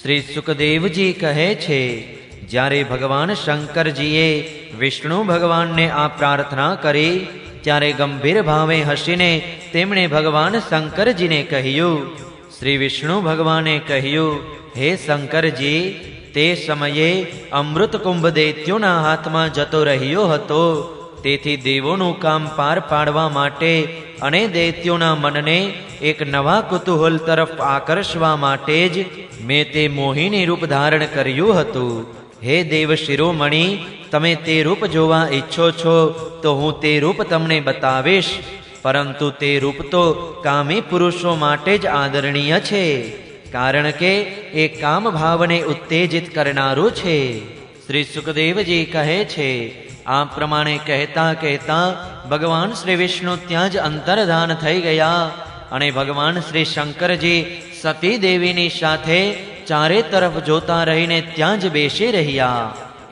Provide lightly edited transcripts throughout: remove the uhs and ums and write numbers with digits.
श्री सुखदेवजी कहे छे, ज्यारे भगवान शंकरजीए विष्णु भगवान ने आ प्रार्थना करी त्यारे गंभीर भावे हसीने तेमणे भगवान शंकरजी ने कह्यु। श्री विष्णु भगवाने कह्यु, हे शंकरजी, ते समये अमृत कुंभ दैत्योना हाथमां जतो रह्यो हतो, तेथी देवोनुं काम पार पाडवा माटे अने दैत्योना मनने एक नवा कुतूहल तरफ आकर्षवा माटे ज मैं ते मोहिनी रूप धारण कर्युं हतुं। हे देव शिरोमणि, तमे ते रूप जोवा इच्छो छो तो हूँ ते रूप तमने बतावीश, परंतु ते रूप तो कामी पुरुषों माटे ज आदरणीय छे, कारण के ए काम भावने उत्तेजित करनारू छे। श्री सुखदेवजी कहे छे, आ प्रमाणे कहता कहता भगवान श्री विष्णु त्यां ज अंतर्धान थई गया अने भगवान श्री शंकरजी सती देवीनी साथे चारे तरफ जोता रहीने त्यां ज बेसी रह्या।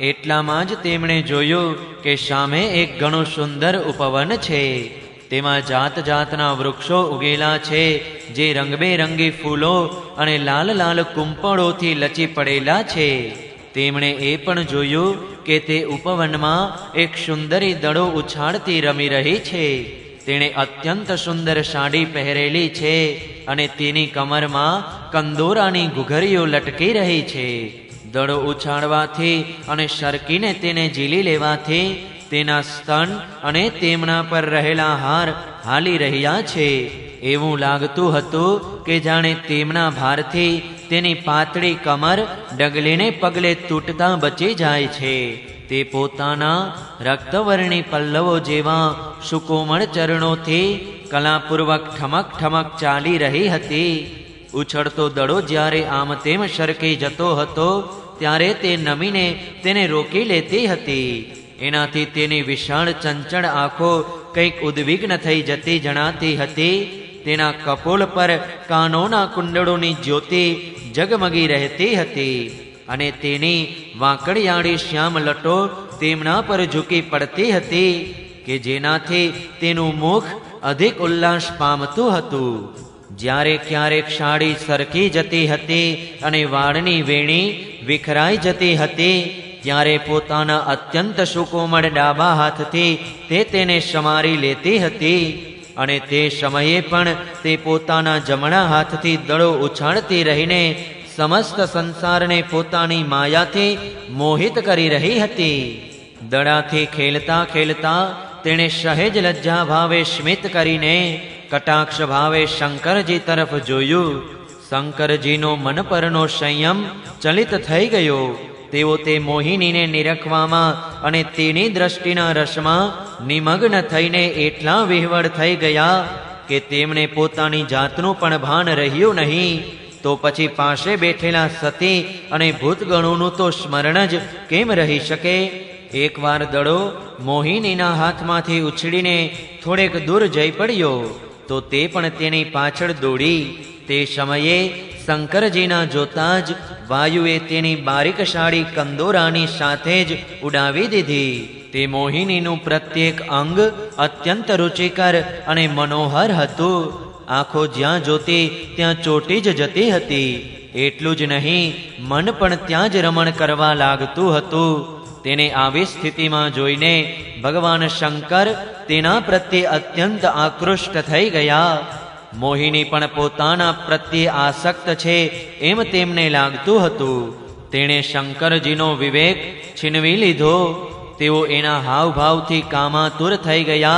एटलामां ज तेमणे जोयुं के सामे एक घणुं सुंदर उपवन छे, तेमां जात जातना वृक्षो उगेला छे जे रंगबेरंगी फूलो अने लाल लाल कुंपळोथी लची पड़ेला छे। तेमणे ए पण जोयुं के ते उपवनमा एक सुंदरी दड़ो उछाळती रमी रही छे। तेणे अत्यंत सुंदर साड़ी पहेरेली छे अने तेनी कमरमां कंदोरानी घुघरीओ लटकी रही छे। दड़ो उछाळवाथी अने सरकीने तेने झीली लेवाथी तेना स्तन अने तेमना पर रहेला हार हाली रह्या छे। एवुं लागतुं हतुं के जाणे तेमना भारथी तेनी पातળી कमर डगलीने पगले तूटता बची जाय छे। ते पोताना रक्तवर्णी पल्लवो जेवा सुकोमळ चरणोथी कलापूर्वक ठमक ठमक चाली रही हती। उछळतो दड़ो ज्यारे आम तेम सरकी जतो हतो त्यारे ते नमीने तेने रोकी लेती हती। एनाथी तेनी विशाळ चंचल आँखो कंईक उद्विग्न थई जती जणाती हती। तेना कपोल पर कानोना कुंडळोनी ज्योति जगमगी रहती हती अने तेनी वांकड़ियाળી श्याम लटो तेमना पर झूकी पड़ती हती के जेनाथी तेनुं मुख अधिक उल्लास पामतुं हतुं। ज्यारे क्यारेक साड़ी सरकी जती हती अने वाळनी वेणी विखराई जती हती त्यारे पोताना अत्यंत सुकोमळ डाबा हाथथी ते तेने समारी लेती हती अने ते समये पण ते पोताना जमणा हाथथी दड़ो उछाळती रहीने समस्त संसारने पोतानी मायाथी मोहित करी रही हती। दड़ाथी खेलता खेलता तेणे सहेज लज्जा भावे स्मित करीने कटाक्ष भावे शंकरजी तरफ जोयुं। शंकरजीनो मन परनो संयम चलित थई गयो। तेओ ते मोहिनीने निरखवामां अने तेनी दृष्टिना रसमां निमग्न थईने एटला विह्वळ थई गया के तेमणे पोतानी जातनुं पण भान रह्युं नहीं। तो पछी पासे बैठेला सती अने भूतगणोनुं तो स्मरण ज केम रही शके। एक वार दड़ो मोहिनीना हाथमांथी उछळीने थोड़ेक दूर जई पड्यो तो ते पण तेनी पाछळ दौड़ी। ते समये शंकरजीना जोता ज वायुए तेनी बारीक साड़ी कंदोरानी साथे ज उडावी दीधी। ते मोहिनीनुं प्रत्येक अंग अत्यंत रुचिकर अने मनोहर हतुं। आँखो ज्यां जोती त्यां ચોટી જ જતી હતી। એટલું જ નહીં, મન પણ ત્યાં જ રમણ કરવા લાગતું હતું। તેને આવી સ્થિતિમાં જોઈને ભગવાન શંકર તેના પ્રત્યે અત્યંત આકૃષ્ટ થઈ ગયા। મોહિની પણ પોતાના પ્રત્યે આસક્ત છે એમ તેમને લાગતું હતું। તેણે શંકરજીનો વિવેક છીનવી લીધો। તેઓ એના હાવભાવથી કામાતુર થઈ ગયા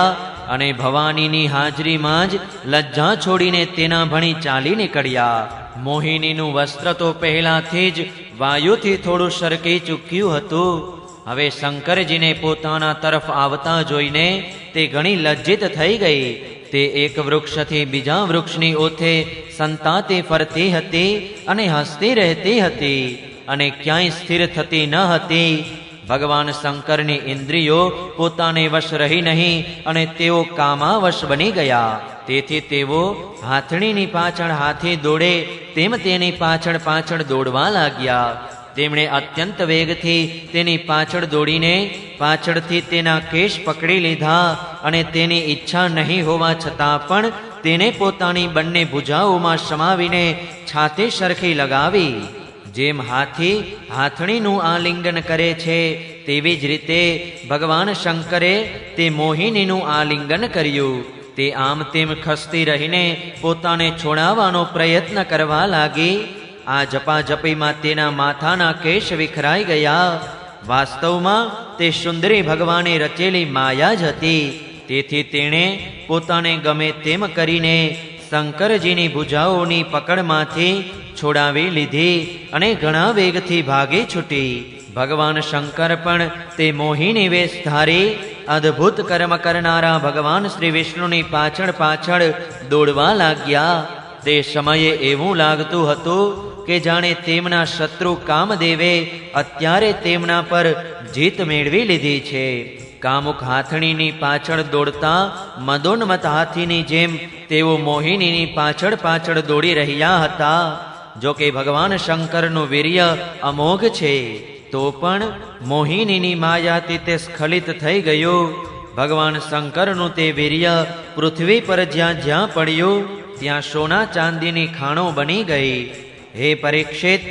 अने भवानीनी हाजरीमां ज लज्जा छोड़ीने तेना भणी चाली निकळ्या। मोहिनीनुं वस्त्र तो पहेलाथी ज वायुथी थोड़ुं सरकी चूक्युं हतुं। हवे शंकरजीने पोताना तरफ आवता जोईने ते घणी लज्जित थई गई। ते एक वृक्षथी बीजा वृक्षनी ओथे संताती फरती हती अने हसती रहती हती अने क्यांय स्थिर थती न हती। भगवान शंकरनी इंद्रियो पोताने वश रही नहीं अने तेओ कामावश बनी गया। तेथी तेओ हाथणीनी पाछळ हाथी दौड़े तेम तेनी पाछळ पाछळ दौड़वा लाग्या। तेमणे अत्यंत वेगथी तेनी पाछळ दौड़ीने पाछळथी तेना केश पकड़ी लीधा अने तेनी इच्छा नहीं होवा छतां पण तेने पोतानी बंने भुजाओमां समावीने छाती सरखी लगावी। જેમ હાથી હાથણીનું આલિંગન કરે છે તેવી જ રીતે ભગવાન શંકરે તે મોહિનીનું આલિંગન કર્યું. તે આમ તેમ ખસતી રહીને પોતાને છોડાવવાનો પ્રયત્ન કરવા લાગી. આ જપાજપીમાં તેના માથાના કેશ વિખરાઈ ગયા. વાસ્તવમાં તે સુંદરી ભગવાને રચેલી માયા જ હતી. તેથી તેણે પોતાને ગમે તેમ કરીને શંકરજીની ભુજાઓની પકડમાંથી છોડાવી લીધી અને ઘણા વેગથી ભાગી છૂટી. ભગવાન શંકર પણ તે મોહિની વેશ ધારી અદ્ભુત કર્મ કરનારા ભગવાન શ્રી વિષ્ણુની પાછળ પાછળ દોડવા લાગ્યા. તે સમયે એવું લાગતું હતું કે જાણે તેમના શત્રુ કામદેવે અત્યારે તેમના પર જીત મેળવી લીધી છે. કામુક હાથણીની પાછળ દોડતા મદોન્મત હાથીની જેમ તેઓ મોહિનીની પાછળ પાછળ દોડી રહ્યા હતા. જો કે ભગવાન શંકરનું વીર્ય અમોઘ છે, તો પણ મોહિનીની માયાથી તે સ્ખલિત થઈ ગયું. ભગવાન શંકરનું તે વીર્ય પૃથ્વી પર જ્યાં જ્યાં પડ્યું ત્યાં સોના ચાંદીની ખાણો બની ગઈ. હે પરીક્ષિત,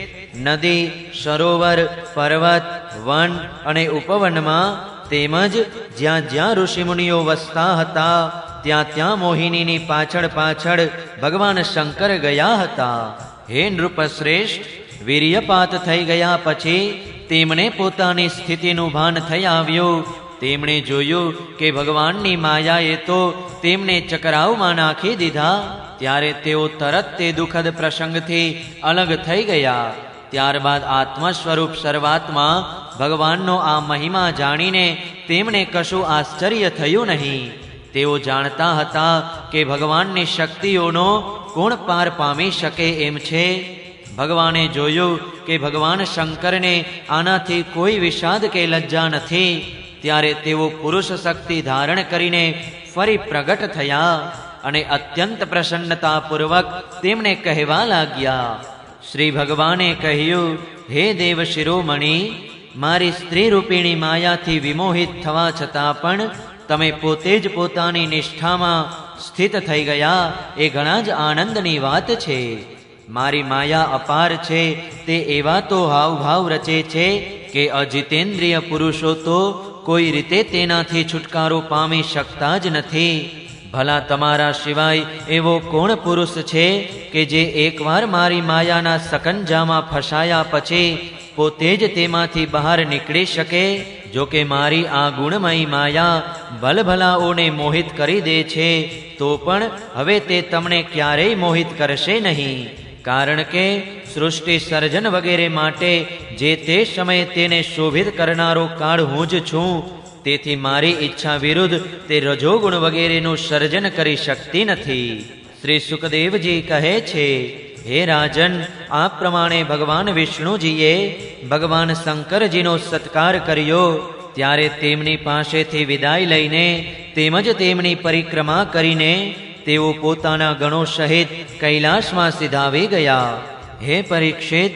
નદી, સરોવર, પર્વત, વન અને ઉપવનમાં તેમજ જ્યાં જ્યાં ઋષિમુનિઓ વસતા હતા ત્યાં ત્યાં મોહિનીની પાછળ પાછળ ભગવાન શંકર ગયા હતા. હે નૃપશ્રેષ્ઠ, વીર્યપાત થઈ ગયા પછી તેમને પોતાની સ્થિતિનું ભાન થઈ આવ્યું. તેમણે જોયું કે ભગવાનની માયાએ તો તેમને ચકરાવમાં નાખી દીધા. ત્યારે તેઓ તરત તે દુઃખદ પ્રસંગથી અલગ થઈ ગયા. ત્યારબાદ આત્મ સ્વરૂપ સર્વાત્મા ભગવાનનો આ મહિમા જાણીને તેમને કશું આશ્ચર્ય થયું નહીં. તેઓ જાણતા હતા કે ભગવાનની શક્તિઓનો કોણ પાર પામી શકે એમ છે. ભગવાને જોયું કે ભગવાન શંકરને આનાથી કોઈ વિષાદ કે લજ્જા નથી. ત્યારે તેઓ પુરુષ શક્તિ ધારણ કરીને ફરી પ્રગટ થયા અને અત્યંત પ્રસન્નતાપૂર્વક તેમને કહેવા લાગ્યા. શ્રી ભગવાને કહ્યું, હે દેવ શિરોમણી, મારી સ્ત્રી રૂપિણી માયાથી વિમોહિત થવા છતાં પણ તમે પોતે જ પોતાની નિષ્ઠામાં સ્થિત થઈ ગયા એ ઘણા જ આનંદની વાત છે. મારી માયા અપાર છે. તે એવા તો હાવભાવ રચે છે કે અજિતેન્દ્રિય પુરુષો તો કોઈ રીતે તેનાથી છુટકારો પામી શકતા જ નથી. ભલા તમારા સિવાય એવો કોણ પુરુષ છે કે જે એકવાર મારી માયાના સકંજામાં ફસાયા પછી પોતે જ તેમાંથી બહાર નીકળી શકે? જો કે મારી આ ગુણમયી માયા ભલભલાઓને મોહિત કરી દે છે, તો પણ હવે તે તમને ક્યારેય મોહિત કરશે નહીં. કારણ કે સૃષ્ટિ સર્જન વગેરે માટે જે તે સમયે તેને શોભિત કરનારો કાળ હું જ છું. તેથી મારી ઈચ્છા વિરુદ્ધ તે રજોગુણ વગેરેનું સર્જન કરી શકતી નથી. શ્રી સુખદેવજી કહે છે, હે રાજન, આ પ્રમાણે ભગવાન વિષ્ણુજીએ ભગવાન શંકરજીનો સત્કાર કર્યો. ત્યારે તેમની પાસેથી વિદાય લઈને તેમજ તેમની પરિક્રમા કરીને તેઓ પોતાના ગણો સહિત કૈલાસમાં સિધાવી ગયા. હે પરીક્ષિત,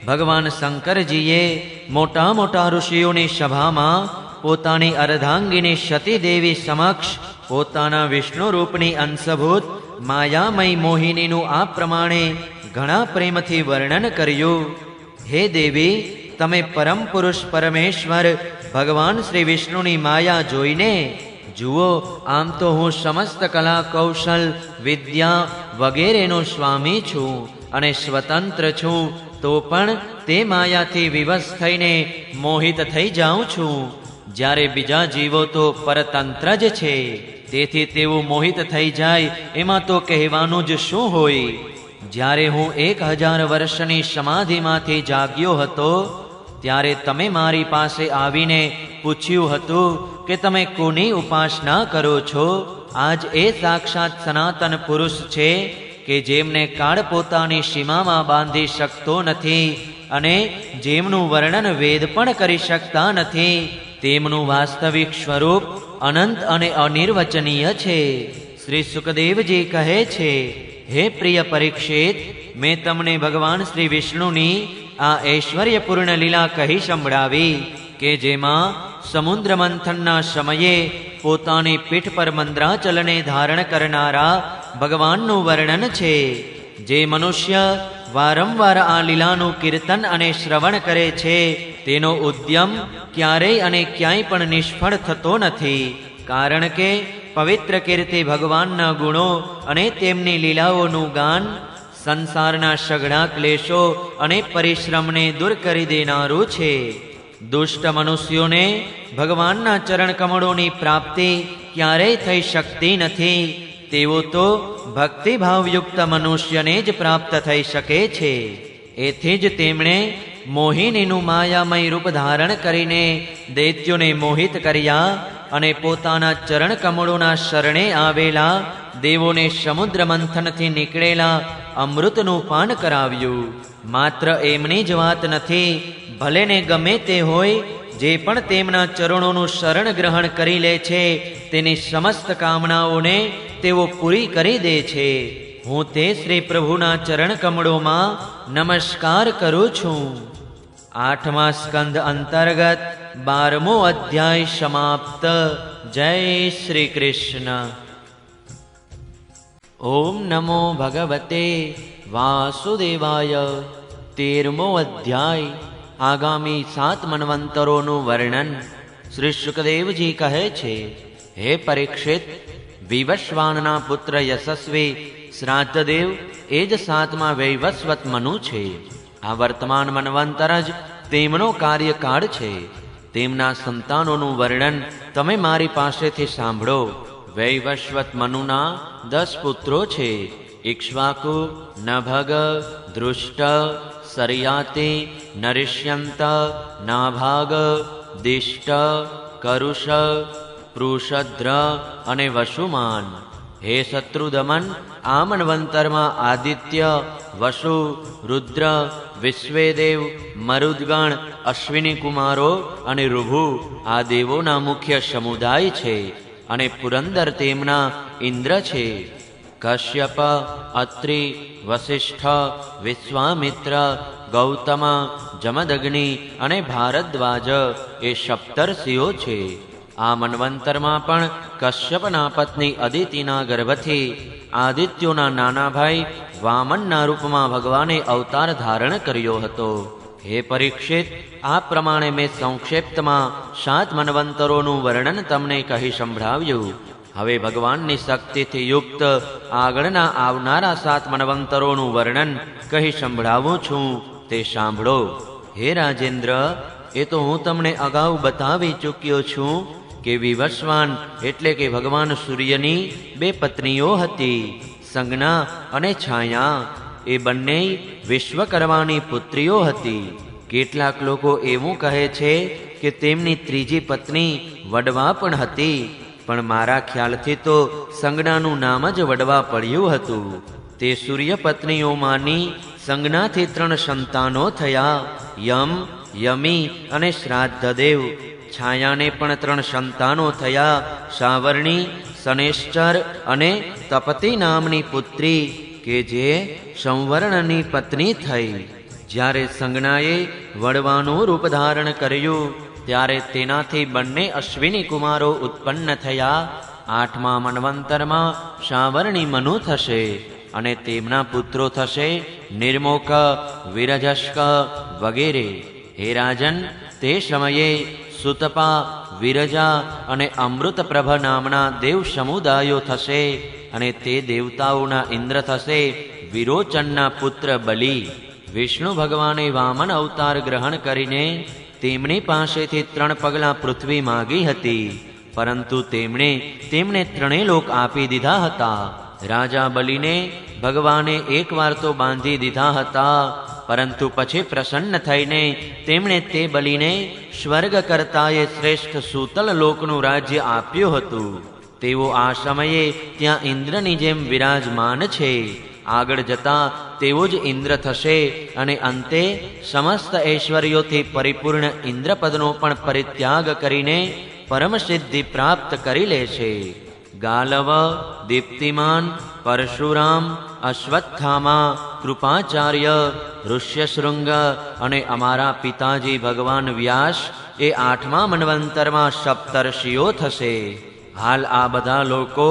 ભગવાન શંકરજીએ મોટા મોટા ઋષિઓની સભામાં પોતાની અર્ધાંગીની સતીદેવી સમક્ષ પોતાના વિષ્ણુ રૂપની અંશભૂત માયામય મોહિનીનું આ પ્રમાણે ઘણા પ્રેમથી વર્ણન કર્યું. હે દેવી, તમે પરમ પુરુષ પરમેશ્વર ભગવાન શ્રી વિષ્ણુની માયા જોઈને જુઓ. આમ તો હું સમસ્ત કલા કૌશલ વિદ્યા વગેરેનો સ્વામી છું અને સ્વતંત્ર છું, તો પણ તે માયાથી વિવશ થઈને મોહિત થઈ જાઉં છું. જ્યારે બીજા જીવો તો પરતંત્ર જ છે, તેથી તેઓ મોહિત થઈ જાય એમાં તો કહેવાનું જ શું હોય. જ્યારે હું 1000 વર્ષની સમાધિમાંથી જાગ્યો હતો ત્યારે તમે મારી પાસે આવીને પૂછ્યું હતું કે તમે કોની ઉપાસના કરો છો. આજ એ સાક્ષાત સનાતન પુરુષ છે કે જેમને કાળ પોતાની સીમામાં બાંધી શકતો નથી અને જેમનું વર્ણન વેદ પણ કરી શકતા નથી. તેમનું વાસ્તવિક સ્વરૂપ અનંત અને અનિર્વચનીય છે. શ્રી સુખદેવજી કહે છે, હે પ્રિય પરીક્ષિત, મેં તમને ભગવાન શ્રી વિષ્ણુની આ ઐશ્વર્યપૂર્ણ લીલા કહી સંભળાવી કે જેમાં સમુદ્ર મંથનના સમયે પોતાની પીઠ પર મંદ્રાચલને ધારણ કરનારા ભગવાનનું વર્ણન છે. જે મનુષ્ય વારંવાર આ લીલાનું કીર્તન અને શ્રવણ કરે છે તેનો ઉદ્યમ ક્યારેય અને ક્યાંય પણ નિષ્ફળ થતો નથી. કારણ કે પવિત્ર કીર્તિ ભગવાનના ગુણો અને તેમની લીલાઓનું ગાન સંસારના સઘળા ક્લેશો અને પરિશ્રમને દૂર કરી દેનારું છે. દુષ્ટ મનુષ્યોને ભગવાનના ચરણ કમળોની પ્રાપ્તિ ક્યારેય થઈ શકતી નથી. તેઓ તો ભક્તિભાવયુક્ત મનુષ્યને જ પ્રાપ્ત થઈ શકે છે. એથી જ તેમણે મોહિનીનું માયામય રૂપ ધારણ કરીને દૈત્યોને મોહિત કર્યા અને પોતાના ચરણ કમળોના શરણે આવેલા દેવોને સમુદ્ર મંથનથી નીકળેલા અમૃતનું પાન કરાવ્યું. માત્ર એમની જ વાત નથી, ભલે ને ગમે તે હોય, જે પણ તેમના ચરણોનું શરણ ગ્રહણ કરી લે છે તેની સમસ્ત કામનાઓને તેઓ પૂરી કરી દે છે. હું તે શ્રી પ્રભુના ચરણ કમળોમાં નમસ્કાર કરું છું. 8મા સ્કંદ અંતર્ગત 12મો અધ્યાય સમાપ્ત. જય શ્રી કૃષ્ણ. ઓમ નમો ભગવતે વાસુદેવાય. 13મો અધ્યાય. આગામી 7 મન્વંતરોનું વર્ણન. શ્રી શુકદેવજી કહે છે, હે પરીક્ષિત, વિવસ્વાનના પુત્ર યશસ્વી શ્રાદ્ધદેવ એ જ 7મા વૈવસ્વત મનુ છે. આ વર્તમાન મન્વંતર જ તેમનો કાર્યકાળ છે. તેમના સંતાનોનું વર્ણન તમે મારી પાસેથી સાંભળો. વૈવસ્વત મનુના 10 પુત્રો છે. ઇક્ષ્વાકુ, નભગ, દૃષ્ટ, સરિયાતિ, નરિષ્યંત, નાભાગ, દિષ્ટ, કરુષ, પૃષદ્ર અને વસુમાન. હે શત્રુદમન, આ મન્વંતરમાં આદિત્ય, વસુ, રુદ્ર, વિશ્વેદેવ, મરુદ્ગણ, અશ્વિની કુમારો અને ઋભુ આ દેવોના મુખ્ય સમુદાય છે. અને પુરંદર તેમના ઇન્દ્ર છે. કશ્યપ, અત્રિ, વસિષ્ઠ, વિશ્વામિત્ર, ગૌતમ, જમદગ્નિ અને ભારદ્વાજ એ સપ્તર્ષિઓ છે. આ મન્વંતરમાં પણ કશ્યપના પત્ની અદિતિના ગર્ભથી આદિત્યોના નાના ભાઈ વામનના રૂપમાં ભગવાને અવતાર ધારણ કર્યો હતો. હે પરીક્ષિત, આ પ્રમાણે મેં સંક્ષેપ્તમાં 7 મન્વંતરોનું વર્ણન તમને કહી સંભળાવ્યું. હવે ભગવાનની શક્તિથી યુક્ત આગળના આવનારા 7 મન્વંતરોનું વર્ણન કહી સંભળાવું છું, તે સાંભળો. હે રાજેન્દ્ર, એ તો હું તમને અગાઉ બતાવી ચૂક્યો છું કે વિવસ્વાન એટલે કે ભગવાન સૂર્યની 2 પત્નીઓ હતી, સંજ્ઞા અને છાયા. એ બંને વિશ્વકર્માની પુત્રીઓ હતી. કેટલાક લોકો એવું કહે છે કે તેમની ત્રીજી પત્ની વડવા પણ હતી, પણ મારા ખ્યાલથી તો સંજ્ઞાનું નામ જ વડવા પડ્યું હતું. તે સૂર્ય પત્નીઓમાંની સંજ્ઞાથી 3 સંતાનો થયા, યમ, યમી અને શ્રાદ્ધદેવ. છાયાને પણ 3 સંતાનો થયા, સાવર્ણી, શનેશ્ચર અને તપતી નામની પુત્રી કે જે સંવર્ણની પત્ની થઈ. જ્યારે સંજ્ઞાએ વડવાનું રૂપ ધારણ કર્યું ત્યારે તેનાથી બંને અશ્વિની કુમારો ઉત્પન્ન થયા. 8મા મન્વંતરમાં સાવર્ણી મનુ થશે અને તેમના પુત્રો થશે નિર્મોક, વિરજસ્ક વગેરે. હે રાજન, તે સમયે સુતપા, વિરજા અને અમૃતપ્રભ નામના દેવ સમુદાયો થશે અને તે દેવતાઓના ઇન્દ્ર થશે વિરોચનના પુત્ર બલિ. વિષ્ણુ ભગવાને વામન અવતાર ગ્રહણ કરીને તેમની પાસેથી 3 પગલાં પૃથ્વી માગી હતી, પરંતુ તેમણે તેમને 3 લોક આપી દીધા હતા. રાજા બલિને ભગવાને એકવાર તો બાંધી દીધા હતા, પરંતુ પછી પ્રસન્ન થઈને તેમણે તે બલિને સ્વર્ગ કરતાંય શ્રેષ્ઠ સૂતલ લોકનું રાજ્ય આપ્યું હતું. તેઓ આ સમયે ત્યાં ઇન્દ્રની જેમ વિરાજમાન છે. આગળ જતા તેઓ જ ઇન્દ્ર થશે અને અંતે સમસ્ત ઐશ્વર્યોથી પરિપૂર્ણ ઇન્દ્રપદનો પણ પરિત્યાગ કરીને પરમ સિદ્ધિ પ્રાપ્ત કરી લેશે. ગાલવ, દીપ્તિમાન, પરશુરામ, અશ્વત્થામા, કૃપાચાર્ય, ઋષ્યશૃંગ અને અમારા પિતાજી ભગવાન વ્યાસ એ 8મા મન્વંતરમાં સપ્તર્ષિઓ થશે. હાલ આ બધા લોકો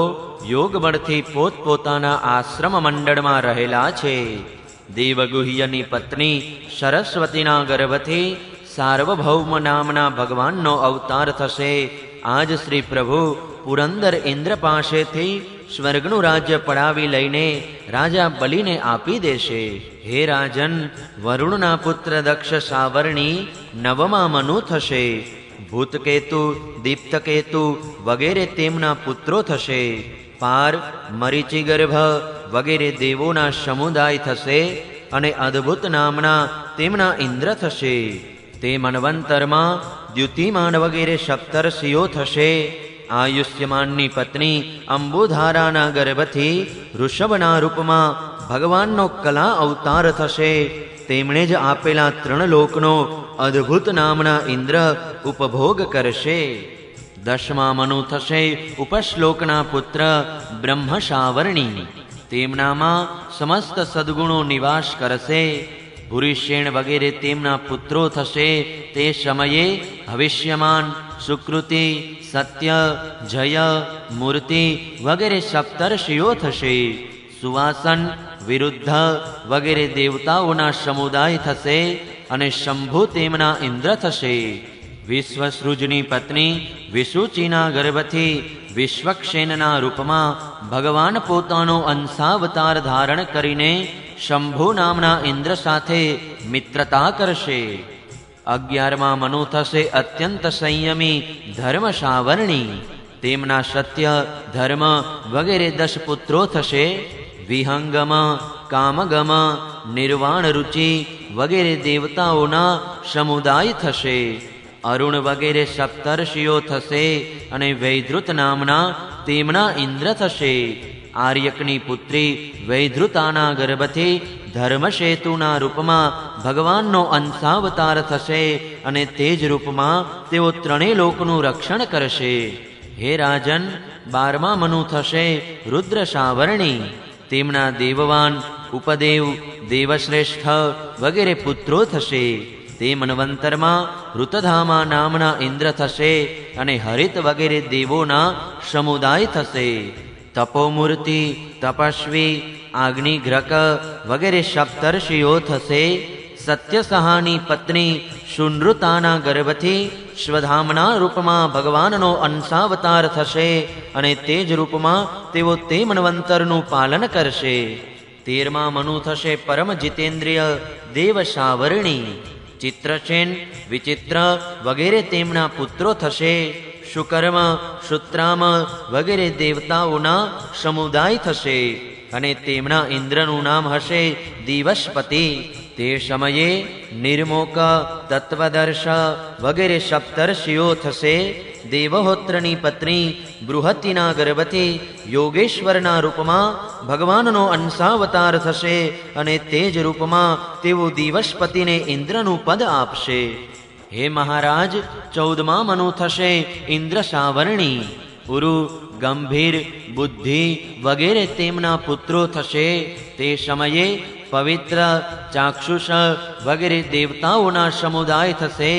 યોગ બળથી પોતપોતાના આશ્રમ મંડળમાં રહેલા છે. દેવગુહ્યની પત્ની સરસ્વતીના ગર્ભથી સાર્વભૌમ નામના ભગવાનનો અવતાર થશે. આજ શ્રી પ્રભુ પુરંદર ઇન્દ્ર પાસેથી સ્વર્ગનું રાજ્ય પડાવી લઈને રાજા બલિને આપી દેશે. હે રાજન, વરુણના પુત્ર દક્ષ સાવરણી નવમા મનુ થશે. ભૂતકેતુ, દીપ્તકેતુ વગેરે તેમના પુત્રો થશે. પાર, મરીચિગર્ભ વગેરે દેવોના સમુદાય થશે અને અદ્ભુત નામના તેમના ઇન્દ્ર થશે. તે મન્વંતરમાં દ્યુતિમાન વગેરે સપ્તર્ષિઓ થશે. આયુષ્યમાનની પત્ની અંબુધારાના ગર્ભથી ઋષભના રૂપમાં ભગવાનનો કલા અવતાર થશે. તેમણે જ આપેલા 3 લોકનો અદ્ભુત નામના ઇન્દ્ર ઉપભોગ કરશે. 10મા મનુ થશે ઉપશ્લોકના પુત્ર બ્રહ્મ સાવરણી. તેમનામાં સમસ્ત સદ્ગુણો નિવાસ કરશે. ભૂરિશેણ વગેરે તેમના પુત્રો થશે. તે સમયે ભવિષ્યમાન, સુકૃતિ, સત્ય, જય, મૂર્તિ વગેરે સપ્તર્ષિઓ થશે. સુવાસન, વિરુદ્ધ વગેરે દેવતાઓના સમુદાય થશે અને શંભુ તેમના ઇન્દ્ર થશે. વિશ્વસૃજની પત્ની વિસુચિના ગર્ભથી વિશ્વક્ષેનના રૂપમાં ભગવાન પોતાનો અંશાવતાર ધારણ કરીને શંભુ નામના ઇન્દ્ર સાથે મિત્રતા કરશે. 11મા મનુ થશે અત્યંત સંયમી ધર્મ સાવરણી. તેમના સત્ય, ધર્મ વગેરે 10 પુત્રો થશે. વિહંગમ, કામગમ, નિર્વાણ રુચિ વગેરે દેવતાઓના સમુદાય થશે. અરુણ વગેરે સપ્તર્ષિઓ થશે અને વૈધૃત નામના તેમના ઇન્દ્ર થશે. આર્યકની પુત્રી વૈધૃતાના ગર્ભથી ધર્મસેતુના રૂપમાં ભગવાનનો અંશાવતાર થશે અને તે જ રૂપમાં તેઓ 3 લોકનું રક્ષણ કરશે. હે રાજન, 12મા મનુ થશે રુદ્ર સાવરણી. તેમના દેવવાન, ઉપદેવ, દેવશ્રેષ્ઠ વગેરે પુત્રો થશે. તે મન્વંતરમાં ઋતધામા નામના ઇન્દ્ર થશે અને હરિત વગેરે દેવોના સમુદાય થશે. તપોમૂર્તિ, તપસ્વી, આગ્નિઘ્રક વગેરે સપ્તર્ષિઓ થશે. સત્યસહાની પત્ની શુનૃતાના ગર્ભથી સ્વધામના રૂપમાં ભગવાનનો અંશાવતાર થશે અને તે જ રૂપમાં તેઓ તે મન્વંતરનું પાલન કરશે. 13મા મનુ થશે પરમ જીતેન્દ્રિય દેવ સાવરણી. ચિત્રસેન, વિચિત્ર વગેરે તેમના પુત્રો થશે. શુકર્મ, શુત્રામ વગેરે દેવતાઓના સમુદાય થશે અને તેમના ઇન્દ્રનું નામ હશે દિવસપતિ. તે સમયે નિર્મોક, તત્વદર્શ વગેરે સપ્તર્ષિઓ થશે. દેવહોત્રની પત્ની બૃહતિના ગર્ભથી યોગેશ્વરના રૂપમાં ભગવાનનો અંશાવતાર થશે અને તે જ રૂપમાં તેઓ દિવસપતિને ઇન્દ્રનું પદ આપશે. હે મહારાજ, 14મા મનુ થશે ઇન્દ્ર સાવરણી. ઉરુ, ગંભીર, બુદ્ધિ વગેરે તેમના પુત્રો થશે. તે સમયે પવિત્ર, ચાક્ષુષ વગેરે દેવતાઓના સમુદાય થશે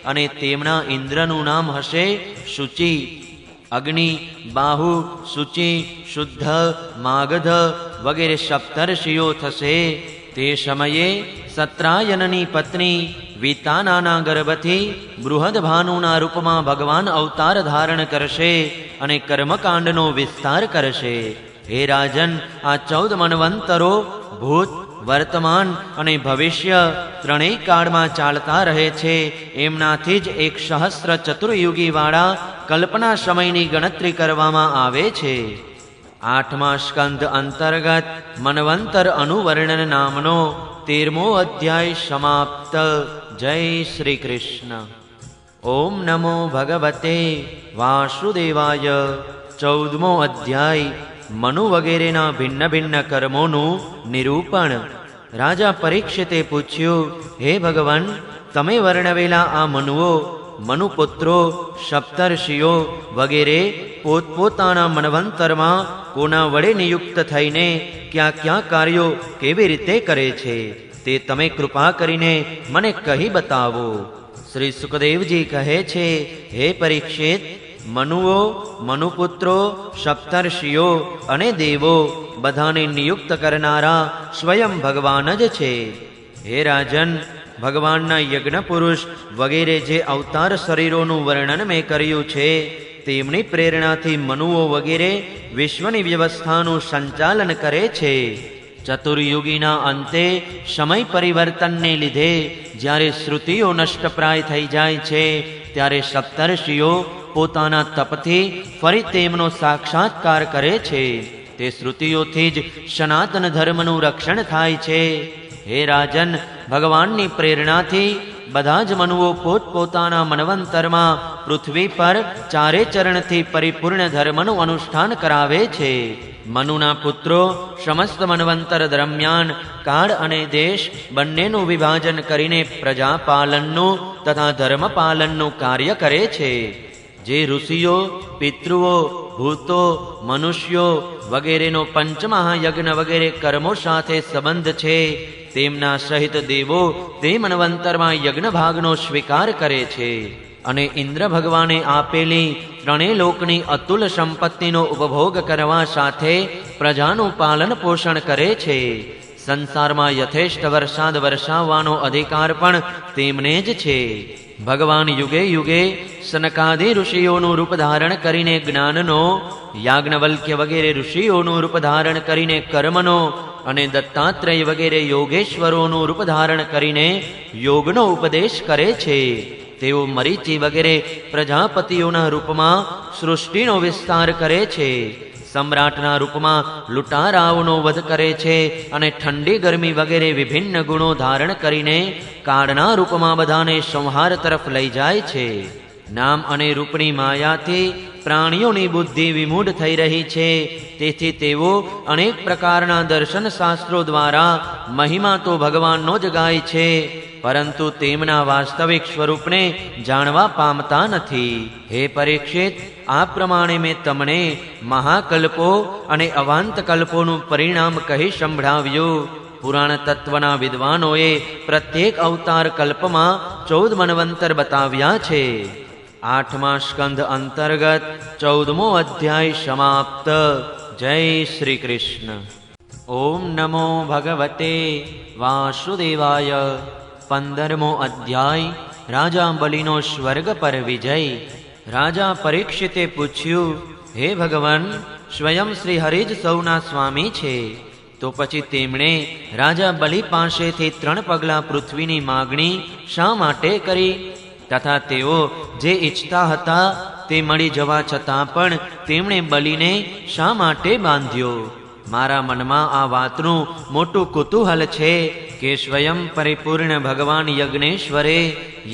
અને તેમના ઇન્દ્રનું નામ હશે શુચિ. અગ્નિ, બાહુ, શુચિ, શુદ્ધ, માગધ વગેરે સપ્તર્ષિઓ થશે. તે સમયે સત્રાયનની પત્ની વિતાનાના ગર્ભથી બૃહદભાનુના રૂપમાં ભગવાન અવતાર ધારણ કરશે અને કર્મકાંડનો વિસ્તાર કરશે. હે રાજન, આ 14 મન્વંતરો ભૂત, વર્તમાન અને ભવિષ્ય 3 કાળમાં ચાલતા રહે છે. એમનાથી જ 1 સહસ્ર ચતુર્યુગી વાળા કલ્પના સમયની ગણતરી કરવામાં આવે છે. 8મા સ્કંદ અંતર્ગત મન્વંતર અનુવર્ણન નામનો 13મો અધ્યાય સમાપ્ત. જય શ્રી કૃષ્ણ. ઓમ નમો ભગવતે વાસુદેવાય. 14મો અધ્યાય મનુ વગેરેના ભિન્ન ભિન્ન કર્મોનું નિરૂપણ. રાજા પરીક્ષિતે પૂછ્યું, હે ભગવાન, તમે વર્ણવેલા આ મનુઓ, મનુપુત્રો, સપ્તર્ષિઓ વગેરે પોતપોતાના મન્વંતરમાં કોના વડે નિયુક્ત થઈને ક્યાં ક્યાં કાર્યો કેવી રીતે કરે છે તે તમે કૃપા કરીને મને કહી બતાવો. શ્રી સુખદેવજી કહે છે, હે પરીક્ષિત, મનુઓ, મનુપુત્રો, સપ્તર્ષિઓ અને દેવો બધાને નિયુક્ત કરનારા સ્વયં ભગવાન જ છે. હે રાજન, ભગવાનના યજ્ઞ પુરુષ વગેરે જે અવતાર શરીરોનું વર્ણન મેં કર્યું છે તેમની પ્રેરણાથી મનુઓ વગેરે વિશ્વની વ્યવસ્થાનું સંચાલન કરે છે. ચતુર્યુગીના અંતે સમય પરિવર્તનને લીધે જ્યારે શ્રુતિઓ નષ્ટપ્રાય થઈ જાય છે ત્યારે સપ્તર્ષિઓ પોતાના તપથી ફરી તેમનો સાક્ષાત્કાર કરે છે. તે શ્રુતિઓથી જ સનાતન ધર્મનું રક્ષણ થાય છે. હે રાજન, ભગવાનની પ્રેરણાથી બધા જ મનુઓ પોતપોતાના મનવંતરમાં પૃથ્વી પર ચારે ચરણથી પરિપૂર્ણ ધર્મનું અનુષ્ઠાન કરાવે છે. મનુના પુત્રો સમસ્ત મનવંતર દરમિયાન કાળ અને દેશ બંનેનું વિભાજન કરીને પ્રજાપાલનનું તથા ધર્મપાલનનું કાર્ય કરે છે. જે ઋષિઓ, પિતૃઓ, ભૂતો, મનુષ્યો વગેરેનો પંચમહાયજ્ઞ વગેરે કર્મો સાથે સંબંધ છે તેમના સહિત દેવો તે મનવંતરમાં યજ્ઞ ભાગનો સ્વીકાર કરે છે. અને ઇન્દ્ર ભગવાને આપેલી ત્રણેય લોકની અતુલ સંપત્તિનો ઉપભોગ કરવા સાથે પ્રજાનું પાલન પોષણ કરે છે. સંસારમાં યથેષ્ટ વરસાદ વરસાવવાનો અધિકાર પણ તેમને જ છે. ભગવાન યુગે યુગે સનકાદિ ઋષિઓનું રૂપ ધારણ કરીને જ્ઞાનનો, યાજ્ઞવલ્ક્ય વગેરે ઋષિઓનું રૂપ ધારણ કરીને કર્મનો અને દત્તાત્રેય વગેરે યોગેશ્વરોનું રૂપ ધારણ કરીને યોગનો ઉપદેશ કરે છે. તેઓ મરીચી વગેરે પ્રજાપતિઓના રૂપમાં સૃષ્ટિનો વિસ્તાર કરે છે. સમ્રાટના રૂપમાં લૂંટારાઓનો વધ કરે છે અને ઠંડી ગરમી વગેરે વિભિન્ન ગુણો ધારણ કરીને કાળના રૂપમાં બધાને સંહાર તરફ લઈ જાય છે. નામ અને રૂપની માયાથી પ્રાણીઓની બુદ્ધિ વિમૂઢ થઈ રહી છે. તેથી તેઓ અનેક પ્રકારના દર્શન શાસ્ત્રો દ્વારા મહિમા તો ભગવાનનો જ ગાય છે, પરંતુ તેમના વાસ્તવિક સ્વરૂપને જાણવા પામતા નથી. હે પરીક્ષિત, આ પ્રમાણે મેં તમને મહાકલ્પો અને અવાંત કલ્પોનું પરિણામ કહી સંભળાવ્યું. પુરાણ તત્વના વિદ્વાનોએ પ્રત્યેક અવતાર કલ્પમાં 14 મન્વંતર બતાવ્યા છે. 8મા સ્કંધ અંતર્ગત 14મો અધ્યાય સમાપ્ત. જય શ્રી કૃષ્ણ. ઓમ નમો ભગવતે વાસુદેવાય. 15મો અધ્યાય રાજા બલિનો સ્વર્ગ પર વિજય. રાજા પરીક્ષિતે પૂછ્યું, હે ભગવાન, સ્વયં શ્રી હરિ જ સૌના સ્વામી છે, તો પછી તેમણે રાજા બલિ પાસેથી 3 પગલાં પૃથ્વીની માગણી શા માટે કરી? તથા તેઓ જે ઈચ્છતા હતા તે મળી જવા છતાં પણ તેમણે બલિને શા માટે બાંધ્યો? મારા મનમાં આ વાતનું મોટું કુતૂહલ છે કે સ્વયં પરિપૂર્ણ ભગવાન યજ્ઞેશ્વરે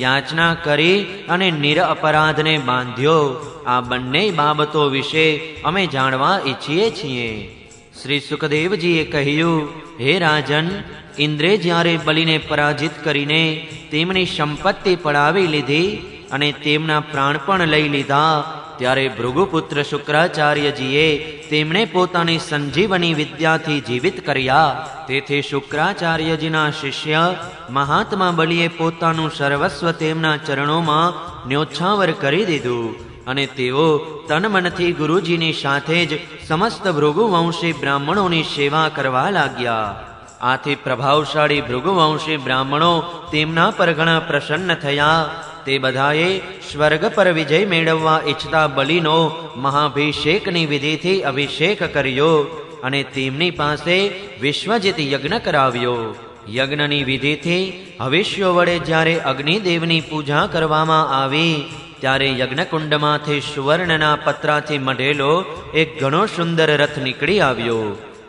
યાચના કરી અને નિરઅપરાધને બાંધ્યો. આ બંને બાબતો વિશે અમે જાણવા ઈચ્છીએ છીએ. શ્રી સુખદેવજીએ કહ્યું, હે રાજન, ઇન્દ્રે જ્યારે બલિને પરાજિત કરીને તેમની સંપત્તિ પડાવી લીધી અને તેમના પ્રાણ પણ લઈ લીધા, ત્યારે ભૃગુપુત્ર શુક્રાચાર્યજીએ તેમણે પોતાની સંજીવની વિદ્યાથી જીવિત કર્યા. તેથી શુક્રાચાર્યજીના શિષ્ય મહાત્મા બલિએ પોતાનું સર્વસ્વ તેમના ચરણોમાં ન્યોછાવર કરી દીધું અને તેઓ તનમનથી ગુરુજીની સાથે જ સમસ્ત ભૃગુવંશી બ્રાહ્મણોની સેવા કરવા લાગ્યા. આથી પ્રભાવશાળી ભૃગુવંશી બ્રાહ્મણો તેમના પર ઘણા પ્રસન્ન થયા. તે બધાએ સ્વર્ગ પર વિજય મેળવવા ઈચ્છતા બલિનો મહાભિષેકની વિધિથી અભિષેક કર્યો અને તેમની પાસે વિશ્વજિત યજ્ઞ કરાવ્યો. યજ્ઞની વિધિથી હવિષ્યો વડે જ્યારે અગ્નિદેવની પૂજા કરવામાં આવી ત્યારે યજ્ઞકુંડમાંથી સુવર્ણના પતરાથી મઢેલો એક ઘણો સુંદર રથ નીકળી આવ્યો.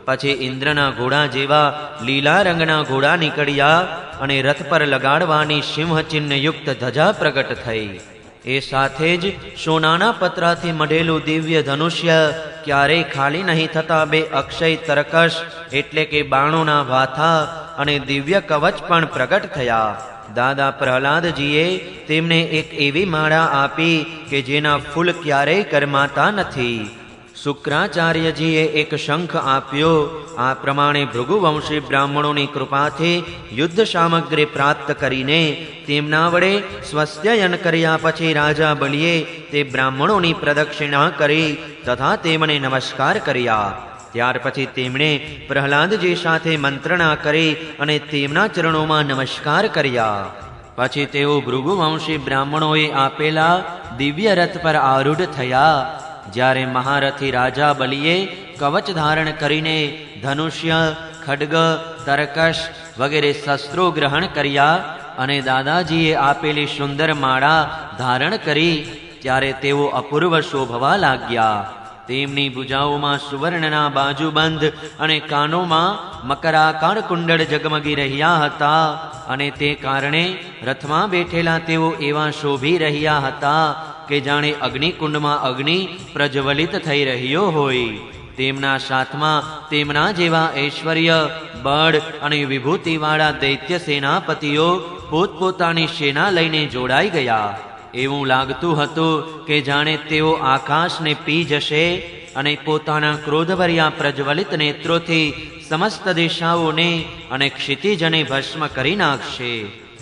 પછી ઇન્દ્રના ઘોડા જેવા લીલા રંગના ઘોડા નીકળ્યા અને રથ પર લગાડવાની સિંહચિહ્નયુક્ત ધજા પ્રગટ થઈ. એ સાથે જ સોનાના પતરાથી મઢેલું દિવ્ય ધનુષ્ય, ક્યારેય ખાલી નહીં થતા 2 અક્ષય તરકશ એટલે કે બાણોના ભાથા અને દિવ્ય કવચ પણ પ્રગટ થયા. દાદા પ્રહલાદજીએ તેમને એક એવી માળા આપી કે જેના ફૂલ ક્યારેય કરમાતા નથી. શુક્રાચાર્યજીએ એક શંખ આપ્યો. આ પ્રમાણે ભૃગુવંશી બ્રાહ્મણોની કૃપાથી યુદ્ધ સામગ્રી પ્રાપ્ત કરીને તેમના વડે સ્વસ્ત્યયન કર્યા પછી રાજા બલિએ તે બ્રાહ્મણોની પ્રદક્ષિણા કરી તથા તેમને નમસ્કાર કર્યા. ત્યાર પછી તેમણે પ્રહલાદજી સાથે મંત્રણા કરી અને તેમના ચરણોમાં નમસ્કાર કર્યા. પછી તેઓ ભૃગુવંશી બ્રાહ્મણોએ આપેલા દિવ્ય રથ પર આરૂઢ થયા. જ્યારે મહારથી રાજા બલિએ કવચ ધારણ કરીને ધનુષ્ય, ખડગ, તરકશ વગેરે શસ્ત્રો ગ્રહણ કર્યા અને દાદાજીએ આપેલી સુંદર માળા ધારણ કરી ત્યારે તેઓ અપૂર્વ શોભવા લાગ્યા. તેમની ભુજાઓમાં સુવર્ણના બાજુબંધ અને કાનોમાં મકરાકાર કુંડળ જગમગી રહ્યા હતા અને તે કારણે રથમાં બેઠેલા તેઓ એવા શોભી રહ્યા હતા કે જાણે અગ્નિકુંડમાં અગ્નિ પ્રજ્વલિત થઈ રહ્યો હોય. તેમના સાથમાં તેમના જેવા ઐશ્વર્ય, બળ અને વિભૂતિવાળા દૈત્ય સેનાપતિઓ પોતપોતાની સેના લઈને જોડાઈ ગયા. એવું લાગતું હતું કે જાણે તેઓ આકાશને પી જશે અને પોતાના ક્રોધભર્યા પ્રજ્વલિત નેત્રોથી સમસ્ત દિશાઓને અને ક્ષિતિજને ભસ્મ કરી નાખશે.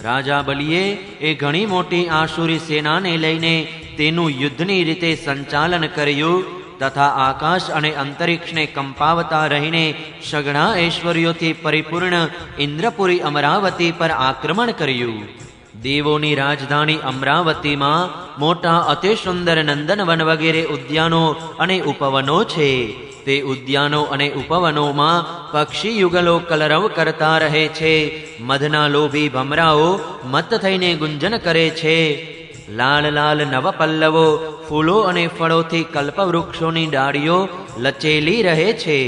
રાજા બલિએ એ ઘણી મોટી આસુરી સેનાને લઈને તેનું યુદ્ધની રીતે સંચાલન કર્યું તથા આકાશ અને અંતરિક્ષને કંપાવતા રહીને સઘળા ઐશ્વર્યોથી પરિપૂર્ણ ઇન્દ્રપુરી અમરાવતી પર આક્રમણ કર્યું. દેવોની રાજધાની અમરાવતીમાં મોટા અતિ સુંદર નંદનવન વગેરે ઉદ્યાનો અને ઉપવનો છે. તે ઉદ્યાનો અને ઉપવનોમાં પક્ષી યુગલો કલરવ કરતા રહે છે. મધના લોભી ભમરાઓ મત થઈને ગુંજન કરે છે. લાલ લાલ નવપલ્લવો ફૂલો અને ફળોથી કલ્પવૃક્ષોની ડાળીઓ લચેલી રહે છે.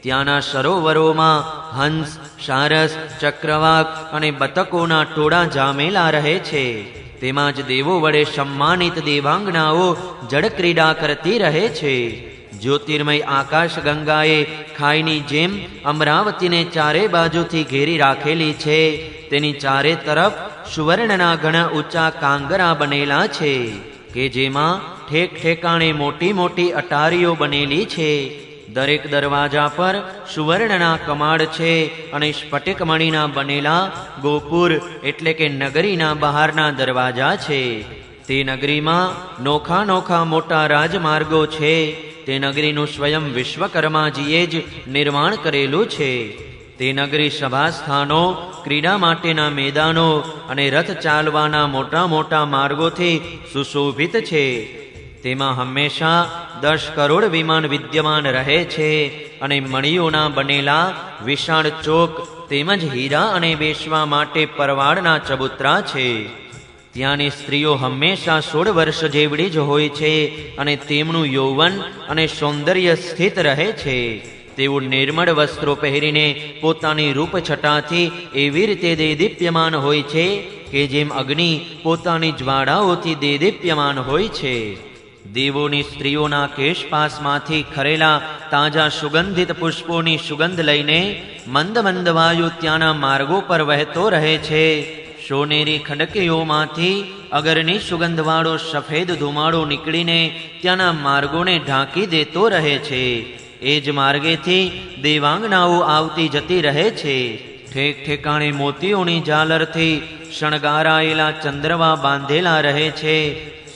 ત્યાંના સરોવરોમાં હંસ, સારસ, ચક્રવાક અને બતકોના ટોળા જામેલા રહે છે. તેમાં જ દેવો વડે સમ્માનિત દેવાંગનાઓ જળક્રીડા કરતી રહે છે. જ્યોતિર્મય આકાશ ગંગાએ ખાઈની જેમ અમરાવતીને ચારે બાજુથી ઘેરી રાખેલી છે. તેની ચારે તરફ સુવર્ણના ઘણા ઊંચા કાંગરા બનેલા છે કે જેમાં ઠેક ઠેકાણે મોટી મોટી અટારીઓ બનેલી છે. દરેક દરવાજા પર સુવર્ણના કમાડ છે અને સ્ફટિકમણીના બનેલા ગોપુર એટલે કે નગરીના બહારના દરવાજા છે. તે નગરીમાં નોખા નોખા મોટા રાજમાર્ગો છે. તે નગરીનું સ્વયં વિશ્વકર્માજીએ જ નિર્માણ કરેલું છે. તે નગરી સભાસ્થાનો, ક્રીડા માટેના મેદાનો અને રથ ચાલવાના મોટા મોટા માર્ગોથી સુશોભિત છે. તેમાં હંમેશા 10 કરોડ વિમાન વિદ્યમાન રહે છે અને મણીઓના બનેલા વિશાળ ચોક તેમજ હીરા અને બેસવા માટે પરવાળના ચબૂતરા છે. ત્યાંની સ્ત્રીઓ હંમેશા 16 વર્ષ જેવડી જ હોય છે અને તેમનું યૌવન અને સૌંદર્ય સ્થિત રહે છે. તેઓ નિર્મળ વસ્ત્રો પહેરીને પોતાની રૂપછટાથી એવી રીતે દેદીપ્યમાન હોય છે કે જેમ અગ્નિ પોતાની જ્વાળાઓથી દેદીપ્યમાન હોય છે. દેવોની સ્ત્રીઓના કેશપાસમાંથી ખરેલા તાજા સુગંધિત પુષ્પોની સુગંધ લઈને મંદ મંદ વાયુ ત્યાંના માર્ગો પર વહેતો રહે છે. સોનેરી ખડકીઓમાંથી અગરની સુગંધવાળો સફેદ ધુમાડો નીકળીને ત્યાંના માર્ગોને ઢાંકી દેતો રહે છે. એ જ માર્ગેથી દેવાંગનાઓ આવતી જતી રહે છે. ઠેક ઠેકાણે મોતીઓની ઝાલરથી શણગારાયેલા ચંદ્રવા બાંધેલા રહે છે.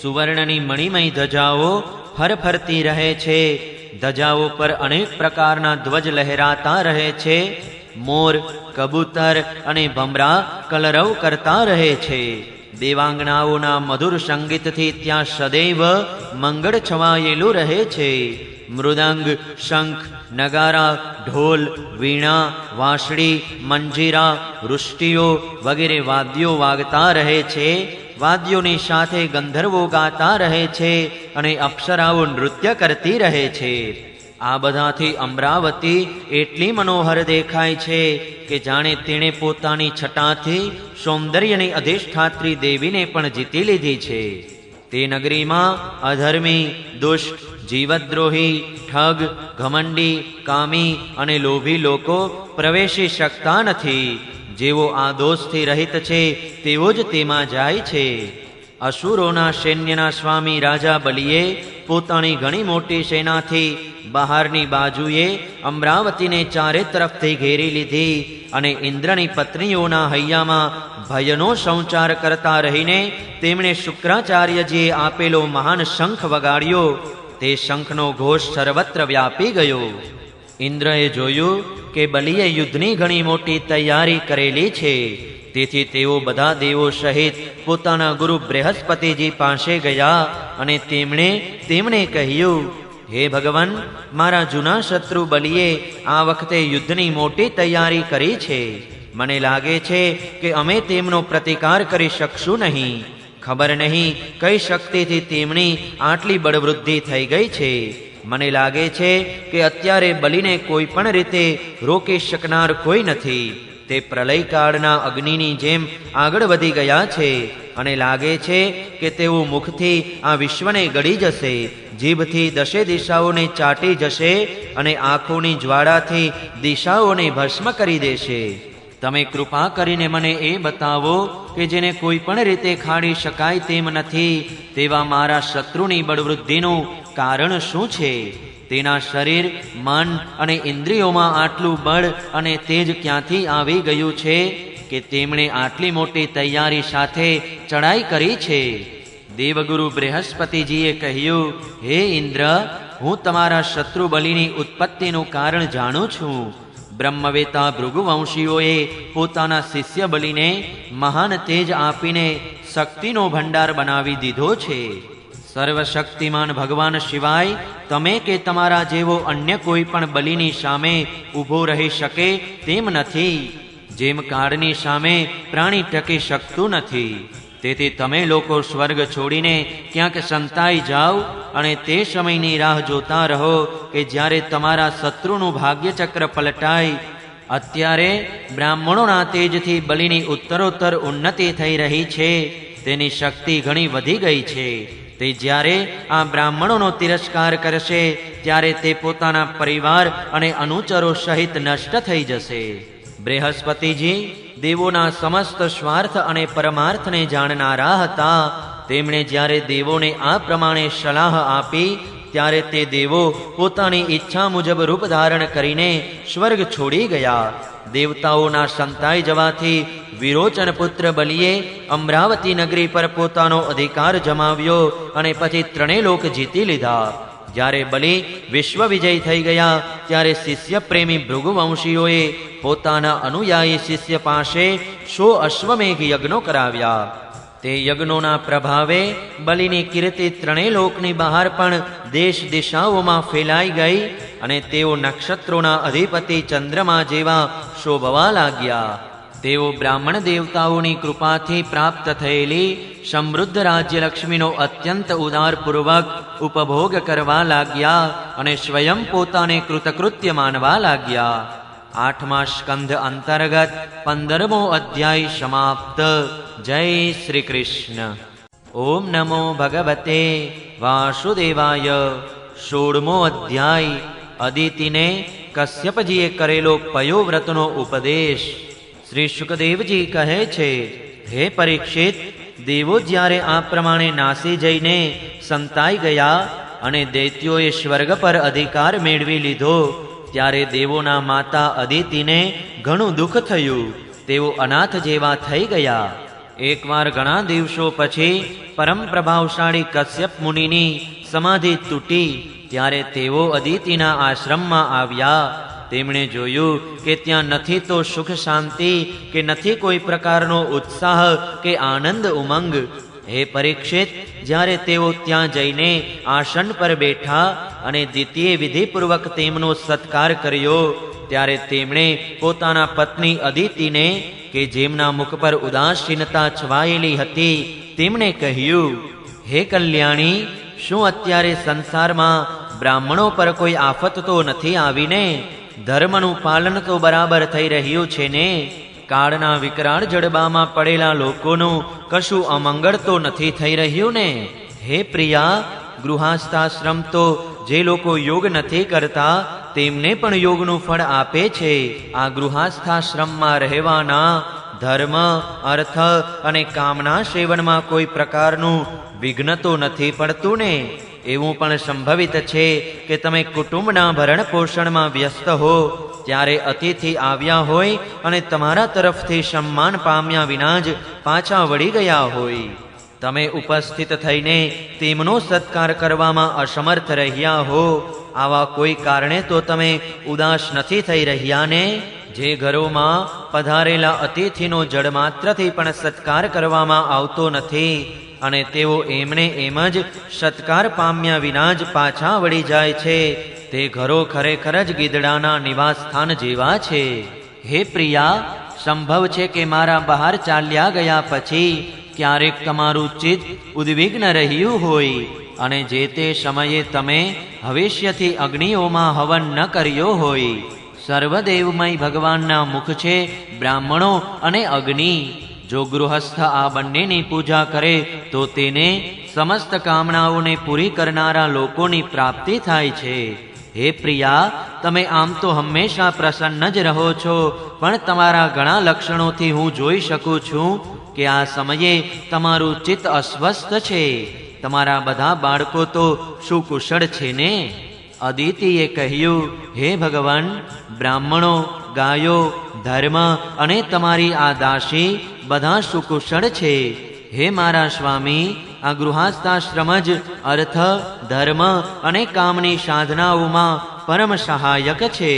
સુવર્ણની મણિમય ધજાઓ ફરફરતી રહે છે. ધજાઓ પર અનેક પ્રકારના ધ્વજ લહેરાતા રહે છે. મોર, કબૂતર અને ભમરા કલરવ કરતા રહે છે. દેવાંગનાઓના મધુર સંગીતથી ત્યાં સદૈવ મંગળ છવાયેલું રહે છે. મૃદંગ, શંખ, નગારા, ઢોલ, વીણા, વાંસળી, મંજીરા, વૃષ્ટિઓ વગેરે વાદ્યો વાગતા રહે છે. વાદ્યોની સાથે ગંધર્વો ગાતા રહે છે અને અપ્સરાઓ નૃત્ય કરતી રહે છે. આ બધાથી અમરાવતી એટલી મનોહર દેખાય છે કે જાણે તેણે પોતાની છટાથી સૌંદર્યની અધિષ્ઠાત્રી દેવીને પણ જીતી લીધી છે. તે નગરીમાં અધર્મી, દુષ્ટ, જીવદ્રોહી, ઠગ, ઘમંડી, કામી અને લોભી લોકો પ્રવેશી શકતા નથી. જેવો આ દોષથી રહિત છે તેવો જ તેમાં જાય છે. અસુરોના સૈન્યના સ્વામી રાજા બલિએ પોતાની ઘણી મોટી સેનાથી બહારની બાજુએ અમરાવતીને ચારે તરફથી ઘેરી લીધી અને ઇન્દ્રની પત્નીઓના હૈયામાં ભયનો સંચાર કરતા રહીને તેમણે શુક્રાચાર્યજીએ આપેલો મહાન શંખ વગાડ્યો. તે શંખનો ઘોષ સર્વત્ર વ્યાપી ગયો. ઇન્દ્રએ જોયું કે બલિએ યુદ્ધની ઘણી મોટી તૈયારી કરેલી છે. તેથી તેઓ બધા દેવો સહિત પોતાના ગુરુ બૃહસ્પતિજી પાસે ગયા અને તેમણે કહ્યું, હે ભગવાન, મારા જૂના શત્રુ બલિએ આ વખતે યુદ્ધની મોટી તૈયારી કરી છે. મને લાગે છે કે અમે તેમનો પ્રતિકાર કરી શકશું નહીં. ખબર નહીં કઈ શક્તિથી તેમની આટલી બળવૃદ્ધિ થઈ ગઈ છે. મને લાગે છે કે અત્યારે બલિને કોઈ પણ રીતે રોકી શકનાર કોઈ નથી. તે પ્રલયકાળના અગ્નિની જેમ આગળ વધી ગયા છે અને લાગે છે કે તેઓ મુખથી આ વિશ્વને ગળી જશે, જીભથી દશે દિશાઓને ચાટી જશે અને આંખોની જ્વાળાથી દિશાઓને ભસ્મ કરી દેશે. તમે કૃપા કરીને મને એ બતાવો કે જેને કોઈ પણ રીતે ખાડી શકાય તેમ નથી તેવા મારા શત્રુની બળવૃદ્ધિનું કારણ શું છે? તેના શરીર, મન અને ઇન્દ્રિયોમાં આટલું બળ અને તેજ ક્યાંથી આવી ગયું છે કે તેમણે આટલી મોટી તૈયારી સાથે ચડાઈ કરી છે? દેવગુરુ બૃહસ્પતિજીએ કહ્યું, હે ઇન્દ્ર, હું તમારા શત્રુ બલિની ઉત્પત્તિનું કારણ જાણું છું. બ્રહ્મવેતા ભૃગુવંશીઓએ પોતાના શિષ્ય બલિને મહાન તેજ આપીને શક્તિનો ભંડાર બનાવી દીધો છે. સર્વશક્તિમાન ભગવાન સિવાય તમે કે તમારા જેવો અન્ય કોઈ પણ બલિની સામે ઊભો રહી શકે તેમ નથી. જેમ કાળની સામે પ્રાણી ટકી શકતું નથી. તેથી તમે લોકો સ્વર્ગ છોડીને ક્યાંક સંતાઈ જાઓ અને તે સમયની રાહ જોતા રહો કે જ્યારે તમારા શત્રુનું ભાગ્યચક્ર પલટાય. અત્યારે બ્રાહ્મણોના તેજથી બલિની ઉત્તરોત્તર ઉન્નતિ થઈ રહી છે. તેની શક્તિ ઘણી વધી ગઈ છે. તે જ્યારે આ બ્રાહ્મણોનો તિરસ્કાર કરશે ત્યારે તે પોતાના પરિવાર અને અનુચરો સહિત નષ્ટ થઈ જશે. બૃહસ્પતિજી દેવોના સમસ્ત સ્વાર્થ અને પરમાર્થને જાણનારા હતા. તેમણે જ્યારે દેવોને આ પ્રમાણે સલાહ આપી ત્યારે તે દેવો પોતાની ઈચ્છા મુજબ રૂપ ધારણ કરીને સ્વર્ગ છોડી ગયા. દેવતાઓના સંતાઈ જવાથી વિરોચન પુત્ર બલિએ અમરાવતી નગરી પર પોતાનો અધિકાર જમાવ્યો અને પછી ત્રણેય લોક જીતી લીધા. જ્યારે બલિ વિશ્વ વિજય થઈ ગયા ત્યારે શિષ્ય પ્રેમી ભૃગુવંશીઓએ પોતાના અનુયાયી શિષ્ય પાસે 100 અશ્વમેઘ યજ્ઞો કરાવ્યા. તે યજ્ઞોના પ્રભાવે બલિની કીર્તિ ત્રણેય લોકની બહાર પણ દેશ દિશાઓમાં ફેલાઈ ગઈ અને તેઓ નક્ષત્રોના અધિપતિ ચંદ્રમા જેવા શોભવા લાગ્યા. તેઓ બ્રાહ્મણ દેવતાઓની કૃપાથી પ્રાપ્ત થયેલી સમૃદ્ધ રાજ્યલક્ષ્મીનો અત્યંત ઉદારપૂર્વક ઉપભોગ કરવા લાગ્યા અને સ્વયં પોતાને કૃતકૃત્ય માનવા લાગ્યા. 8મા સ્કંધ અંતર્ગત 15મો અધ્યાય સમાપ્ત. જય શ્રી કૃષ્ણ. ઓમ નમો ભગવતે વાસુદેવાય. 16મો અધ્યાય. અદિતિને કશ્યપજીએ કરેલો પયોવ્રતનો ઉપદેશ. શ્રી શુકદેવજી કહે છે, હે પરીક્ષિત, દેવો જ્યારે આ પ્રમાણે નાસી જઈને સંતાઈ ગયા અને દૈત્યોએ સ્વર્ગ પર અધિકાર મેળવી લીધો ત્યારે દેવોના માતા અદિતિને ઘણું દુઃખ થયું. તેઓ અનાથ જેવા થઈ ગયા. એકવાર ઘણા દિવસો પછી પરમ પ્રભાવશાળી કશ્યપ મુનિની સમાધિ તૂટી ત્યારે તેઓ અદિતિના આશ્રમમાં આવ્યા. તેમણે જોયું કે ત્યાં નથી તો સુખ શાંતિ કે નથી કોઈ પ્રકારનો ઉત્સાહ કે આનંદ ઉમંગ. હે પરીક્ષિત, જ્યારે તેઓ ત્યાં જઈને આસન પર બેઠા અને દ્વિતીય વિધિપૂર્વક તેમનો સત્કાર કર્યો ત્યારે તેમણે પોતાના પત્ની અદિતિને કે જેમના મુખ પર ઉદાસીનતા છવાયેલી હતી તેમણે કહ્યું, હે કલ્યાણી, શું અત્યારે સંસારમાં બ્રાહ્મણો પર કોઈ આફત તો નથી આવીને? ધર્મનું પાલન તો બરાબર થઈ રહ્યું છે ને? કાળના વિકરાળ જડબામાં પડેલા લોકોનું કશું અમંગળ તો નથી થઈ રહ્યું ને? હે પ્રિયા, ગૃહસ્થાશ્રમ તો જે લોકો યોગ નથી કરતા તેમને પણ યોગનું ફળ આપે છે. આ ગૃહસ્થાશ્રમમાં રહેવાના ધર્મ, અર્થ અને કામના સેવનમાં કોઈ પ્રકારનું વિઘ્ન તો નથી પડતું ને? એવું પણ સંભવિત છે કે તમે કુટુંબના ભરણ પોષણમાં વ્યસ્ત હો ત્યારે અતિથિ આવ્યા હોય અને તમારા તરફથી સન્માન પામ્યા વિના જ પાછા વળી ગયા હોય. તમે ઉપસ્થિત થઈને તેમનો સત્કાર કરવામાં અસમર્થ રહ્યા હો. આવા કોઈ કારણે તો તમે ઉદાસ નથી થઈ રહ્યા ને? જે ઘરોમાં પધારેલા અતિથિનો જળમાત્રથી પણ સત્કાર કરવામાં આવતો નથી અને તેઓ એમને એમ જ સત્કાર પામ્યા વિના જ પાછા વળી જાય છે, તે ઘરો ખરેખર જ ગીદડાના નિવાસ સ્થાન જેવા છે. હે પ્રિયા, સંભવ છે કે મારા બહાર ચાલ્યા ગયા પછી ક્યારેક તમારું ચિત્ત ઉદ્વિગ્ન રહ્યું હોય અને જે તે સમયે તમે હવેશ્યથી અગ્નિઓમાં હવન ન કર્યો હોય. સર્વદેવમય ભગવાનના મુખ છે બ્રાહ્મણો અને અગ્નિ. જો ગૃહસ્થ આ બંનેની પૂજા કરે તો તેને સમસ્ત કામનાઓને પૂરી કરનારા લોકોની પ્રાપ્તિ થાય છે. હે પ્રિયા, તમે આમ તો હંમેશા પ્રસન્ન જ રહો છો, પણ તમારા ઘણા લક્ષણોથી હું જોઈ શકું છું કે આ સમયે તમારું ચિત્ત અસ્વસ્થ છે. તમારા બધા બાળકો તો સુકુશળ છે ને? અદિતિએ કહ્યું, હે ભગવાન, બ્રાહ્મણો, ગાયો, ધર્મ અને તમારી આ દાસી બધા સુકુશળ છે. હે મારા સ્વામી, આ ગૃહસ્થાશ્રમ જ અર્થ, ધર્મ અને કામની સાધનાઓમાં પરમ સહાયક છે.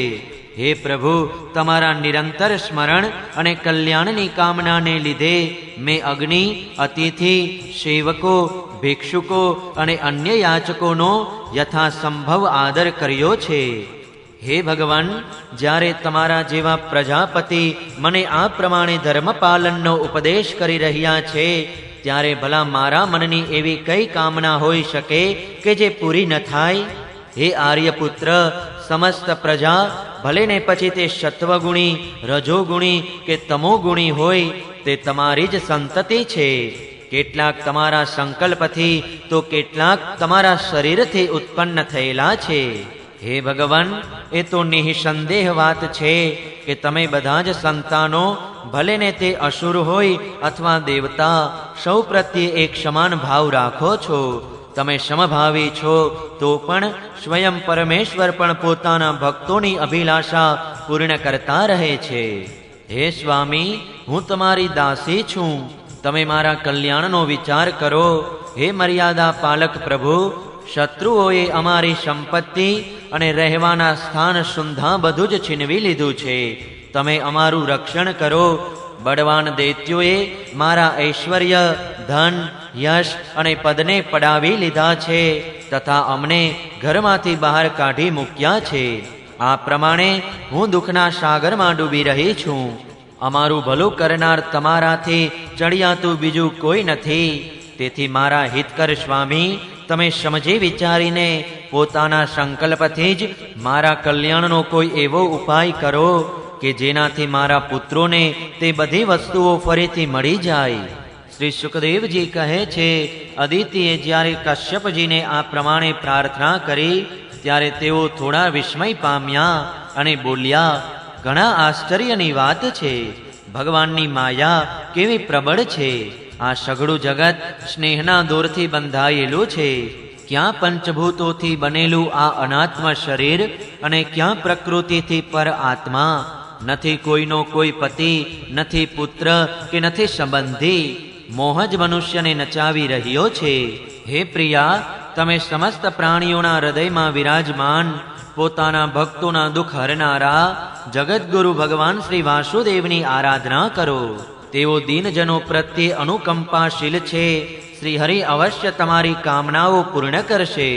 હે પ્રભુ, તમારા નિરંતર સ્મરણ અને કલ્યાણની કામનાને લીધે મેં અગ્નિ, અતિથિ, સેવકો, ભિક્ષુકો અને અન્ય યાચકોનો યથાસંભવ આદર કર્યો છે. હે ભગવાન, જ્યારે તમારા જેવા પ્રજાપતિ મને આ પ્રમાણે ધર્મપાલનનો ઉપદેશ કરી રહ્યા છે ત્યારે ભલા મારા મનની એવી કઈ કામના હોઈ શકે કે જે પૂરી ન થાય? હે આર્યપુત્ર, સમસ્ત પ્રજા ભલે ને પછી તે સત્વગુણી, રજોગુણી કે તમોગુણી હોય, તે તમારી જ સંતતિ છે. કેટલાક તમારા સંકલ્પથી તો કેટલાક તમારા શરીરથી ઉત્પન્ન થયેલા છે. હે ભગવાન, એ તો નિઃસંદેહ વાત છે કે તમે બધા જ સંતાનો, ભલે ને તે અસુર હોય અથવા દેવતા, સૌ પ્રત્યે એક સમાન ભાવ રાખો છો. તમે સમભાવી છો તો પણ સ્વયં પરમેશ્વર પણ પોતાના ભક્તોની અભિલાષા પૂર્ણ કરતા રહે છે. હે સ્વામી, હું તમારી દાસી છું, તમે મારા કલ્યાણનો વિચાર કરો. હે મર્યાદા પાલક પ્રભુ, શત્રુઓએ અમારી સંપત્તિ અને રહેવાના સ્થાન સુંધા બધું જ છીનવી લીધું છે. તમે અમારું રક્ષણ કરો. બળવાન દૈત્યોએ મારા ઐશ્વર્ય, ધન, યશ અને પદને પડાવી લીધા છે તથા અમને ઘરમાંથી બહાર કાઢી મૂક્યા છે. આ પ્રમાણે હું દુઃખના સાગરમાં ડૂબી રહી છું. અમારું ભલું કરનાર તમારાથી ચડિયાતું બીજું કોઈ નથી. તેથી મારા હિતકર સ્વામી, તમે સમજી વિચારીને પોતાના સંકલ્પથી જ મારા કલ્યાણનો કોઈ એવો ઉપાય કરો કે જેનાથી મારા પુત્રોને તે બધી વસ્તુઓ ફરીથી મળી જાય. શ્રી સુખદેવજી કહે છે, અદિતિએ જ્યારે કશ્યપજીને આ પ્રમાણે પ્રાર્થના કરી ત્યારે તેઓ થોડા વિસ્મય પામ્યા અને બોલ્યા, ઘણા આશ્ચર્યની વાત છે. ભગવાનની માયા કેવી પ્રબળ છે. આ સઘળું જગત સ્નેહના દોરથી બંધાયેલું છે. ક્યાં પંચભૂતોથી બનેલું આ અનાત્મ શરીર અને ક્યાં પ્રકૃતિથી પર આત્મા. નથી કોઈનો કોઈ પતિ, નથી પુત્ર કે નથી સંબંધી. મોહ જ મનુષ્યને નચાવી રહ્યો છે. હે પ્રિયા, તમે સમસ્ત પ્રાણીઓના હૃદયમાં વિરાજમાન, પોતાના ભક્તોના દુઃખ હરનારા જગતગુરુ ભગવાન શ્રી વાસુદેવની આરાધના કરો. તેઓ દીનજનો પ્રત્યે અનુકંપાશીલ છે. શ્રી હરિ અવશ્ય તમારી કામનાઓ પૂર્ણ કરશે.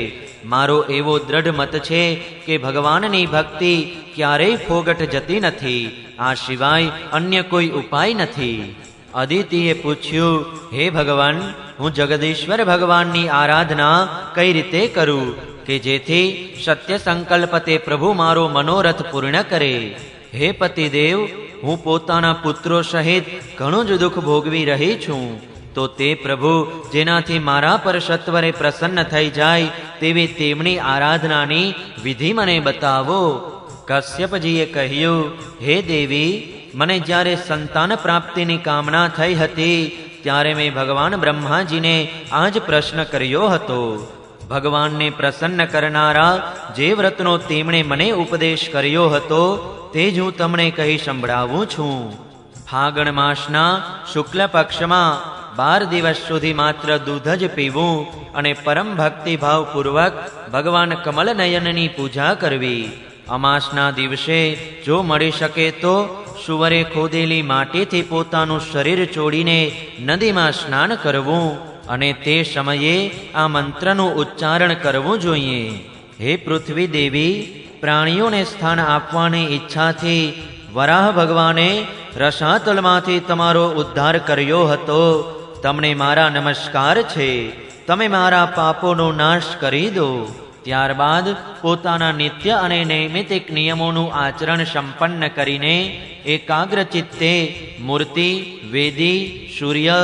મારો એવો દ્રઢ મત છે કે ભગવાનની ભક્તિ ક્યારેય ફોગટ જતી નથી. આ સિવાય અન્ય કોઈ ઉપાય નથી. અદિતિએ પૂછ્યું, હે ભગવાન, હું જગદીશ્વર ભગવાનની આરાધના કઈ રીતે કરું કે જેથી સત્ય સંકલ્પ તે પ્રભુ મારો મનોરથ પૂર્ણ કરે? હે પતિદેવ, હું પોતાના પુત્રો સહિત ઘણું જ દુઃખ ભોગવી રહી છું. તો તે પ્રભુ જેનાથી મારા પર સત્વરે પ્રસન્ન થઈ જાય તેવી તેમની આરાધનાની વિધિ મને બતાવો. કશ્યપજીએ કહ્યું, હે દેવી, મને જ્યારે સંતાન પ્રાપ્તિની કામના થઈ હતી ત્યારે મેં ભગવાન બ્રહ્માજીને આ જ પ્રશ્ન કર્યો હતો. ભગવાનને પ્રસન્ન કરનારા જે વ્રતનો તેમણે મને ઉપદેશ કર્યો હતો તે જ હું તમને કહી સંભળાવું છું. ફાગણ માસના શુક્લ પક્ષમાં 12 દિવસ સુધી માત્ર દૂધ જ પીવું અને પરમ ભક્તિભાવપૂર્વક ભગવાન કમલનયનની પૂજા કરવી. અમાસના દિવસે જો મળી શકે તો સુવરે ખોદેલી માટીથી પોતાનું શરીર ચોડીને નદીમાં સ્નાન કરવું અને તે સમયે આ મંત્રનું ઉચ્ચારણ કરવું જોઈએ. હે પૃથ્વી દેવી, પ્રાણીઓને સ્થાન આપવાની ઈચ્છાથી વરાહ ભગવાને રસાતલમાંથી તમારો ઉદ્ધાર કર્યો હતો. તમને મારા નમસ્કાર છે. તમે મારા પાપોનો નાશ કરી દો. ત્યારબાદ પોતાના નિત્ય અને નૈમિતિક નિયમોનું આચરણ સંપન્ન કરીને એકાગ્ર ચિત્તે મૂર્તિ, વેદી, સૂર્ય,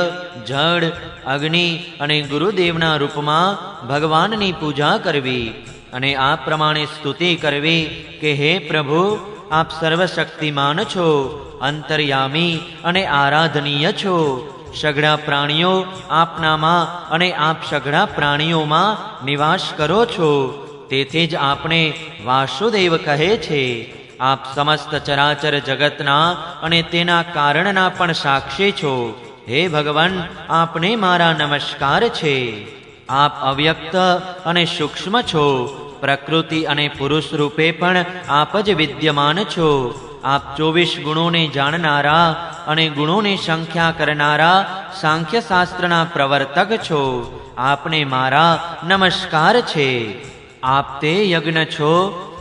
જળ, અગ્નિ અને ગુરુદેવના રૂપમાં ભગવાનની પૂજા કરવી અને આ પ્રમાણે સ્તુતિ કરવી કે હે પ્રભુ, આપ સર્વશક્તિમાન છો, અંતર્યામી અને આરાધનીય છો. સઘળા પ્રાણીઓ આપનામાં અને આપ સઘળા પ્રાણીઓમાં નિવાસ કરો છો. તેથી જ આપણે વાસુદેવ કહે છે. આપ સમસ્ત ચરાચર જગતના અને તેના કારણના પણ સાક્ષી છો. હે ભગવાન, આપને મારા નમસ્કાર છે. આપ અવ્યક્ત અને સૂક્ષ્મ છો. પ્રકૃતિ અને પુરુષ રૂપે પણ આપ જ વિદ્યમાન છો. આપ 24 ગુણોને જાણનારા અને ગુણોની સંખ્યા કરનારા સાંખ્ય શાસ્ત્રના પ્રવર્તક છો. આપને મારા નમસ્કાર છે. આપ તે યજ્ઞ છો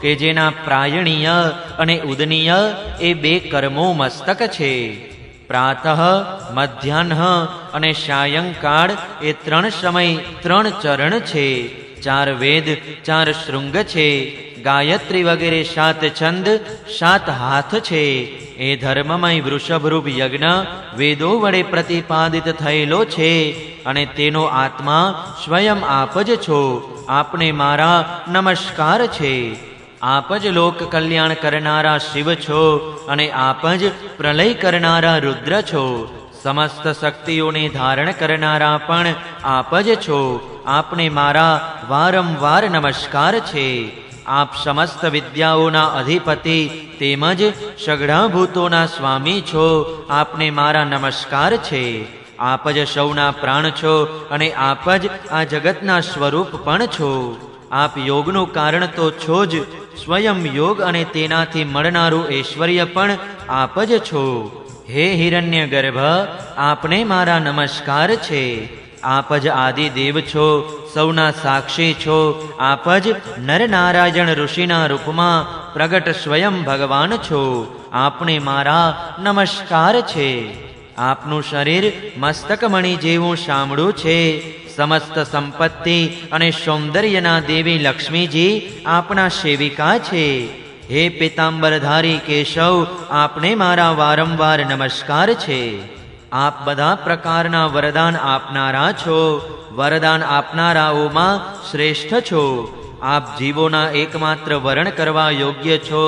કે જેના પ્રાયણીય અને ઉદનીય એ 2 કર્મો મસ્તક છે. પ્રાતઃ, મધ્યાહ્ન અને સાયંકાળ એ 3 સમય 3 ચરણ છે. 4 વેદ, 4 શૃંગ છે. ગાયત્રી વગેરે 7 છંદ, 7 હાથ છે. એ ધર્મમય વૃષભરૂપ યજ્ઞ વેદો વડે પ્રતિપાદિત થયેલો છે અને તેનો આત્મા સ્વયં આપ જ છો. આપને મારા નમસ્કાર છે. આપ જ લોક કલ્યાણ કરનારા શિવ છો અને આપ જ પ્રલય કરનારા રુદ્ર છો. સમસ્ત શક્તિઓને ધારણ કરનારા પણ આપ જ છો. આપને મારા વારંવાર નમસ્કાર છે. આપ સમસ્ત વિદ્યાઓના અધિપતિ તેમજ સઘળા ભૂતોના સ્વામી છો. આપને મારા નમસ્કાર છે. આપ જ સૌના પ્રાણ છો અને આપ જ આ જગતના સ્વરૂપ પણ છો. આપ યોગનું કારણ તો છો જ, સ્વયં યોગ અને તેનાથી મળનારું ઐશ્વર્ય પણ આપ જ છો. હે હિરણ્ય ગર્ભ, આપને મારા નમસ્કાર છે. આપ જ આદિદેવ છો, સૌના સાક્ષી છો. આપ જ નરનારાયણ ઋષિના રૂપમાં પ્રગટ સ્વયં ભગવાન છો. આપને મારા નમસ્કાર છે. આપનું શરીર મસ્તકમણી જેવું શામળું છે. સમસ્ત સંપત્તિ અને સૌંદર્યના દેવી લક્ષ્મીજી આપના સેવિકા છે. હે પીતાંબરધારી કેશવ, આપને મારા વારંવાર નમસ્કાર છે. આપ બધા પ્રકારના વરદાન આપનારા છો. વરદાન આપનારાઓમાં શ્રેષ્ઠ છો. આપ જીવોના એકમાત્ર વરણ કરવા યોગ્ય છો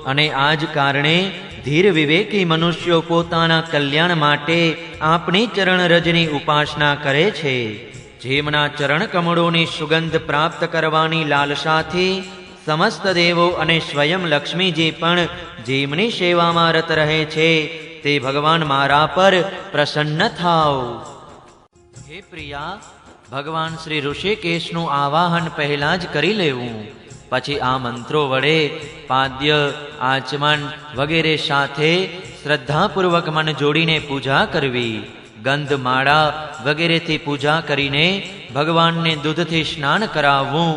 અને આ જ કારણે ધીર વિવેકી મનુષ્યો પોતાના કલ્યાણ માટે આપની ચરણ રજની ઉપાસના કરે છે. જેમના ચરણ કમળોની સુગંધ પ્રાપ્ત કરવાની લાલસાથી સમસ્ત દેવો અને સ્વયં લક્ષ્મીજી પણ જેમની સેવામાં રત રહે છે તે ભગવાન મારા પર પ્રસન્ન થાઓ. હે પ્રિયા, ભગવાન શ્રી ઋષિકેશનું આવાહન પહેલા જ કરી લેવું. પછી આ મંત્રો વડે પાદ્ય, આચમન વગેરે સાથે શ્રદ્ધાપૂર્વક મન જોડીને પૂજા કરવી. ગંધ, માળા વગેરેથી પૂજા કરીને ભગવાનને દૂધથી સ્નાન કરાવવું.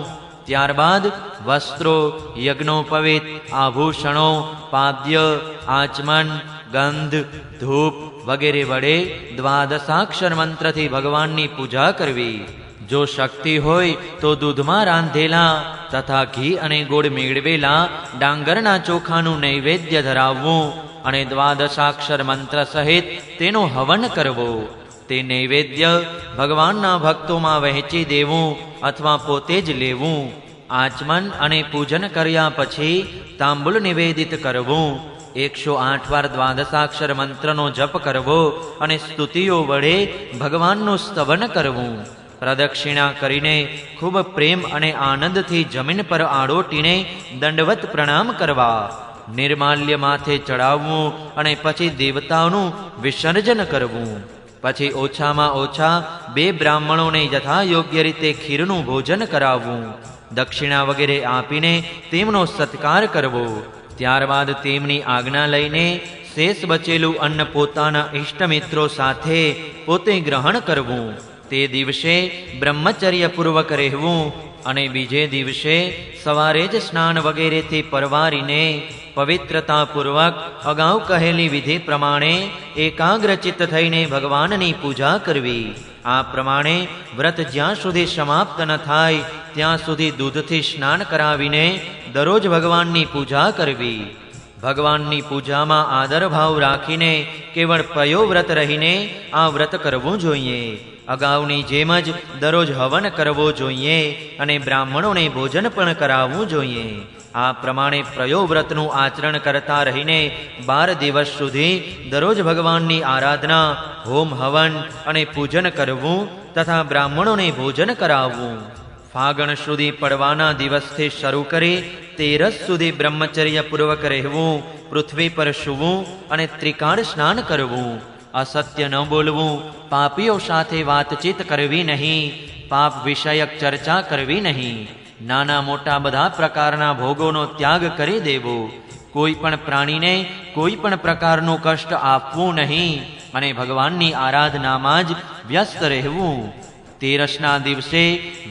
ત્યારબાદ વસ્ત્રો, યજ્ઞોપવિત, આભૂષણો, પાદ્ય, આચમન, ગંધ, ધૂપ વગેરે વડે 12 મંત્રથી ભગવાનની પૂજા કરવી. જો શક્તિ હોય તો દૂધમાં રાંધેલા તથા ઘી અને ગોળ મેળવેલા ડાંગરના ચોખાનું નૈવેદ્ય ધરાવવું અને 12 મંત્ર સહિત તેનો હવન કરવો. તે નૈવેદ્ય ભગવાનના ભક્તોમાં વહેંચી દેવું અથવા પોતે જ લેવું. આચમન અને પૂજન કર્યા પછી તાંબુલ નિવેદિત કરવું. 108 વાર દ્વાદશાક્ષર મંત્રનો જપ કરવો અને સ્તુતિઓ વડે ભગવાનનું સ્તવન કરવું. પ્રદક્ષિણા કરીને ખૂબ પ્રેમ અને આનંદથી જમીન પર આડોટીને દંડવત પ્રણામ કરવા. નિર્માલ્ય માથે ચડાવવું અને પછી દેવતાઓનું વિસર્જન કરવું. પછી ઓછામાં ઓછા 2 બ્રાહ્મણોને યથા યોગ્ય રીતે ખીરનું ભોજન કરાવવું. દક્ષિણા વગેરે આપીને તેમનો સત્કાર કરવો. ત્યારબાદ તેમની આજ્ઞા લઈને શેષ બચેલું અન્ન પોતાના ઇષ્ટમિત્રો સાથે પોતે ગ્રહણ કરવું. તે દિવસે બ્રહ્મચર્યપૂર્વક રહેવું અને બીજે દિવસે સવારે જ સ્નાન વગેરેથી પરવારીને પવિત્રતાપૂર્વક અગાઉ કહેલી વિધિ પ્રમાણે એકાગ્રચિત્ત થઈને ભગવાનની પૂજા કરવી. આ પ્રમાણે વ્રત જ્યાં સુધી સમાપ્ત ન થાય ત્યાં સુધી દૂધથી સ્નાન કરાવીને દરરોજ ભગવાનની પૂજા કરવી. ભગવાનની પૂજામાં આદરભાવ રાખીને કેવળ પયોવ્રત રહીને આ વ્રત કરવું જોઈએ. અગાઉની જેમ જ દરરોજ હવન કરવો જોઈએ અને બ્રાહ્મણોને ભોજન પણ કરાવવું જોઈએ. આ પ્રમાણે પ્રયોવ્રતનું આચરણ કરતા રહીને 12 દિવસ સુધી દરરોજ ભગવાનની આરાધના, હોમ હવન અને પૂજન કરવું તથા બ્રાહ્મણોને ભોજન કરાવવું. ફાગણ સુધી પડવાના દિવસથી શરૂ કરી 13 સુધી બ્રહ્મચર્યપૂર્વક રહેવું, પૃથ્વી પર સૂવું અને ત્રિકાળ સ્નાન કરવું. અસત્ય ન બોલવું, પાપીઓ સાથે વાતચીત કરવી નહીં, પાપ વિષયક ચર્ચા કરવી નહીં. નાના મોટા બધા પ્રકારના ભોગોનો ત્યાગ કરી દેવો. કોઈ પણ પ્રાણીને કોઈ પણ પ્રકારનું કષ્ટ આપવું નહીં અને ભગવાનની આરાધનામાં જ વ્યસ્ત રહેવું. 13ના દિવસે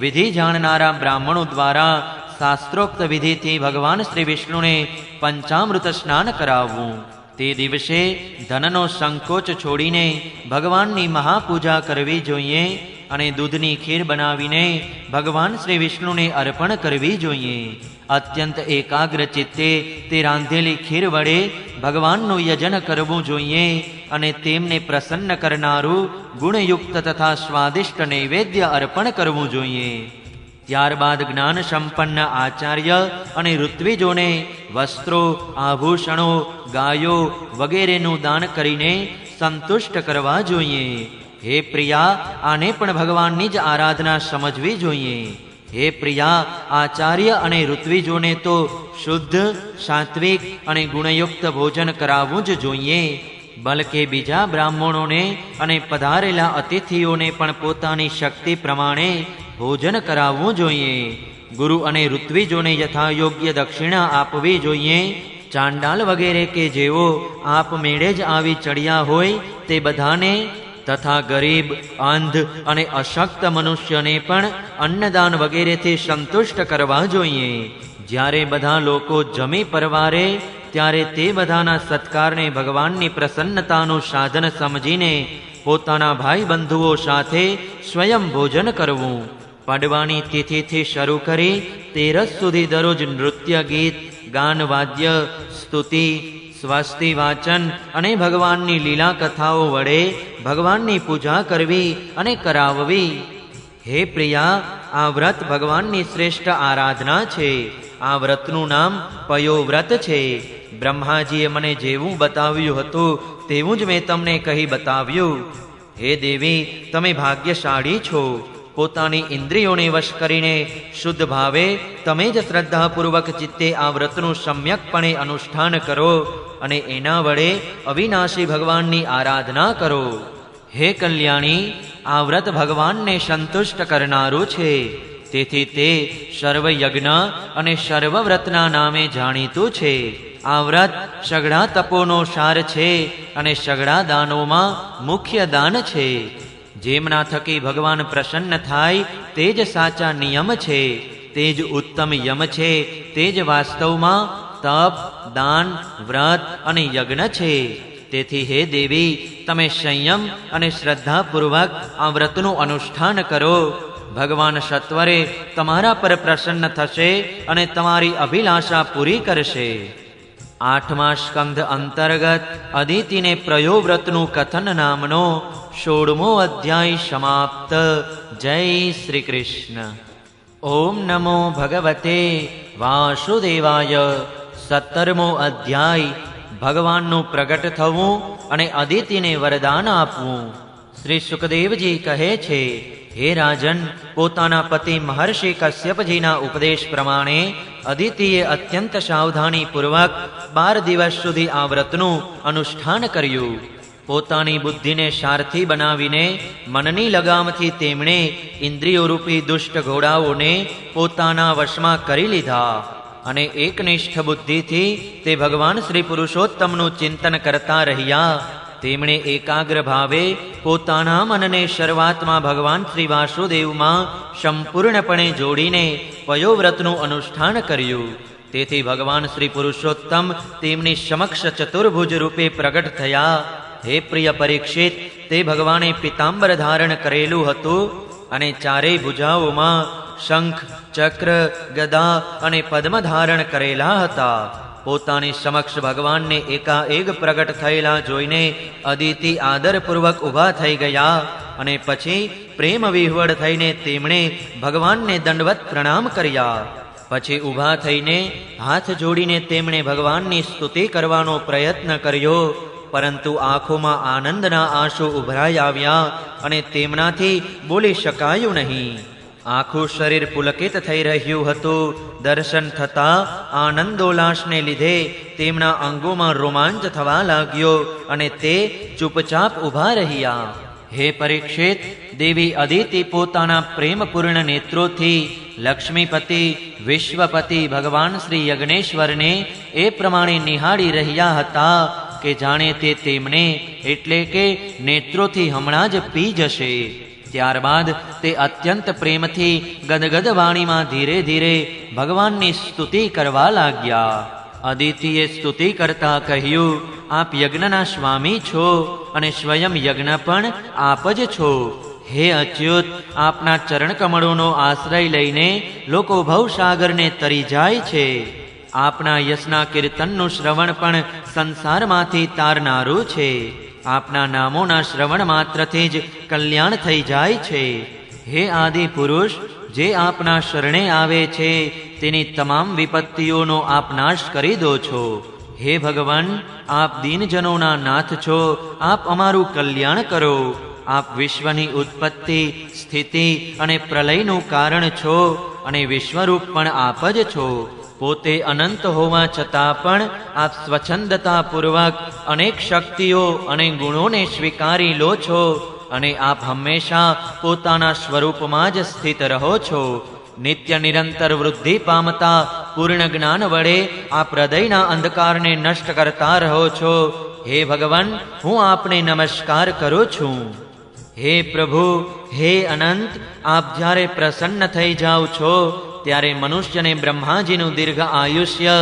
વિધિ જાણનારા બ્રાહ્મણો દ્વારા શાસ્ત્રોક્ત વિધિથી ભગવાન શ્રી વિષ્ણુને પંચામૃત સ્નાન કરાવવું. તે દિવસે ધનનો સંકોચ છોડીને ભગવાનની મહાપૂજા કરવી જોઈએ અને દૂધની ખીર બનાવીને ભગવાન શ્રી વિષ્ણુને અર્પણ કરવી જોઈએ. અત્યંત એકાગ્ર ચિત્તે તે રાંધેલી ખીર વડે ભગવાનનું યજન કરવું જોઈએ અને તેમને પ્રસન્ન કરનારું ગુણયુક્ત તથા સ્વાદિષ્ટ નૈવેદ્ય અર્પણ કરવું જોઈએ. ત્યારબાદ જ્ઞાન સંપન્ન આચાર્ય અને ઋત્વિજોને વસ્ત્રો, આભૂષણો, ગાયો વગેરેનું દાન કરીને સંતુષ્ટ કરવા જોઈએ. હે પ્રિયા, આને પણ ભગવાનની જ આરાધના સમજવી જોઈએ. હે પ્રિયા, આચાર્ય અને ઋત્વિજોને તો શુદ્ધ, સાત્વિક અને ગુણયુક્ત ભોજન કરાવવું જ જોઈએ. બલકે બીજા બ્રાહ્મણોને અને પધારેલા અતિથિઓને પણ પોતાની શક્તિ પ્રમાણે ભોજન કરાવવું જોઈએ. ગુરુ અને ઋત્વિજોને યથાયોગ્ય દક્ષિણા આપવી જોઈએ. ચાંડાલ વગેરે કે જેઓ આપમેળે જ આવી ચડ્યા હોય તે બધાને તથા ગરીબ, અંધ અને અશક્ત મનુષ્યને પણ અન્નદાન વગેરેથી સંતુષ્ટ કરવા જોઈએ. જ્યારે બધા લોકો જમી પરવારે ત્યારે તે બધાના સત્કારને ભગવાનની પ્રસન્નતાનું સાધન સમજીને પોતાના ભાઈ બંધુઓ સાથે સ્વયં ભોજન કરવું. પડવાની તિથિથી શરૂ કરી 13 સુધી દરરોજ નૃત્ય, ગીત, ગાન, વાદ્ય, સ્તુતિ, સ્વસ્તિ વાચન અને ભગવાનની લીલા કથાઓ વડે ભગવાનની પૂજા કરવી અને કરાવવી. હે પ્રિયા, આ વ્રત ભગવાનની શ્રેષ્ઠ આરાધના છે. આ વ્રતનું નામ પયોવ્રત છે. બ્રહ્માજીએ મને જેવું બતાવ્યું હતું તેવું જ મેં તમને કહી બતાવ્યું. હે દેવી, તમે ભાગ્યશાળી છો. પોતાની ઇન્દ્રિયોને વશ કરીને શુદ્ધ ભાવે તમે જ શ્રદ્ધાપૂર્વક ચિત્તે આ વ્રતનું સમ્યકપણે અનુષ્ઠાન કરો અને એના વડે અવિનાશી ભગવાનની આરાધના કરો. હે કલ્યાણી, આ વ્રત ભગવાનને સંતુષ્ટ કરનારું છે. તેથી તે સર્વયજ્ઞ અને સર્વવ્રતના નામે જાણીતું છે. આ વ્રત સઘળા તપોનો સાર છે અને સઘળા દાનોમાં મુખ્ય દાન છે. જેમના થકી ભગવાન પ્રસન્ન થાય તે જ સાચા નિયમ છે, તે જ ઉત્તમ યમ છે, તે જ વાસ્તવમાં તપ, દાન, વ્રત અને યજ્ઞ છે. તેથી હે દેવી, તમે સંયમ અને શ્રદ્ધાપૂર્વક આ વ્રતનું અનુષ્ઠાન કરો. ભગવાન સત્વરે તમારા પર પ્રસન્ન થશે અને તમારી અભિલાષા પૂરી કરશે. 8મા સ્કંધ અંતર્ગત અદિતિને પ્રયોવ્રતનું કથન નામનો 16મો અધ્યાય સમાપ્ત. જય શ્રી કૃષ્ણ. ઓમ નમો ભગવતે વાસુદેવાય. 17મો અધ્યાય ભગવાનનું પ્રગટ થવું અને અદિતિને વરદાન આપવું. શ્રી સુખદેવજી કહે છે, હે રાજન, પોતાના પતિ મહર્ષિ કશ્યપજીના ઉપદેશ પ્રમાણે અદિતિએ અત્યંત સાવધાનીપૂર્વક 12 દિવસ સુધી આ વ્રતનું અનુષ્ઠાન કર્યું. પોતાની બુદ્ધિને સારથી બનાવીને મનની લગામથી તેમણે ઇન્દ્રિયોરૂપી દુષ્ટ ઘોડાઓને પોતાના વશમાં કરી લીધા અને એકનિષ્ઠ બુદ્ધિથી તે ભગવાન શ્રી પુરુષોત્તમનું ચિંતન કરતા રહ્યા. તેમણે એકાગ્ર ભાવે પોતાના મનને શરૂઆતમાં ભગવાન શ્રી વાસુદેવમાં સંપૂર્ણપણે જોડીને પયોવ્રતનું અનુષ્ઠાન કર્યું. તેથી ભગવાન શ્રી પુરુષોત્તમ તેમની સમક્ષ ચતુર્ભુજ રૂપે પ્રગટ થયા. હે પ્રિય પરીક્ષિત, તે ભગવાને પિતાંબર ધારણ કરેલું હતું અને ચારેય ભુજાઓમાં શંખ, ચક્ર, ગદા અને પદ્મ ધારણ કરેલા હતા. પોતાની સમક્ષ ભગવાનને એકાએક પ્રગટ થયેલા જોઈને અદિતિ આદરપૂર્વક ઊભા થઈ ગયા અને પછી પ્રેમ વિહ્વળ થઈને તેમણે ભગવાનને દંડવત પ્રણામ કર્યા. પછી ઊભા થઈને હાથ જોડીને તેમણે ભગવાનની સ્તુતિ કરવાનો પ્રયત્ન કર્યો, પરંતુ આંખોમાં આનંદના આંસુ ઉભરાઈ આવ્યા અને તેમનાથી બોલી શકાયું નહીં. આખું શરીર પુલકિત થઈ રહ્યું હતું. દર્શન થતાં આનંદોલ્લાસને લીધે તેમના અંગોમાં રોમાંચ થવા લાગ્યો અને તે ચૂપચાપ ઊભા રહ્યા. હે પરીક્ષિત, દેવી અદિતિ પોતાના પ્રેમપૂર્ણ નેત્રોથી લક્ષ્મીપતિ વિશ્વપતિ ભગવાન શ્રી યજ્ઞેશ્વરને એ પ્રમાણે નિહાળી રહ્યા હતા કે જાણે તે તેમને એટલે કે નેત્રોથી હમણાં જ પી જશે. ત્યારબાદ તે અત્યંત પ્રેમથી ગદગદ વાણીમાં ધીરે ધીરે ભગવાનની સ્તુતિ કરવા લાગ્યા. અદિતિએ સ્તુતિ કરતા કહ્યું, આપ યજ્ઞના સ્વામી છો અને સ્વયં યજ્ઞ પણ આપ જ છો. હે અચ્યુત, આપના ચરણકમળોનો આશ્રય લઈને લોકો ભવસાગરને તરી જાય છે. આપના યશના કીર્તનનું શ્રવણ પણ સંસારમાંથી તારનારું છે. આપના નામોના શ્રવણ માત્રથી જ કલ્યાણ થઈ જાય છે. હે આદિ પુરુષ, જે આપના શરણે આવે છે તેની તમામ વિપત્તિઓનો આપ નાશ કરી દો છો. હે ભગવાન, આપ દીનજનોના નાથ છો, આપ અમારું કલ્યાણ કરો. આપ વિશ્વની ઉત્પત્તિ, સ્થિતિ અને પ્રલયનું કારણ છો અને વિશ્વરૂપ પણ આપ જ છો. પોતે અનંત હોવા છતાં પણ આપ સ્વચ્છંદતાપૂર્વક અનેક શક્તિઓ અને ગુણોને સ્વીકારી લો છો અને આપ હંમેશા પોતાના સ્વરૂપમાં જ સ્થિત રહો છો. નિત્ય નિરંતર વૃદ્ધિ પામતા પૂર્ણ જ્ઞાન વડે આપ હૃદયના અંધકારને નષ્ટ કરતા રહો છો. હે ભગવાન, હું આપને નમસ્કાર કરું છું. હે પ્રભુ, હે અનંત, આપ જ્યારે પ્રસન્ન થઈ જાઓ છો ત્યારે મનુષ્યને બ્રહ્માજીનું દીર્ઘ આયુષ્ય,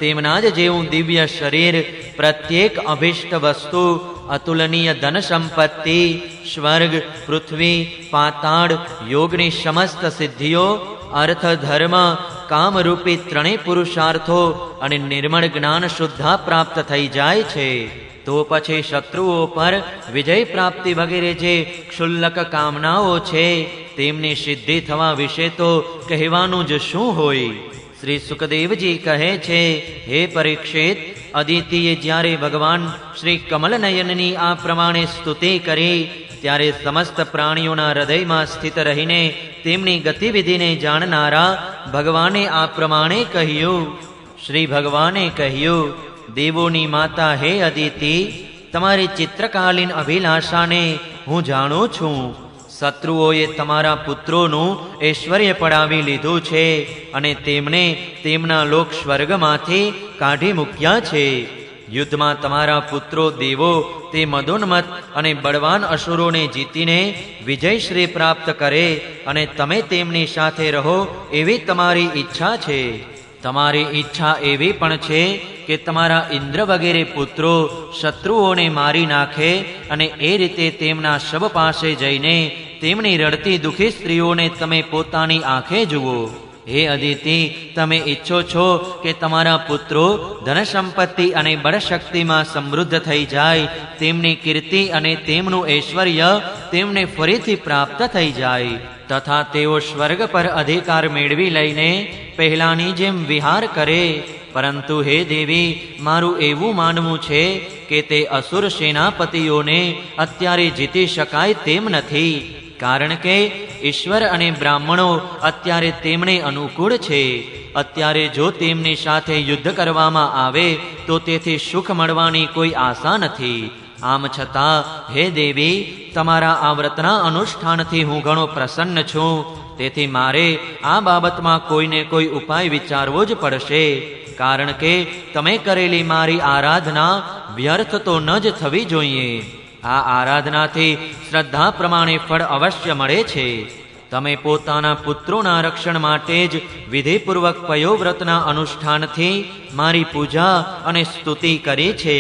તેમના જ જેવું દિવ્ય શરીર, પ્રત્યેક અભિષ્ટ વસ્તુ, અતુલનીય ધન સંપત્તિ, સ્વર્ગ, પૃથ્વી, પાતાળ, યોગની સમસ્ત સિદ્ધિઓ, અર્થ, ધર્મ, કામરૂપી ત્રણેય પુરુષાર્થો અને નિર્મળ જ્ઞાન શુદ્ધા પ્રાપ્ત થઈ જાય છે. તો પછી શત્રુઓ પર વિજય પ્રાપ્તિ વગેરે જે ક્ષુલ્લક કામનાઓ છે તેમની સિદ્ધિ થવા વિશે તો કહેવાનું જ શું હોય. શ્રી સુખદેવજી કહે છે, હે પરીક્ષિત, અદિતિએ જ્યારે ભગવાન શ્રી કમલનયનની આ પ્રમાણે સ્તુતિ કરી ત્યારે સમસ્ત પ્રાણીઓના હૃદયમાં સ્થિત રહીને તેમની ગતિવિધિને જાણનારા ભગવાને આ પ્રમાણે કહ્યું. શ્રી ભગવાને કહ્યું, દેવોની માતા હે અદિતિ, તમારી ચિત્રકાલીન અભિલાષાને હું જાણું છું. શત્રુઓએ તમારા પુત્રોનું ઐશ્વર્ય પડાવી લીધું છે અને તેમને તેમના લોક સ્વર્ગમાંથી કાઢી મૂક્યા છે. યુદ્ધમાં તમારા પુત્રો દેવો તે મદોન્મત અને બળવાન અસુરોને જીતીને વિજયશ્રી પ્રાપ્ત કરે અને તમે તેમની સાથે રહો એવી તમારી ઈચ્છા છે. તમારી ઈચ્છા એવી પણ છે કે તમારા ઇન્દ્ર વગેરે પુત્રો શત્રુઓને મારી નાખે અને એ રીતે તેમના શબ પાસે જઈને તેમની રડતી દુઃખી સ્ત્રીઓને તમે પોતાની આંખે જુઓ. હે અદિતિ, તમે ઈચ્છો છો કે તમારા પુત્રો ધન સંપત્તિ અને બળશક્તિમાં સમૃદ્ધ થઈ જાય, તેમની કીર્તિ અને તેમનું ઐશ્વર્ય તેમને ફરીથી પ્રાપ્ત થઈ જાય તથા તેઓ સ્વર્ગ પર અધિકાર મેળવી લઈને પહેલાની જેમ વિહાર કરે પરંતુ હે દેવી, મારું એવું માનવું છે કે તે અસુર સેનાપતિઓને અત્યારે જીતી શકાય તેમ નથી, કારણ કે ઈશ્વર અને બ્રાહ્મણો અત્યારે તેમણે અનુકૂળ છે. અત્યારે જો તેમની સાથે યુદ્ધ કરવામાં આવે તો તેથી સુખ મળવાની કોઈ આશા નથી. આમ છતાં હે દેવી, તમારા આ વ્રતના અનુષ્ઠાનથી હું ઘણો પ્રસન્ન છું. તેથી મારે આ બાબતમાં કોઈને કોઈ ઉપાય વિચારવો જ પડશે, કારણ કે તમે કરેલી મારી આરાધના વ્યર્થ તો ન જ થવી જોઈએ. આ આરાધનાથી શ્રદ્ધા પ્રમાણે ફળ અવશ્ય મળે છે. તમે પોતાના પુત્રોના રક્ષણ માટે જ વિધિપૂર્વક પયોવ્રતના અનુષ્ઠાનથી મારી પૂજા અને સ્તુતિ કરી છે.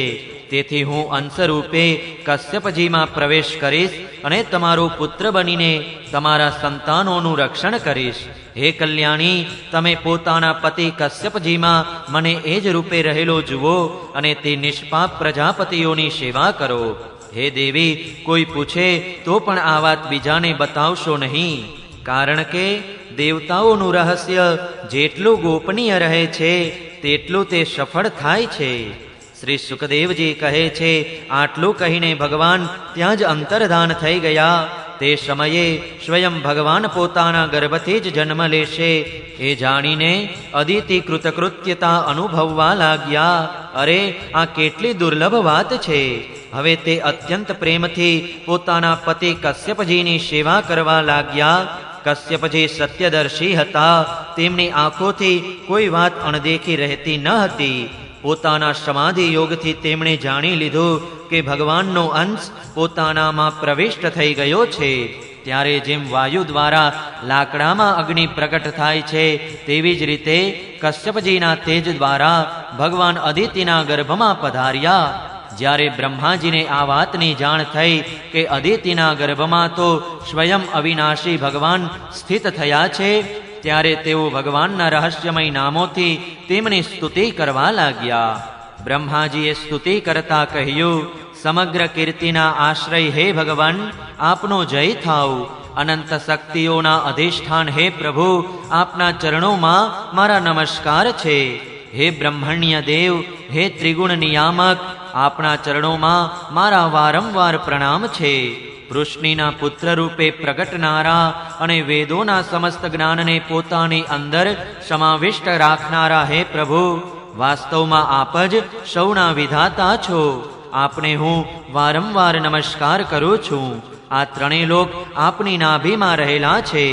તેથી હું અંશરૂપે કશ્યપજીમાં પ્રવેશ કરીશ અને તમારો પુત્ર બનીને તમારા સંતાનોનું રક્ષણ કરીશ. હે કલ્યાણી, તમે પોતાના પતિ કશ્યપજીમાં મને એ જ રૂપે રહેલો જુઓ અને તે નિષ્પાપ પ્રજાપતિઓની સેવા કરો. હે દેવી, કોઈ પૂછે તો પણ આ વાત બીજાને બતાવશો નહીં, કારણ કે દેવતાઓનું રહસ્ય જેટલું ગોપનીય રહે છે તેટલું તે સફળ થાય છે. શ્રી સુખદેવજી કહે છે, આટલું કહીને ભગવાન ત્યાં જ અંતર્ધાન થઈ ગયા. તે સમયે સ્વયં ભગવાન પોતાના ગર્ભથી જ જન્મ લેશે એ જાણીને અદિતિ કૃતકૃત્યતા અનુભવવા લાગ્યા. અરે, આ કેટલી દુર્લભ વાત છે. હવે તે અત્યંત પ્રેમથી પોતાના પતિ કશ્યપજીની સેવા કરવા લાગ્યા. કશ્યપજી સત્યદર્શી હતા. તેમની આંખોથી કોઈ વાત અણદેખી રહેતી ન હતી. પોતાના સમાધિ યોગથી તેમણે જાણી લીધું કે ભગવાનનો અંશ પોતાનામાં પ્રવિષ્ટ થઈ ગયો છે. ત્યારે જેમ વાયુ દ્વારા લાકડામાં અગ્નિ પ્રગટ થાય છે, તેવી જ રીતે કશ્યપજીના તેજ દ્વારા ભગવાન અદિતિના ગર્ભમાં પધાર્યા. જ્યારે બ્રહ્માજીને આ વાતની જાણ થઈ કે અદિતિના ગર્ભમાં તો સ્વયં અવિનાશી ભગવાન સ્થિત થયા છે, ત્યારે તેઓ ભગવાનના રહસ્યમય નામોથી તેમની સ્તુતિ કરવા લાગ્યા. બ્રહ્માજીએ સ્તુતિ કરતા કહ્યું, સમગ્ર કીર્તિના આશ્રય હે ભગવાન, આપનો જય થાવ. અનંત શક્તિઓના અધિષ્ઠાન હે પ્રભુ, આપના ચરણોમાં મારા નમસ્કાર છે. હે બ્રહ્મણ્ય દેવ, હે ત્રિગુણ નિયામક, આપના ચરણોમાં મારા વારંવાર પ્રણામ છે. વૃષ્ણિના પુત્ર રૂપે પ્રગટનારા અને વેદોના સમસ્ત જ્ઞાનને પોતાની અંદર સમાવિષ્ટ રાખનારા હે પ્રભુ, વાસ્તવમાં આપ જ સૌના વિધાતા છો. આપને હું વારંવાર નમસ્કાર કરું છું. આ ત્રણેય લોક આપની નાભીમાં રહેલા છે.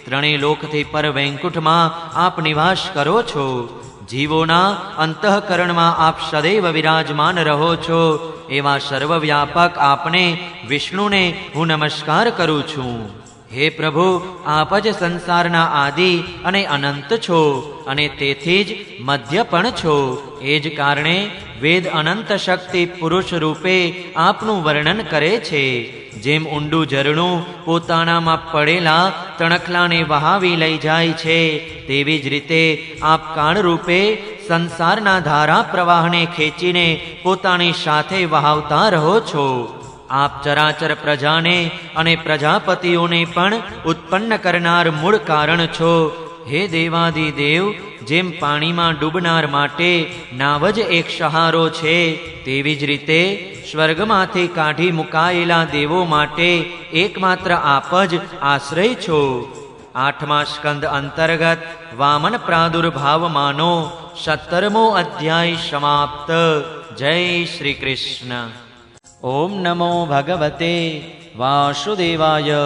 ત્રણેય લોકથી પર વૈકુંઠમાં આપ નિવાસ કરો છો. જીવોના અંતઃકરણમાં આપ સદૈવ વિરાજમાન રહો છો. એવા સર્વવ્યાપક આપને વિષ્ણુને હું નમસ્કાર કરું છું. હે પ્રભુ, આપ જ સંસારના આદિ અને અનંત છો અને તેથી જ મધ્ય પણ છો. એ જ કારણે વેદ અનંત શક્તિ પુરુષ રૂપે આપનું વર્ણન કરે છે. જેમ ઊંડું ઝરણું પોતાનામાં પડેલા તણખલાને વહાવી લઈ જાય છે, તેવી જ રીતે આપ કાળ રૂપે સંસારના ધારા પ્રવાહને ખેંચીને પોતાની સાથે વહાવતા રહો છો. આપ ચરાચર પ્રજાને અને પ્રજાપતિઓને પણ ઉત્પન્ન કરનાર મૂળ કારણ છો. હે દેવાદિદેવ, જેમ પાણીમાં ડૂબનાર માટે નાવ જ એક સહારો છે, તેવી જ રીતે સ્વર્ગમાંથી કાઢી મુકાયેલા દેવો માટે એકમાત્ર આપ જ આશ્રય છો. 8મા સ્કંદ અંતર્ગત વામન પ્રાદુર્ભાવમાનો 17મો અધ્યાય સમાપ્ત. જય શ્રી કૃષ્ણ. ઓમ નમો ભગવતે વાસુદેવાય.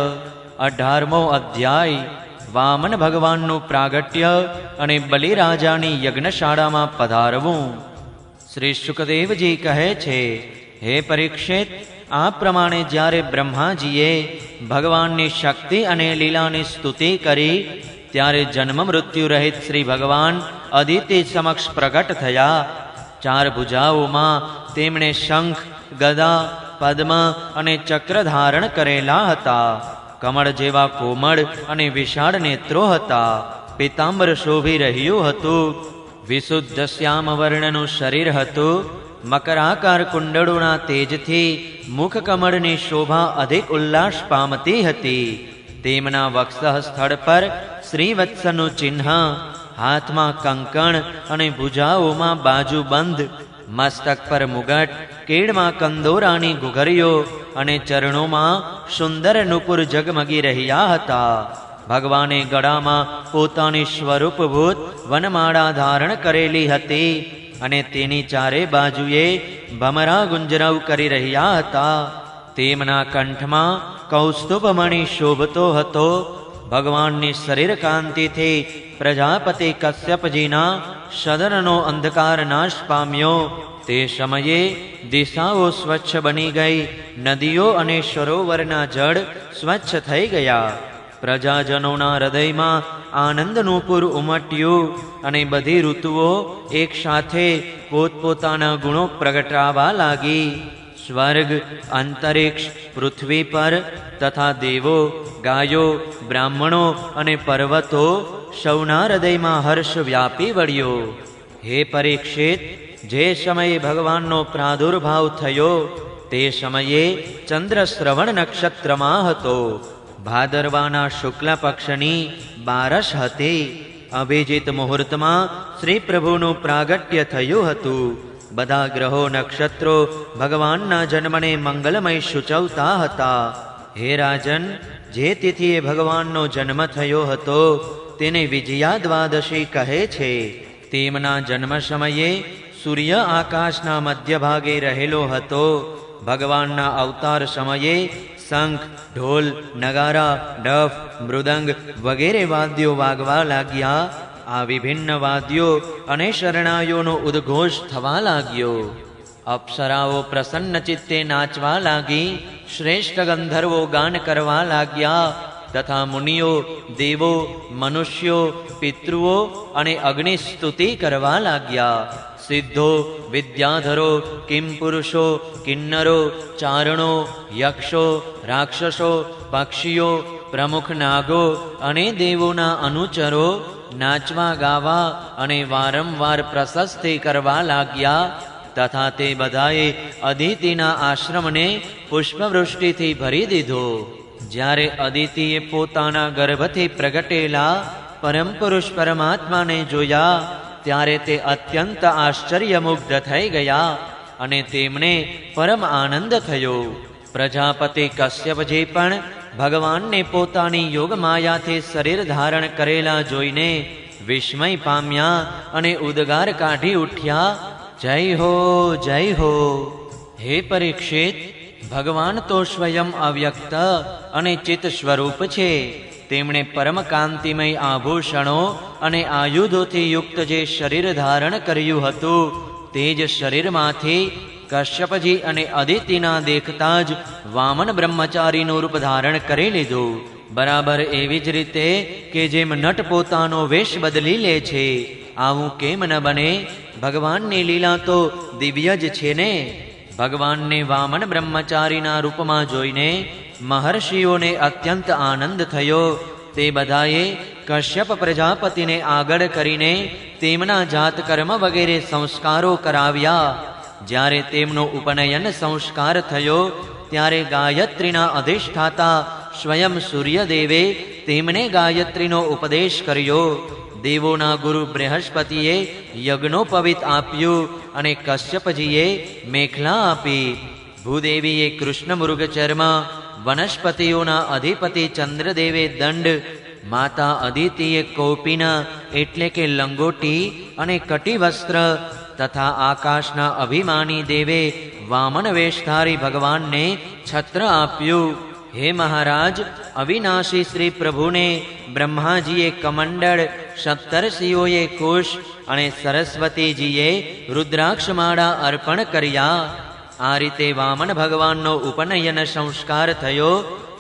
18મો અધ્યાય વામન ભગવાનનું પ્રાગટ્ય અને બલિરાજાની યજ્ઞશાળામાં પધારવું. શ્રી સુખદેવજી કહે છે, હે પરીક્ષિત, આ પ્રમાણે જ્યારે બ્રહ્માજીએ ભગવાનની શક્તિ અને લીલાની સ્તુતિ કરી, ત્યારે જન્મ મૃત્યુ રહિત શ્રી ભગવાન અદિતિ સમક્ષ પ્રગટ થયા. 4 ભુજાઓમાં તેમણે શંખ, ગદા, પદ્મ અને ચક્ર ધારણ કરેલા હતા. કમળ જેવા કોમળ અને વિશાળ નેત્રો હતા. પીતાંબર શોભી રહ્યું હતું. વિશુદ્ધ શ્યામ વર્ણનું શરીર હતું. મકરાકાર કુંડળોના તેજથી મુખ કમળની શોભા અધિક ઉલ્લાસ પામતી હતી. તેમના વક્ષ સ્થળ પર શ્રીવત્સનું ચિહ્ન હાથમાં કંકણ અને ભુજાઓમાં બાજુબંધ, મસ્તક પર મુગટ, કેડમાં કંદોરાની ઘૂઘરીઓ અને ચરણોમાં સુંદર નુપુર ઝગમગી રહ્યા હતા. ભગવાને ગળામાં પોતાની સ્વરૂપભૂત વનમાળા ધારણ કરેલી હતી અને તેની ચારે બાજુએ ભમરા ગુંજરાવ કરી રહ્યા હતા. તેમના કંઠમાં કૌસ્તુભમણિ શોભતો હતો. ભગવાનની શરીર કાંતિથી પ્રજાપતિ કશ્યપજીના સદનનો અંધકાર નાશ પામ્યો. તે સમયે દિશાઓ સ્વચ્છ બની ગઈ, નદીઓ અને સરોવરના જળ સ્વચ્છ થઈ ગયા. પ્રજાજનોના હૃદયમાં આનંદનું પૂર ઉમટ્યું અને બધી ઋતુઓ એક સાથે પોતપોતાના ગુણો પ્રગટાવા લાગી. સ્વર્ગ, અંતરિક્ષ, પૃથ્વી પર તથા દેવો, ગાયો, બ્રાહ્મણો અને પર્વતો સૌના હૃદયમાં હર્ષ વ્યાપી વળ્યો. હે પરીક્ષિત, જે સમયે ભગવાનનો પ્રાદુર્ભાવ થયો તે સમયે ચંદ્ર શ્રવણ નક્ષત્રમાં હતો. ભાદરવાના શુક્લ પક્ષની 12 હતી. અભિજીત મુહૂર્તમાં શ્રી પ્રભુનું પ્રાગટ્ય થયું હતું. બધા ગ્રહો નક્ષત્રો ભગવાનના જન્મને મંગલમય સૂચવતા હતા. હે રાજન, જે તિથિએ ભગવાનનો જન્મ થયો હતો તેને વિજયા દ્વાદશી કહે છે. તેમના જન્મ સમયે સૂર્ય આકાશના મધ્યભાગે રહેલો હતો. ભગવાનના અવતાર સમયે શંખ, ઢોલ, નગારા, ડફ, મૃદંગ વગેરે વાદ્યો વાગવા લાગ્યા. આ વિભિન્ન વાદ્યો અને શરણાઈઓનો ઉદ્ઘોષ થવા લાગ્યો. અપ્સરાઓ પ્રસન્ન ચિત્તે નાચવા લાગી. શ્રેષ્ઠ ગંધર્વો ગાન કરવા લાગ્યા તથા મુનિઓ, દેવો, મનુષ્યો, પિતૃઓ અને અગ્નિ સ્તુતિ કરવા લાગ્યા. સિદ્ધો, વિદ્યાધરો, કિમપુરુષો, કિન્નરો, ચારણો, યક્ષો, રાક્ષસો, પક્ષીઓ, પ્રમુખ નાગો અને દેવોના અનુચરો નાચવા ગાવા અને વારંવાર પ્રશસ્તિ કરવા લાગ્યા તથા તે બધાએ અદિતિના આશ્રમને પુષ્પવૃષ્ટિથી ભરી દીધો. જ્યારે અદિતિએ પોતાના ગર્ભથી પ્રગટેલા પરમ પુરુષ પરમાત્માને જોયા ત્યારે તે અત્યંત આશ્ચર્યમુગ્ધ થઈ ગયા અને તેમને પરમ આનંદ થયો. પ્રજાપતિ કશ્યપજી પણ ભગવાનને પોતાની યોગ માયાથી શરીર ધારણ કરેલા જોઈને વિસ્મય પામ્યા અને ઉદ્ગાર કાઢી ઉઠ્યા, જય હો, જય હો. હે પરીક્ષિત, ભગવાન તો સ્વયં અવ્યક્ત અને ચિત્ત સ્વરૂપ છે. તેમણે પરમ કાંતિમય આભૂષણો અને આયુધોથી યુક્ત જે શરીર ધારણ કર્યું હતું તે જ શરીરમાંથી કશ્યપજી અને અદિતિના દેખતા જ વામન બ્રહ્મચારીનું રૂપ ધારણ કરી લીધું. બરાબર એવી જ રીતે કે જેમ નટ પોતાનો વેશ બદલી લે છે, આવું કેમ ન બને? ભગવાનની લીલા તો દિવ્ય જ છે ને. ભગવાનને વામન બ્રહ્મચારીના રૂપમાં જોઈને મહર્ષિઓને અત્યંત આનંદ થયો. તે બધાએ કશ્યપ પ્રજાપતિને આગળ કરીને તેમના જાતકર્મ વગેરે સંસ્કારો કરાવ્યા. જ્યારે તેમનો ઉપનયન સંસ્કાર થયો ત્યારે ગાયત્રીના અધિષ્ઠાતા સ્વયં સૂર્યદેવે તેમને ગાયત્રીનો ઉપદેશ કર્યો. દેવોના ગુરુ બૃહસ્પતિએ યજ્ઞોપવિત આપ્યું અને કશ્યપજીએ મેખલા આપી. ભૂદેવીએ કૃષ્ણ મૃગચર્મા, વનસ્પતિઓના અધિપતિ ચંદ્રદેવે દંડ, માતા અદિતિએ કૌપિના એટલે કે લંગોટી અને કટિવસ્ત્ર તથા આકાશના અભિમાની દેવે વામન વેશધારી ભગવાનને છત્ર આપ્યું. હે મહારાજ, અવિનાશી શ્રી પ્રભુને બ્રહ્માજીએ કમંડળ, સપ્તર્ષિઓએ કુશ અને સરસ્વતીજીએ રુદ્રાક્ષમાળા અર્પણ કર્યા. આ રીતે વામન ભગવાનનો ઉપનયન સંસ્કાર થયો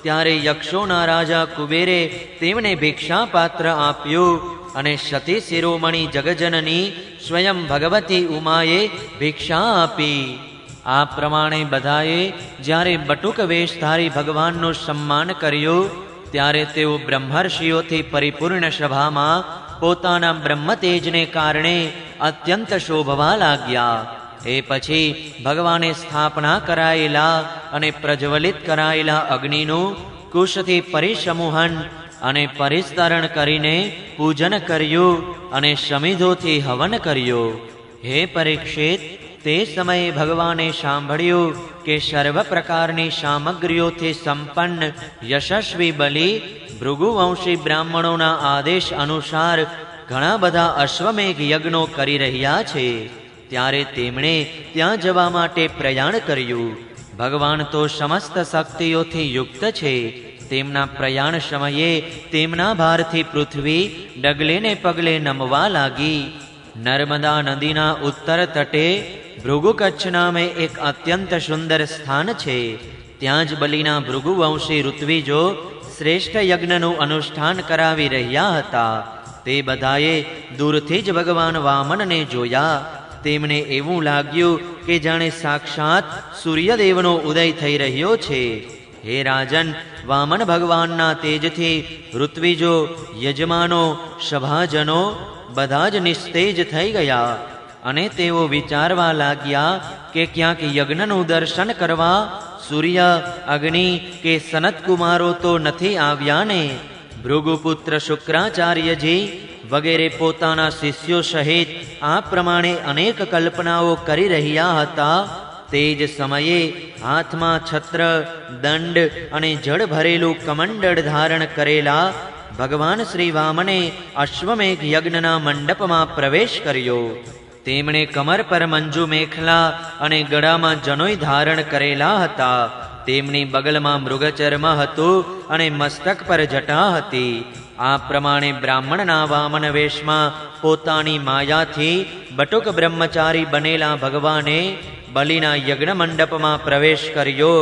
ત્યારે યક્ષોના રાજા કુબેરે તેમને ભિક્ષા પાત્ર આપ્યું અને સતી શિરોમણી જગજનની સ્વયં ભગવતી ઉમાએ ભિક્ષા આપી. આ પ્રમાણે બધાએ જ્યારે બટુક વેશધારી ભગવાનનું સન્માન કર્યું ત્યારે તેઓ બ્રહ્મર્ષિઓથી પરિપૂર્ણ સભામાં પોતાના બ્રહ્મતેજને કારણે અત્યંત શોભવા લાગ્યા. એ પછી ભગવાને સ્થાપના કરાયેલા અને પ્રજ્વલિત કરાયેલા અગ્નિનું કુશથી પરિસમૂહન અને પરિસ્તરણ કરીને પૂજન કર્યું અને શમિધોથી હવન કર્યો. હે પરીક્ષિત, તે સમયે ભગવાને સાંભળ્યું કે સર્વ પ્રકારની સામગ્રીઓથી સંપન્ન યશસ્વી બલિ ભૃગુવંશી બ્રાહ્મણોના આદેશ અનુસાર ઘણા બધા અશ્વમેઘ યજ્ઞો કરી રહ્યા છે. ત્યારે તેમણે ત્યાં જવા માટે પ્રયાણ કર્યું. ભગવાન તો સમસ્ત શક્તિઓથી યુક્ત છે. તેમના પ્રયાણ સમયે તેમના ભારથી પૃથ્વી ડગલે ને પગલે નમવા લાગી. નર્મદા નદીના ઉત્તર તટે ભૃગુકચ્છ નામે એક અત્યંત સુંદર સ્થાન છે. ત્યાં જ બલિના ભૃગુવંશી ઋત્વિજો શ્રેષ્ઠ યજ્ઞનું અનુષ્ઠાન કરાવી રહ્યા હતા. તે બધાએ દૂરથી જ ભગવાન વામનને જોયા. તેમને એવું લાગ્યું કે જાણે સાક્ષાત સૂર્યદેવનો ઉદય થઈ રહ્યો છે. હે રાજન, વામન ભગવાનના તેજથી ઋત્વિજો, યજમાનો, સભાજનો બધા જ નિસ્તેજ થઈ ગયા. અને તેઓ વિચારવા લાગ્યા કે ક્યાંક યજ્ઞનું દર્શન કરવા સૂર્ય, અગ્નિ કે સનતકુમારો તો નથી આવ્યા ને? ભૃગુપુત્ર શુક્રાચાર્યજી વગેરે પોતાના શિષ્યો સહિત આ પ્રમાણે અનેક કલ્પનાઓ કરી રહ્યા હતા. તે જ સમયે હાથમાં છત્ર, દંડ અને જળ ભરેલું કમંડળ ધારણ કરેલા ભગવાન શ્રી વામને અશ્વમેઘ યજ્ઞના મંડપમાં પ્રવેશ કર્યો. તેમણે કમર પર મંજુ મેખલા અને ગળામાં જનોઈ ધારણ કરેલા હતા. તેમની બગલમાં મૃગચર્મ હતું અને મસ્તક પર જટા હતી. આ પ્રમાણે બ્રાહ્મણના વામન વેશમાં પોતાની માયાથી બટુક બ્રહ્મચારી બનેલા ભગવાને બલિના યજ્ઞ મંડપમાં પ્રવેશ કર્યો.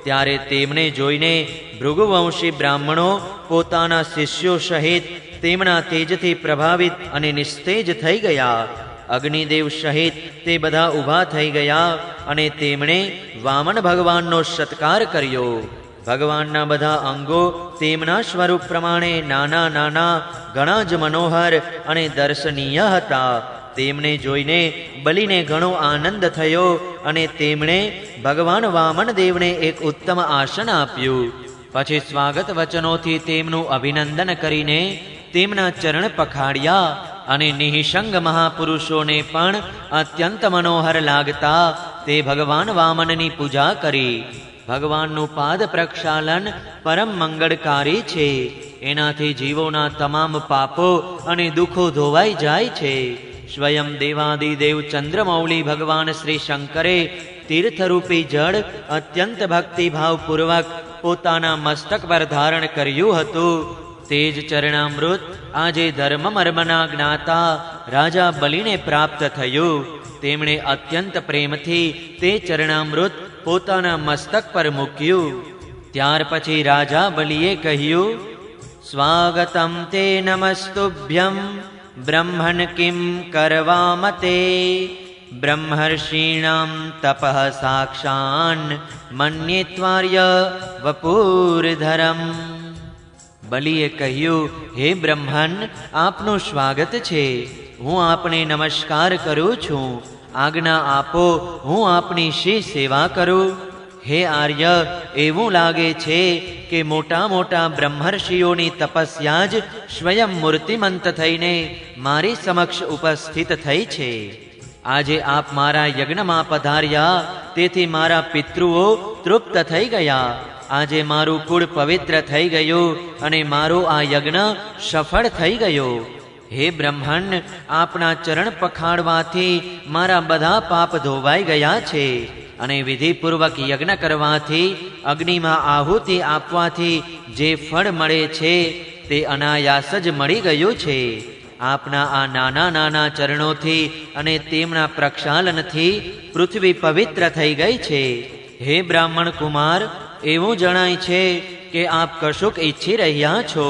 ત્યારે તેમને જોઈને ભૃગુવંશી બ્રાહ્મણો પોતાના શિષ્યો સહિત તેમના તેજથી પ્રભાવિત અને નિસ્તેજ થઈ ગયા. અગ્નિદેવ સહિત તે બધા ઊભા થઈ ગયા અને તેમણે વામન ભગવાનનો સત્કાર કર્યો. ભગવાનના બધા અંગો તેમના સ્વરૂપ પ્રમાણે નાના નાના, ઘણા જ મનોહર અને દર્શનીય હતા. તેમને જોઈને બલિને ઘણો આનંદ થયો અને તેમણે ભગવાન વામન દેવને એક ઉત્તમ આસન આપ્યું. પછી સ્વાગત વચનોથી તેમનું અભિનંદન કરીને તેમના ચરણ પખાડ્યા અને નિઃસંગ મહાપુરુષોને પણ અત્યંત મનોહર લાગતા તે ભગવાન વામનની પૂજા કરી. ભગવાનનું પાદ પ્રક્ષાલન પરમ મંગળકારી છે. એનાથી જીવોના તમામ પાપો અને દુઃખો ધોવાઈ જાય છે. સ્વયં દેવાદિદેવ ચંદ્રમૌલી ભગવાન શ્રી શંકરે તીર્થરૂપી જળ અત્યંત ભક્તિભાવપૂર્વક પોતાના મસ્તક પર ધારણ કર્યું હતું. તે જ ચરણામૃત આજે ધર્મમર્મના જ્ઞાતા રાજા બલિને પ્રાપ્ત થયું. તેમણે અત્યંત પ્રેમથી તે ચરણામૃત પોતાના મસ્તક પર મૂક્યું. ત્યાર પછી રાજા બલિએ કહ્યું, સ્વાગતમ તે નમસ્તુભ્યમ બ્રહ્મણ કિમ કરવામતે બ્રહ્મર્ષીણામ તપઃ સાક્ષાન મન્યે ત્વાર્ય વપુરધરમ. બલિએ કહ્યું, હે બ્રહ્મણ, આપનું સ્વાગત છે. હું આપને નમસ્કાર કરું છું. આજ્ઞા આપો, હું આપની શી સેવા કરું? હે આર્ય, એવું લાગે છે કે મોટા મોટા બ્રહ્મર્ષિઓની તપસ્યા જ સ્વયં મૂર્તિમંત થઈને મારી સમક્ષ ઉપસ્થિત થઈ છે. આજે આપ મારા યજ્ઞમાં પધાર્યા, તેથી મારા પિતૃઓ તૃપ્ત થઈ ગયા. આજે મારું કુળ પવિત્ર થઈ ગયું અને મારો આ યજ્ઞ સફળ થઈ ગયો. હે બ્રહ્મણ, આપના ચરણ પખાડવાથી મારા બધા પાપ ધોવાઈ ગયા છે અને વિધિપૂર્વક યજ્ઞ કરવાથી, અગ્નિમાં આહુતિ આપવાથી જે ફળ મળે છે તે અનાયાસ જ મળી ગયું છે. આપના આ નાના નાના ચરણોથી અને તેમના પ્રક્ષાલનથી પૃથ્વી પવિત્ર થઈ ગઈ છે. હે બ્રાહ્મણ કુમાર, એવું જણાય છે કે આપ કશુંક ઈચ્છી રહ્યા છો.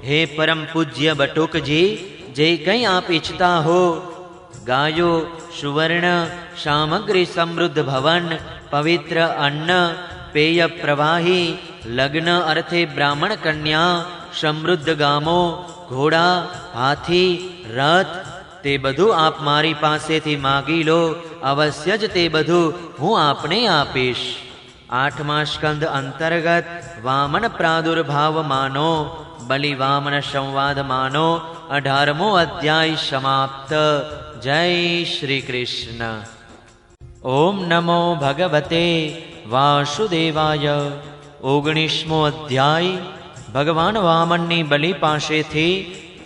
હે પરમ પૂજ્ય બટુકજી, જે કંઈ આપ ઈચ્છતા હો, ગાયો, સુવર્ણ, સામગ્રી સમૃદ્ધ ભવન, પવિત્ર અન્ન, પેય પ્રવાહી, લગ્ન અર્થે બ્રાહ્મણ કન્યા, સમૃદ્ધ ગામો, ઘોડા, હાથી, રથ, તે બધું આપ મારી પાસેથી માગી લો. અવશ્ય જ તે બધું હું આપને આપીશ. 8મા સ્કંદ અંતર્ગત વામન પ્રાદુર્ભાવ માનો બલિ વામન સંવાદમાંનો 18મો અધ્યાય સમાપ્ત. જય શ્રી કૃષ્ણ. ઓમ નમો ભગવતે વાસુદેવાય. 19મો અધ્યાય. ભગવાન વામનની બલિ પાસેથી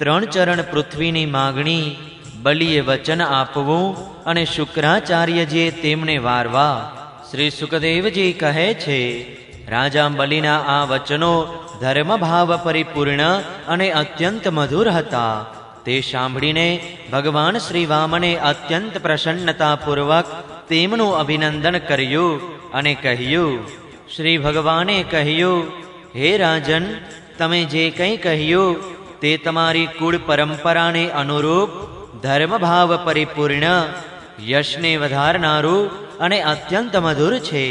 3 ચરણ પૃથ્વીની માગણી. બલિએ વચન આપવું અને શુક્રાચાર્યજીએ તેમને વારવા. શ્રી સુખદેવજી કહે છે, રાજા બલિના આ વચનો ધર્મભાવ પરિપૂર્ણ અને અત્યંત મધુર હતા. તે સાંભળીને ભગવાન શ્રી વામને અત્યંત પ્રસન્નતાપૂર્વક તેમનું અભિનંદન કર્યું અને કહ્યું. શ્રી ભગવાને કહ્યું, હે રાજન, તમે જે કંઈ કહ્યું તે તમારી કુળ પરંપરાને અનુરૂપ ધર્મભાવ પરિપૂર્ણ, યશને વધારનારું અને અત્યંત મધુર છે.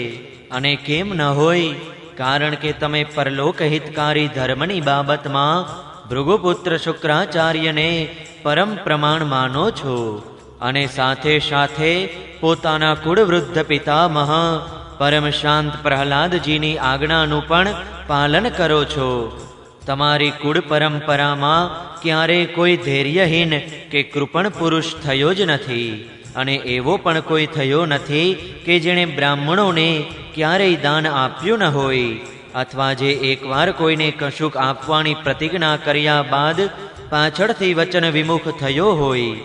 અને કેમ ન હોય, કારણ કે તમે પરલોક હિતકારી ધર્મની બાબતમાં ભૃગુપુત્ર શુક્રાચાર્યને પરમ પ્રમાણ માનો છો અને સાથે સાથે પોતાના કુળવૃદ્ધ પિતામહ પરમ શાંત પ્રહલાદજીની આજ્ઞાનું પણ પાલન કરો છો. તમારી કુળ પરંપરામાં ક્યારેય કોઈ ધૈર્યહીન કે કૃપણ પુરુષ થયો જ નથી, અને એવો પણ કોઈ થયો નથી કે જેણે બ્રાહ્મણોને ક્યારેય દાન આપ્યું ન હોય, અથવા જે એકવાર કોઈને કશુંક આપવાની પ્રતિજ્ઞા કર્યા બાદ પાછળથી વચન વિમુખ થયો હોય.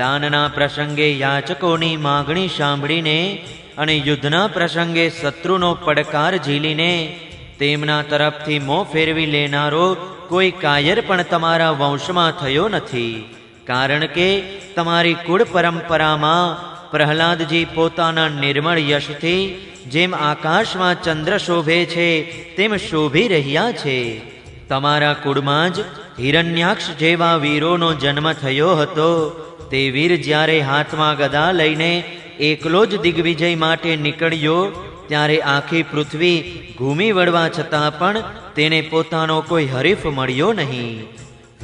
દાનના પ્રસંગે યાચકોની માગણી સાંભળીને અને યુદ્ધના પ્રસંગે શત્રુનો પડકાર ઝીલીને તેમના તરફથી મોં ફેરવી લેનારો કોઈ કાયર પણ તમારા વંશમાં થયો નથી. કારણ કે તમારી કુળ પરંપરામાં પ્રહલાદજી પોતાના નિર્મળ યશથી જેમ આકાશમાં ચંદ્ર શોભે છે તેમ શોભી રહ્યા છે. તમારા કુળમાં જ હિરણ્યાક્ષ જેવા વીરોનો જન્મ થયો હતો. તે વીર જ્યારે હાથમાં ગદા લઈને એકલો જ દિગ્વિજય માટે નીકળ્યો, ત્યારે આખી પૃથ્વી ઘૂમી વળવા છતાં પણ તેને પોતાનો કોઈ હરીફ મળ્યો નહીં.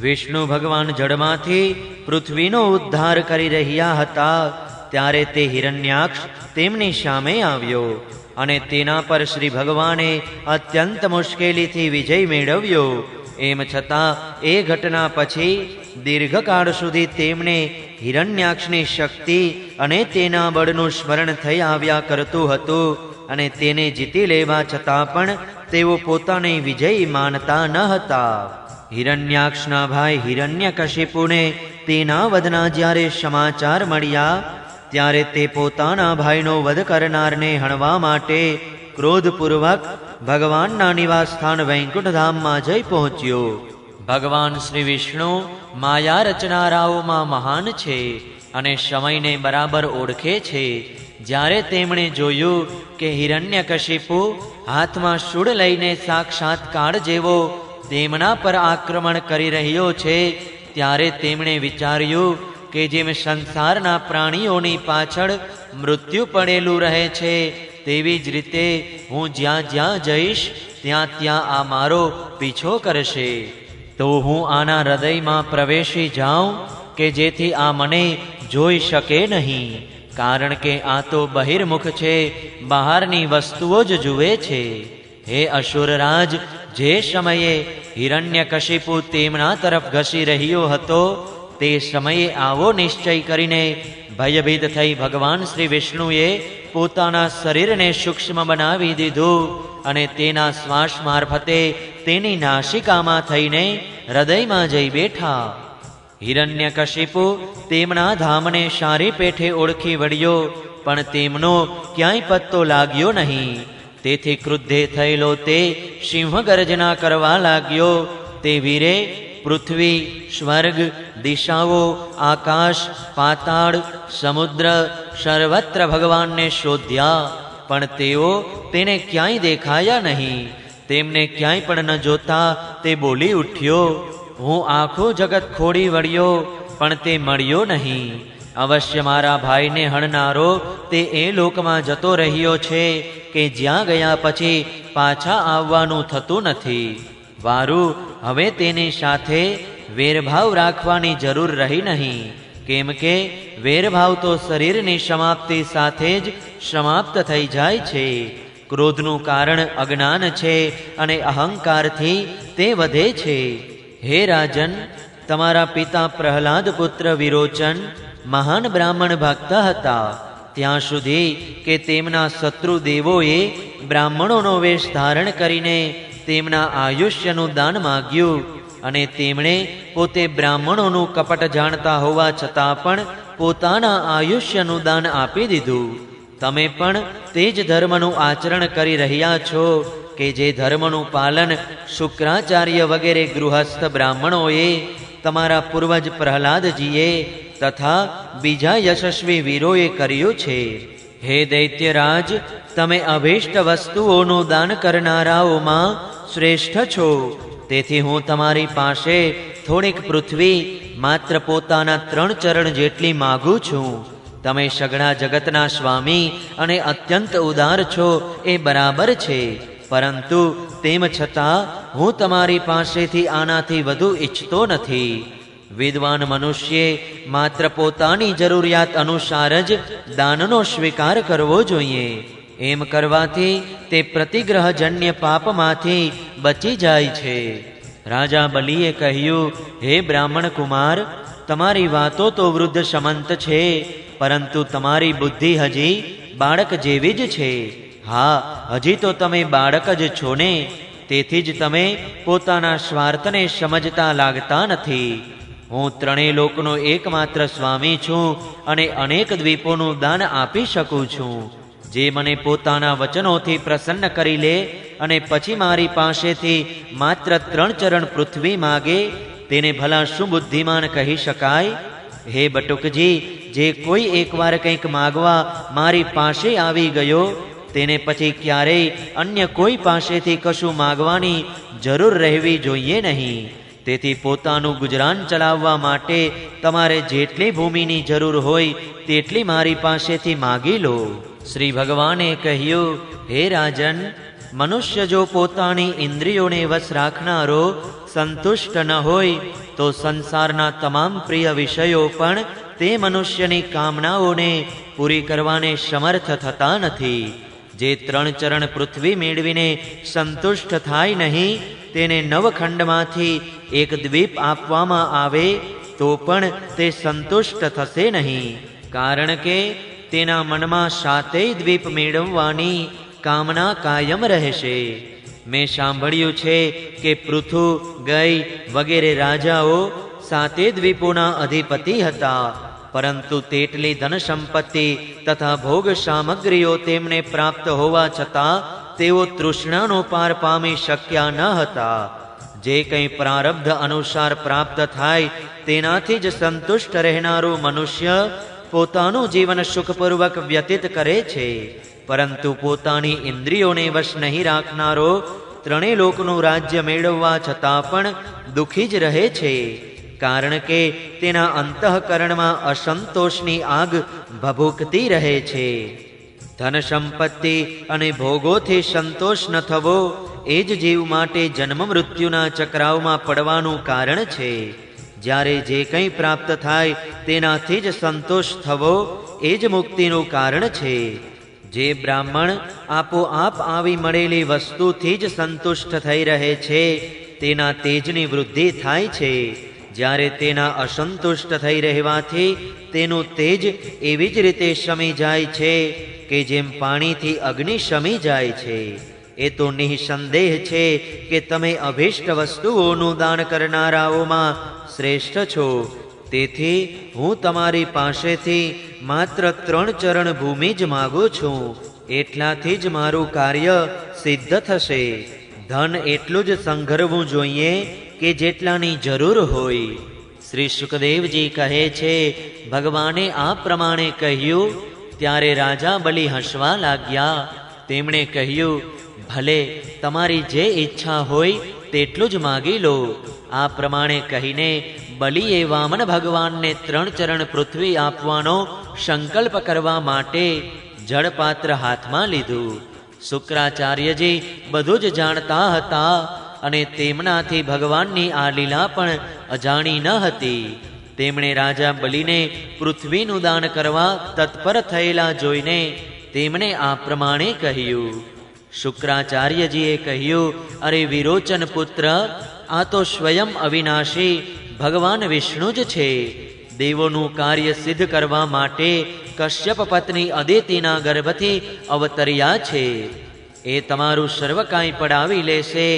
વિષ્ણુ ભગવાન જળમાંથી પૃથ્વીનો ઉદ્ધાર કરી રહ્યા હતા, ત્યારે તે હિરણ્યાક્ષ તેમની સામે આવ્યો અને તેના પર શ્રી ભગવાને અત્યંત મુશ્કેલીથી વિજય મેળવ્યો. એમ છતાં એ ઘટના પછી દીર્ઘકાળ સુધી તેમને હિરણ્યાક્ષની શક્તિ અને તેના બળનું સ્મરણ થઈ આવ્યા કરતું હતું, અને તેને જીતી લેવા છતાં પણ તેઓ પોતાને વિજયી માનતા ન હતા. હિરણ્યાક્ષના ભાઈ હિરણ્યકશિપુને તેના વધના જ્યારે સમાચાર મળ્યા, ત્યારે તે પોતાના ભાઈનો વધ કરનારને હણવા માટે ક્રોધપૂર્વક ભગવાનના નિવાસ સ્થાન વૈકુંઠધામમાં જઈ પહોંચ્યો. ભગવાન શ્રી વિષ્ણુ માયા રચનારાઓમાં મહાન છે અને સમયને બરાબર ઓળખે છે. જ્યારે તેમણે જોયું કે હિરણ્યકશિપુ હાથમાં શૂળ લઈને સાક્ષાત કાળ જેવો તેમના પર આક્રમણ કરી રહ્યો છે, ત્યારે તેમણે વિચાર્યું કે જેમ સંસારના પ્રાણીઓની પાછળ મૃત્યુ પડેલું રહે છે, તેવી જ રીતે હું જ્યાં જ્યાં જઈશ ત્યાં ત્યાં આ મારો પીછો કરશે. તો હું આના હૃદયમાં પ્રવેશી જાઉં કે જેથી આ મને જોઈ શકે નહીં, કારણ કે આ તો બહિર્મુખ છે, બહારની વસ્તુઓ જ જુએ છે. હે અસુરરાજ, જે સમયે હિરણ્યકશિપુ તેમના તરફ ઘસી રહ્યો હતો, તે સમયે આવો નિશ્ચય કરીને ભયભીત થઈ ભગવાન શ્રી વિષ્ણુએ પોતાના શરીરને સૂક્ષ્મ બનાવી દીધું અને તેના શ્વાસ મારફતે તેની નાસિકામાં થઈને હૃદયમાં જઈ બેઠા. હિરણ્યકશિપુ તેમના ધામને સારી પેઠે ઓળખી વળ્યો, પણ તેમનો ક્યાંય પત્તો લાગ્યો નહીં. તેથી ક્રુદ્ધે થયેલો તે સિંહ ગર્જના કરવા લાગ્યો. તે વીરે પૃથ્વી, સ્વર્ગ, દિશાઓ, આકાશ, પાતાળ, સમુદ્ર સર્વત્ર ભગવાનને શોધ્યા, પણ તેઓ તેને ક્યાંય દેખાયા નહીં. તેમને ક્યાંય પણ ન જોતા તે બોલી ઉઠ્યો, હું આખું જગત ખોડી વળ્યો, પણ તે મળ્યો નહીં. અવશ્ય મારા ભાઈને હણનારો તે એ લોકમાં જતો રહ્યો છે કે જ્યાં ગયા પછી પાછા આવવાનું થતું નથી. વારું, હવે તેની સાથે વેરભાવ રાખવાની જરૂર રહી નહીં, કેમ કે વેરભાવ તો શરીરની સમાપ્તિ સાથે જ સમાપ્ત થઈ જાય છે. ક્રોધનું કારણ અજ્ઞાન છે અને અહંકારથી તે વધે છે. હે રાજન, તમારા પિતા પ્રહલાદ પુત્ર વિરોચન મહાન બ્રાહ્મણ ભક્ત હતા, ત્યાં સુધી કે તેમના શત્રુ દેવોએ બ્રાહ્મણોનો વેશ ધારણ કરીને તેમના આયુષ્યનું દાન માગ્યું, અને તેમણે પોતે બ્રાહ્મણોનું કપટ જાણતા હોવા છતાં પણ પોતાના આયુષ્યનું દાન આપી દીધું. તમે પણ તે જ ધર્મનું આચરણ કરી રહ્યા છો કે જે ધર્મનું પાલન શુક્રાચાર્ય વગેરે ગૃહસ્થ બ્રાહ્મણોએ, તમારા પૂર્વજ પ્રહલાદજીએ તથા બીજા યશસ્વી વીરોએ કર્યું છે. હે દૈત્યરાજ, તમે અભીષ્ટ વસ્તુઓનું દાન કરનારાઓમાં શ્રેષ્ઠ છો. તેથી હું તમારી પાસે થોડીક પૃથ્વી માત્ર પોતાના 3 ચરણ જેટલી માગું છું. તમે સઘળા જગતના સ્વામી અને અત્યંત ઉદાર છો એ બરાબર છે, પરંતુ તેમ છતાં હું તમારી પાસેથી આનાથી વધુ ઈચ્છતો નથી. વિદ્વાન મનુષ્યે માત્ર પોતાની જરૂરિયાત અનુસાર જ દાનનો સ્વીકાર કરવો જોઈએ. એમ કરવાથી તે પ્રતિગ્રહજન્ય પાપમાંથી બચી જાય છે. રાજા બલિએ કહ્યું, હે બ્રાહ્મણ કુમાર, તમારી વાતો તો વૃદ્ધ સમંત છે, પરંતુ તમારી બુદ્ધિ હજી બાળક જેવી જ છે. હા, હજી તો તમે બાળક જ છો ને, તેથી જ તમે પોતાના સ્વાર્થને સમજતા લાગતા નથી. હું 3 લોકનો એકમાત્ર સ્વામી છું અને અનેક દ્વીપોનું દાન આપી શકું છું. જે મને પોતાના વચનોથી પ્રસન્ન કરી લે અને પછી મારી પાસેથી માત્ર 3 ચરણ પૃથ્વી માગે, તેને ભલા શું બુદ્ધિમાન કહી શકાય? હે બટુકજી, જે કોઈ એકવાર કંઈક માગવા મારી પાસે આવી ગયો, તેને પછી ક્યારેય અન્ય કોઈ પાસેથી કશું માગવાની જરૂર રહેવી જોઈએ નહીં. તેથી પોતાનું ગુજરાન ચલાવવા માટે તમારે જેટલી ભૂમિની જરૂર હોય તેટલી મારી પાસેથી માગી લો. શ્રી ભગવાને કહ્યું, હે રાજન, મનુષ્ય જો પોતાની ઇન્દ્રિયોને વશ રાખનારો સંતુષ્ટ ન હોય તો સંસારના તમામ પ્રિય વિષયો પણ તે મનુષ્યની કામનાઓને પૂરી કરવાને સમર્થ થતા નથી. જે 3 ચરણ પૃથ્વી મેળવીને સંતુષ્ટ થાય નહીં, તેને 9 ખંડમાંથી એક દ્વીપ આપવામાં આવે તો પણ તે સંતુષ્ટ થશે નહીં, કારણ કે તેના મનમાં 7 દ્વીપ મેળવવાની કામના કાયમ રહેશે. મેં સાંભળ્યું છે કે પૃથુ, ગઈ વગેરે રાજાઓ 7 દ્વીપોના અધિપતિ હતા, પરંતુ તેટલી ધન સંપત્તિ તથા ભોગ સામગ્રીઓ તેમને પ્રાપ્ત હોવા છતાં તેઓ તૃષ્ણાનો પાર પામી શક્યા ન હતા. જે કંઈ પ્રારબ્ધ અનુસાર પ્રાપ્ત થાય તેનાથી જ સંતુષ્ટ રહેનારો મનુષ્ય પોતાનું જીવન સુખપૂર્વક વ્યતીત કરે છે, પરંતુ પોતાની ઇન્દ્રિયોને વશ નહીં રાખનારો 3 લોકનું રાજ્ય મેળવવા છતાં પણ દુઃખી જ રહે છે, કારણ કે તેના અંતઃકરણમાં અસંતોષની આગ ભભૂકતી રહે છે. ધન સંપત્તિ અને ભોગોથી સંતોષ ન થવો એ જ જીવ માટે જન્મ મૃત્યુના ચક્રાવમાં પડવાનું કારણ છે. જ્યારે જે કંઈ પ્રાપ્ત થાય તેનાથી જ સંતોષ થવો એ જ મુક્તિનું કારણ છે. જે બ્રાહ્મણ આપોઆપ આવી મળેલી વસ્તુથી જ સંતુષ્ટ થઈ રહે છે, તેના તેજની વૃદ્ધિ થાય છે. જ્યારે તેના અસંતુષ્ટ થઈ રહેવાથી તેનું તેજ એવી જ રીતે શમી જાય છે કે જેમ પાણીથી અગ્નિ શમી જાય છે. એ તો નિઃસંદેહ છે કે તમે અભિષ્ટ વસ્તુઓનું દાન કરનારાઓમાં શ્રેષ્ઠ છો. તેથી હું તમારી પાસેથી માત્ર 3 ચરણ ભૂમિ જ માગું છું. એટલાથી જ મારું કાર્ય સિદ્ધ થશે. ધન એટલું જ સંઘરવું જોઈએ કે જેટલાની જરૂર હોય. શ્રી સુખદેવજી કહે છે, ભગવાને આ પ્રમાણે કહ્યું ત્યારે રાજા બલિ હસવા લાગ્યા. તેમણે કહ્યું, ભલે, તમારી જે ઈચ્છા હોય તેટલું જ માગી લો. આ પ્રમાણે કહીને બલિએ વામન ભગવાનને 3 ચરણ પૃથ્વી આપવાનો સંકલ્પ કરવા માટે જળપાત્ર હાથમાં લીધું. શુક્રાચાર્યજી બધું જ જાણતા હતા અને તેમનાથી ભગવાનની આ લીલા પણ અજાણી ન હતી. તેમણે રાજા બલિને પૃથ્વીનું દાન કરવા તત્પર થયેલા જોઈને તેમણે આ પ્રમાણે કહ્યું. શુક્રાચાર્યજીએ કહ્યું, અરે વિરોચન પુત્ર, આ તો સ્વયં અવિનાશી ભગવાન વિષ્ણુ જ છે. દેવોનું કાર્ય સિદ્ધ કરવા માટે કશ્યપ પત્ની અદિતિના ગર્ભથી અવતર્યા છે. એ તમારું સર્વ કાંઈ પડાવી લેશે.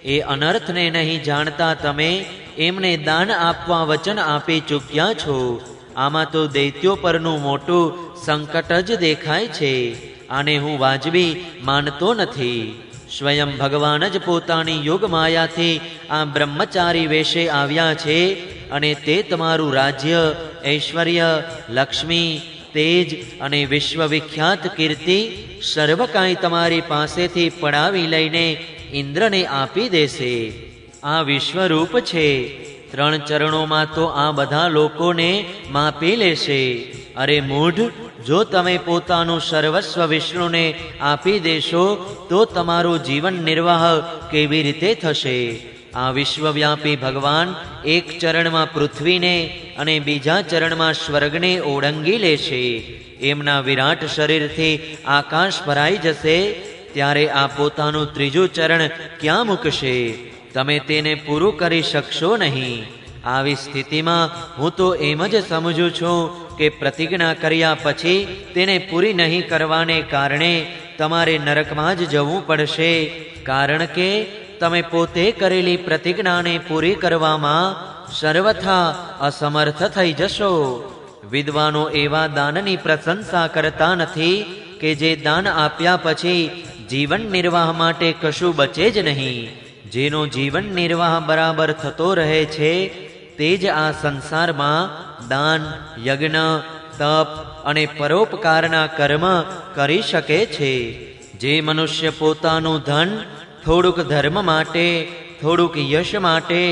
એ અનર્થને નહીં જાણતા તમે એમને દાન આપવા વચન આપી ચૂક્યા છો. આમાં તો દૈત્યો પરનું મોટું સંકટ જ દેખાય છે. આને હું વાજબી માનતો નથી. સ્વયં ભગવાન જ પોતાની યોગ માયાથી આ બ્રહ્મચારી વેશે આવ્યા છે અને તે તમારું રાજ્ય, ઐશ્વર્ય, લક્ષ્મી, તેજ અને વિશ્વવિખ્યાત કીર્તિ સર્વ કાંઈ તમારી પાસેથી પડાવી લઈને ઇન્દ્રને આપી દેશે. આ વિશ્વરૂપ છે. 3 ચરણોમાં તો આ બધા લોકોને માપી લેશે. અરે મૂઢ, જો તમે પોતાનું સર્વસ્વ વિષ્ણુને આપી દેશો તો તમારું જીવન નિર્વાહ કેવી રીતે થશે? આ વિશ્વવ્યાપી ભગવાન એક ચરણમાં પૃથ્વીને અને બીજા ચરણમાં સ્વર્ગને ઓળંગી લેશે. એમના વિરાટ શરીરથી આકાશ ભરાઈ જશે. ત્યારે આ પોતાનું ત્રીજું ચરણ ક્યાં મૂકશે? તમે તેને પૂરું કરી શકશો નહીં. આવી સ્થિતિમાં હું તો એમ જ સમજું છું કે પ્રતિજ્ઞા કર્યા પછી તેને પૂરી નહીં કરવાને કારણે તમારે નરકમાં જ જવું પડશે. કારણ કે તમે પોતે કરેલી પ્રતિજ્ઞાને પૂરી કરવામાં સર્વથા અસમર્થ થઈ જશો. વિદ્વાનો એવા દાનની પ્રશંસા કરતા નથી કે જે દાન આપ્યા પછી જીવન નિર્વાહ માટે કશું બચે જ નહીં. જેનો જીવન નિર્વાહ બરાબર થતો રહે છે તે જ આ સંસારમાં દાન, યજ્ઞ, તપ અને પરોપકારના કર્મ કરી શકે છે. જે મનુષ્ય પોતાનું ધન થોડુંક ધર્મ માટે, થોડુંક યશ માટે,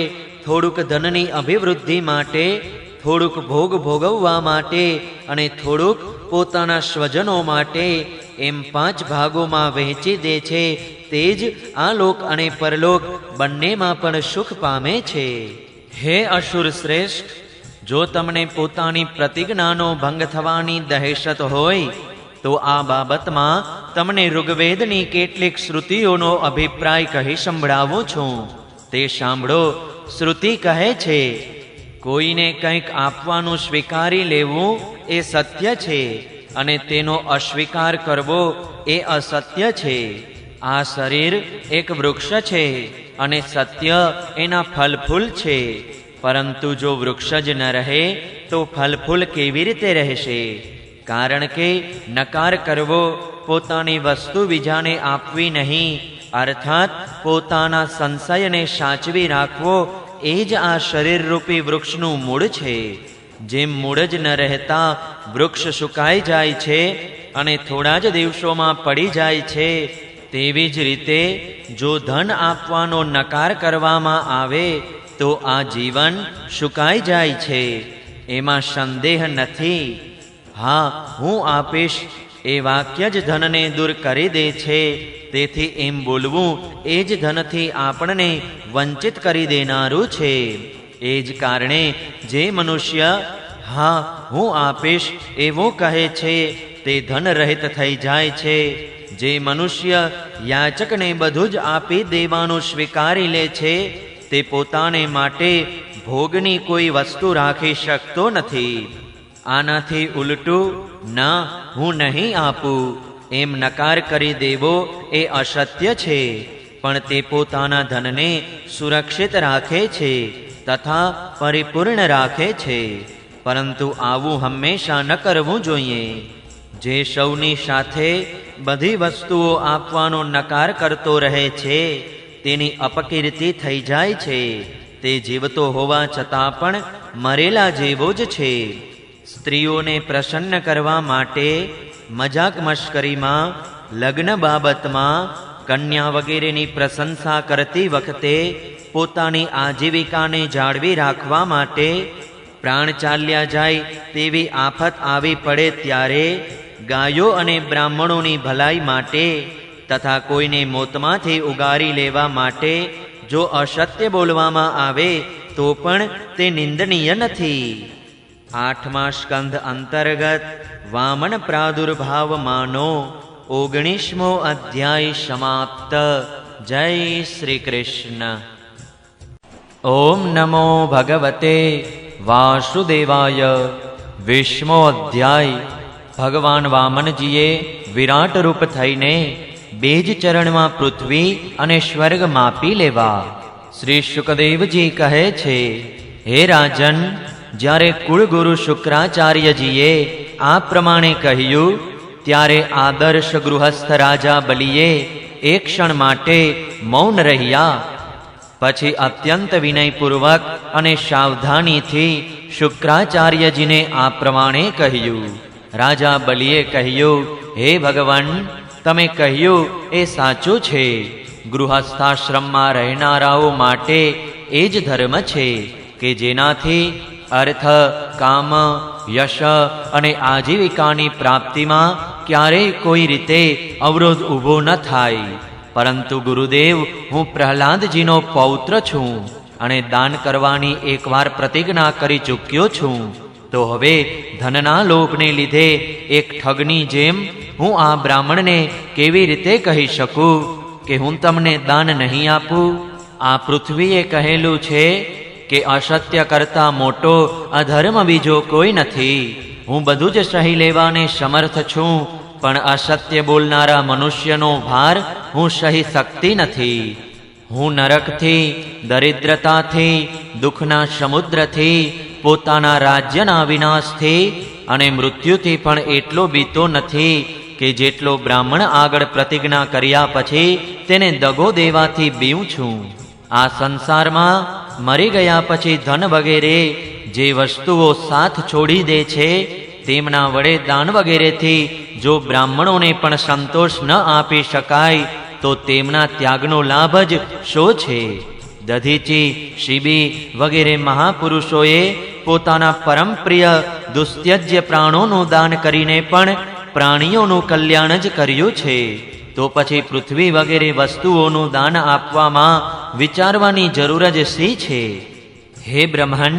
થોડુંક ધનની અભિવૃદ્ધિ માટે, થોડુંક ભોગ ભોગવવા માટે અને થોડુંક પોતાના સ્વજનો માટે એમ 5 ભાગોમાં વહેંચી દે છે તે જ આ લોક અને પરલોક બંનેમાં પણ સુખ પામે છે. હે અસુર શ્રેષ્ઠ, જો તમને પોતાની પ્રતિજ્ઞાનો ભંગ થવાની દહેશત હોય તો આ બાબતમાં તમને ઋગ્વેદની કેટલીક શ્રુતિઓનો અભિપ્રાય કહી સંભળાવું છું. તે સાંભળો. શ્રુતિ કહે છે, કોઈને કંઈક આપવાનું સ્વીકારી લેવું એ સત્ય છે અને તેનો અસ્વીકાર કરવો એ અસત્ય છે. આ શરીર એક વૃક્ષ છે અને સત્ય એના ફલફૂલ છે. પરંતુ જો વૃક્ષ જ ન રહે તો ફલફૂલ કેવી રીતે રહેશે? કારણ કે નકાર કરવો, પોતાની વસ્તુ બીજાને આપવી નહીં, અર્થાત પોતાના સંશયને સાચવી રાખવો એ જ આ શરીરરૂપી વૃક્ષનું મૂળ છે. જેમ મૂળ જ ન રહેતા વૃક્ષ સુકાઈ જાય છે અને થોડા જ દિવસોમાં પડી જાય છે, તેવી જ રીતે જો ધન આપવાનો નકાર કરવામાં આવે તો આ જીવન સુકાઈ જાય છે. એમાં સંદેહ નથી. હા, હું આપીશ એ વાક્ય જ ધનને દૂર કરી દે છે. તેથી એમ બોલવું એ જ ધનથી આપણને વંચિત કરી દેનારું છે. એ જ કારણે જે મનુષ્ય હા હું આપીશ એવું કહે છે તે ધન રહિત થઈ જાય છે. જે મનુષ્ય યાચકને બધું જ આપી દેવાનું સ્વીકારી લે છે તે પોતાને માટે ભોગની કોઈ વસ્તુ રાખી શકતો નથી. આનાથી ઉલટું ના, હું નહીં આપું એમ નકાર કરી દેવો એ અસત્ય છે. પણ તે પોતાના ધનને સુરક્ષિત રાખે છે તથા પરિપૂર્ણ રાખે છે. પરંતુ આવું હંમેશા ન કરવું જોઈએ. જે સૌની સાથે બધી વસ્તુઓ આપવાનો નકાર કરતો રહે છે તેની અપકીર્તિ થઈ જાય છે. તે જીવતો હોવા છતાં પણ મરેલા જેવો જ છે. સ્ત્રીઓને પ્રસન્ન કરવા માટે મજાક મશ્કરીમાં, લગ્ન બાબતમાં, કન્યા વગેરેની પ્રશંસા કરતી વખતે, પોતાની આજીવિકાને જાળવી રાખવા માટે, પ્રાણ ચાલ્યા જાય તેવી આફત આવી પડે ત્યારે, ગાયો અને બ્રાહ્મણોની ભલાઈ માટે તથા કોઈને મોતમાંથી ઉગારી લેવા માટે જો અસત્ય બોલવામાં આવે તો પણ તે નિંદનીય નથી. 8મા સ્કંધ અંતર્ગત વામન પ્રાદુર્ભાવમાંનો 19મો અધ્યાય સમાપ્ત. જય શ્રી કૃષ્ણ. ઓમ નમો ભગવતે વાસુદેવાય. 20મો અધ્યાય. ભગવાન વામનજીએ વિરાટ રૂપ થઈને બેજ ચરણમાં પૃથ્વી અને સ્વર્ગ માપી લેવા. શ્રી શુકદેવજી કહે છે, હે રાજન, જ્યારે કુળગુરુ શુક્રાચાર્યજીએ આ પ્રમાણે કહ્યું ત્યારે આદર્શ ગૃહસ્થ રાજા બલિએ એક ક્ષણ માટે મૌન રહ્યા. પછી અત્યંત વિનયપૂર્વક અને સાવધાનીથી શુક્રાચાર્યજીને આ પ્રમાણે કહ્યું. રાજા બલિએ કહ્યું, હે ભગવાન, તમે કહ્યું એ સાચું છે. ગૃહસ્થાશ્રમમાં રહેનારાઓ માટે એ જ ધર્મ છે કે જેનાથી અર્થ, કામ, યશ અને આજીવિકાની પ્રાપ્તિમાં ક્યારેય કોઈ રીતે અવરોધ ઊભો ન થાય. પરંતુ ગુરુદેવ, હું પ્રહલાદજીનો પૌત્ર છું અને દાન કરવાની એકવાર પ્રતિજ્ઞા કરી ચૂક્યો છું. તો હવે ધનના લોભને લીધે એક ઠગની જેમ હું આ બ્રાહ્મણને કેવી રીતે કહી શકું કે હું તમને દાન નહીં આપું? આ પૃથ્વીએ કહેલું છે કે અસત્ય કરતા મોટો અધર્મ બીજો કોઈ નથી. હું બધું જ સહી લેવાને સમર્થ છું, પણ અસત્ય બોલનારા મનુષ્યનો ભાર હું સહી શકતી નથી. હું નરકથી, દરિદ્રતાથી, દુઃખના સમુદ્રથી, પોતાના રાજ્યના વિનાશથી અને મૃત્યુથી પણ એટલો બીતો નથી કે જેટલો બ્રાહ્મણ આગળ પ્રતિજ્ઞા કર્યા પછી તેને દગો દેવાથી બીઉં છું. આ સંસારમાં મરી ગયા પછી ધન વગેરે જે વસ્તુઓ સાથ છોડી દે છે તેમના વડે દાન વગેરેથી જો બ્રાહ્મણોને પણ સંતોષ ન આપી શકાય તો તેમના ત્યાગનો લાભ જ શો છે? દધીચી, શિબી વગેરે મહાપુરુષોએ પોતાના પરમ પ્રિય દુસ્ત્યજ્ય પ્રાણોનું દાન કરીને પણ પ્રાણીઓનું કલ્યાણ જ કર્યું છે. તો પછી પૃથ્વી વગેરે વસ્તુઓનું દાન આપવામાં વિચારવાની જરૂર જ શી છે? હે બ્રહ્મન,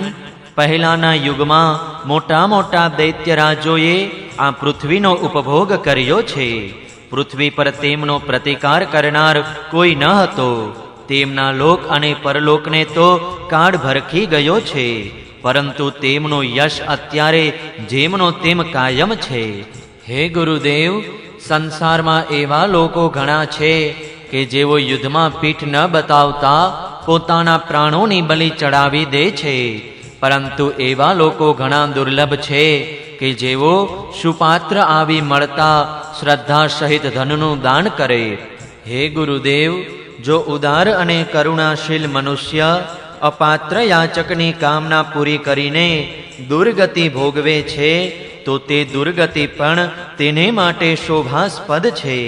પહેલાના યુગમાં મોટા મોટા દૈત્યરાજોએ આ પૃથ્વીનો ઉપભોગ કર્યો છે. પૃથ્વી પર તેમનો પ્રતિકાર કરનાર કોઈ ન હતો. તેમના લોક અને પરલોકને તો કાળ ભરખી ગયો છે, પરંતુ તેમનો યશ અત્યારે જેમનો તેમ કાયમ છે. હે ગુરુદેવ, સંસારમાં એવા લોકો ઘણા છે કે જેઓ યુદ્ધમાં પીઠ ન બતાવતા પોતાના પ્રાણોની બલિ ચડાવી દે છે, પરંતુ એવા લોકો ઘણા દુર્લભ છે કે જેઓ સુપાત્ર આવી મળતા શ્રદ્ધા સહિત ધનનું દાન કરે. હે ગુરુદેવ, જો ઉદાર અને કરુણાશીલ મનુષ્ય અપાત્ર યાચકની કામના પૂરી કરીને દુર્ગતિ ભોગવે છે તો તે દુર્ગતિ પણ તેને માટે શોભાસ્પદ છે.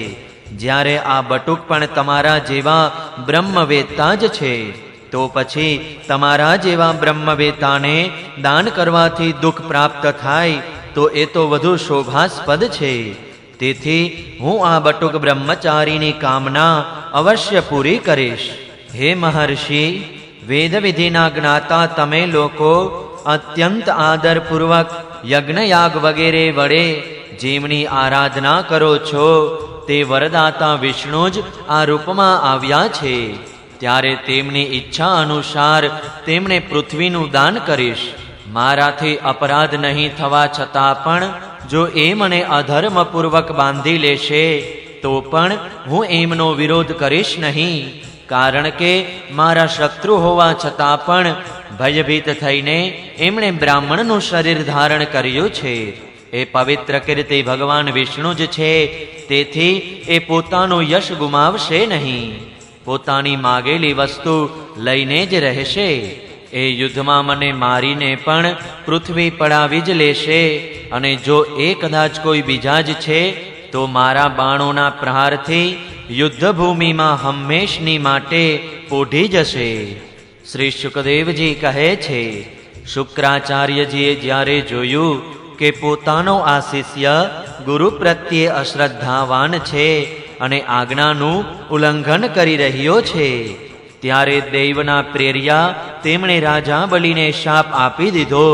જ્યારે આ બટુક પણ તમારા જેવા બ્રહ્મવેત્તા જ છે, તો પછી તમારા જેવા બ્રહ્મવેત્તાને દાન કરવાથી દુઃખ પ્રાપ્ત થાય તો એ તો વધુ શોભાસ્પદ છે. તેથી હું આ બટુક બ્રહ્મચારીની કામના અવશ્ય પૂરી કરીશ. હે મહર્ષિ, વેદવિધિના જ્ઞાતા તમે લોકો અત્યંત આદરપૂર્વક યજ્ઞયાગ વગેરે વડે જેમની આરાધના કરો છો તે વરદાતા વિષ્ણુ જ આ રૂપમાં આવ્યા છે. ત્યારે તેમની ઈચ્છા અનુસાર તેમણે પૃથ્વીનું દાન કરીશ. મારાથી અપરાધ નહીં થવા છતાં પણ જો એ મને અધર્મપૂર્વક બાંધી લેશે તો પણ હું એમનો વિરોધ કરીશ નહીં, કારણ કે મારા શત્રુ હોવા છતાં પણ ભયભીત થઈને એમણે બ્રાહ્મણનું શરીર ધારણ કર્યું છે. એ પવિત્ર કીર્તિ ભગવાન વિષ્ણુ જ છે, તેથી એ પોતાનો યશ ગુમાવશે નહીં. પોતાની માગેલી વસ્તુ લઈને જ રહેશે. એ યુદ્ધમાં મને મારીને પણ પૃથ્વી પડાવી જ લેશે, અને જો એ કદાચ કોઈ બીજા જ છે તો મારા બાણોના પ્રહારથી યુદ્ધભૂમિમાં હંમેશની માટે પોઢી જશે. શ્રી શુકદેવજી કહે છે, શુક્રાચાર્યજીએ જ્યારે જોયું કે પોતાનો આ શિષ્ય ગુરુ પ્રત્યે અશ્રદ્ધાવાન છે અને આજ્ઞાનું ઉલ્લંઘન કરી રહ્યો છે, ત્યારે દૈવના પ્રેર્યા તેમણે રાજા બલિને શાપ આપી દીધો.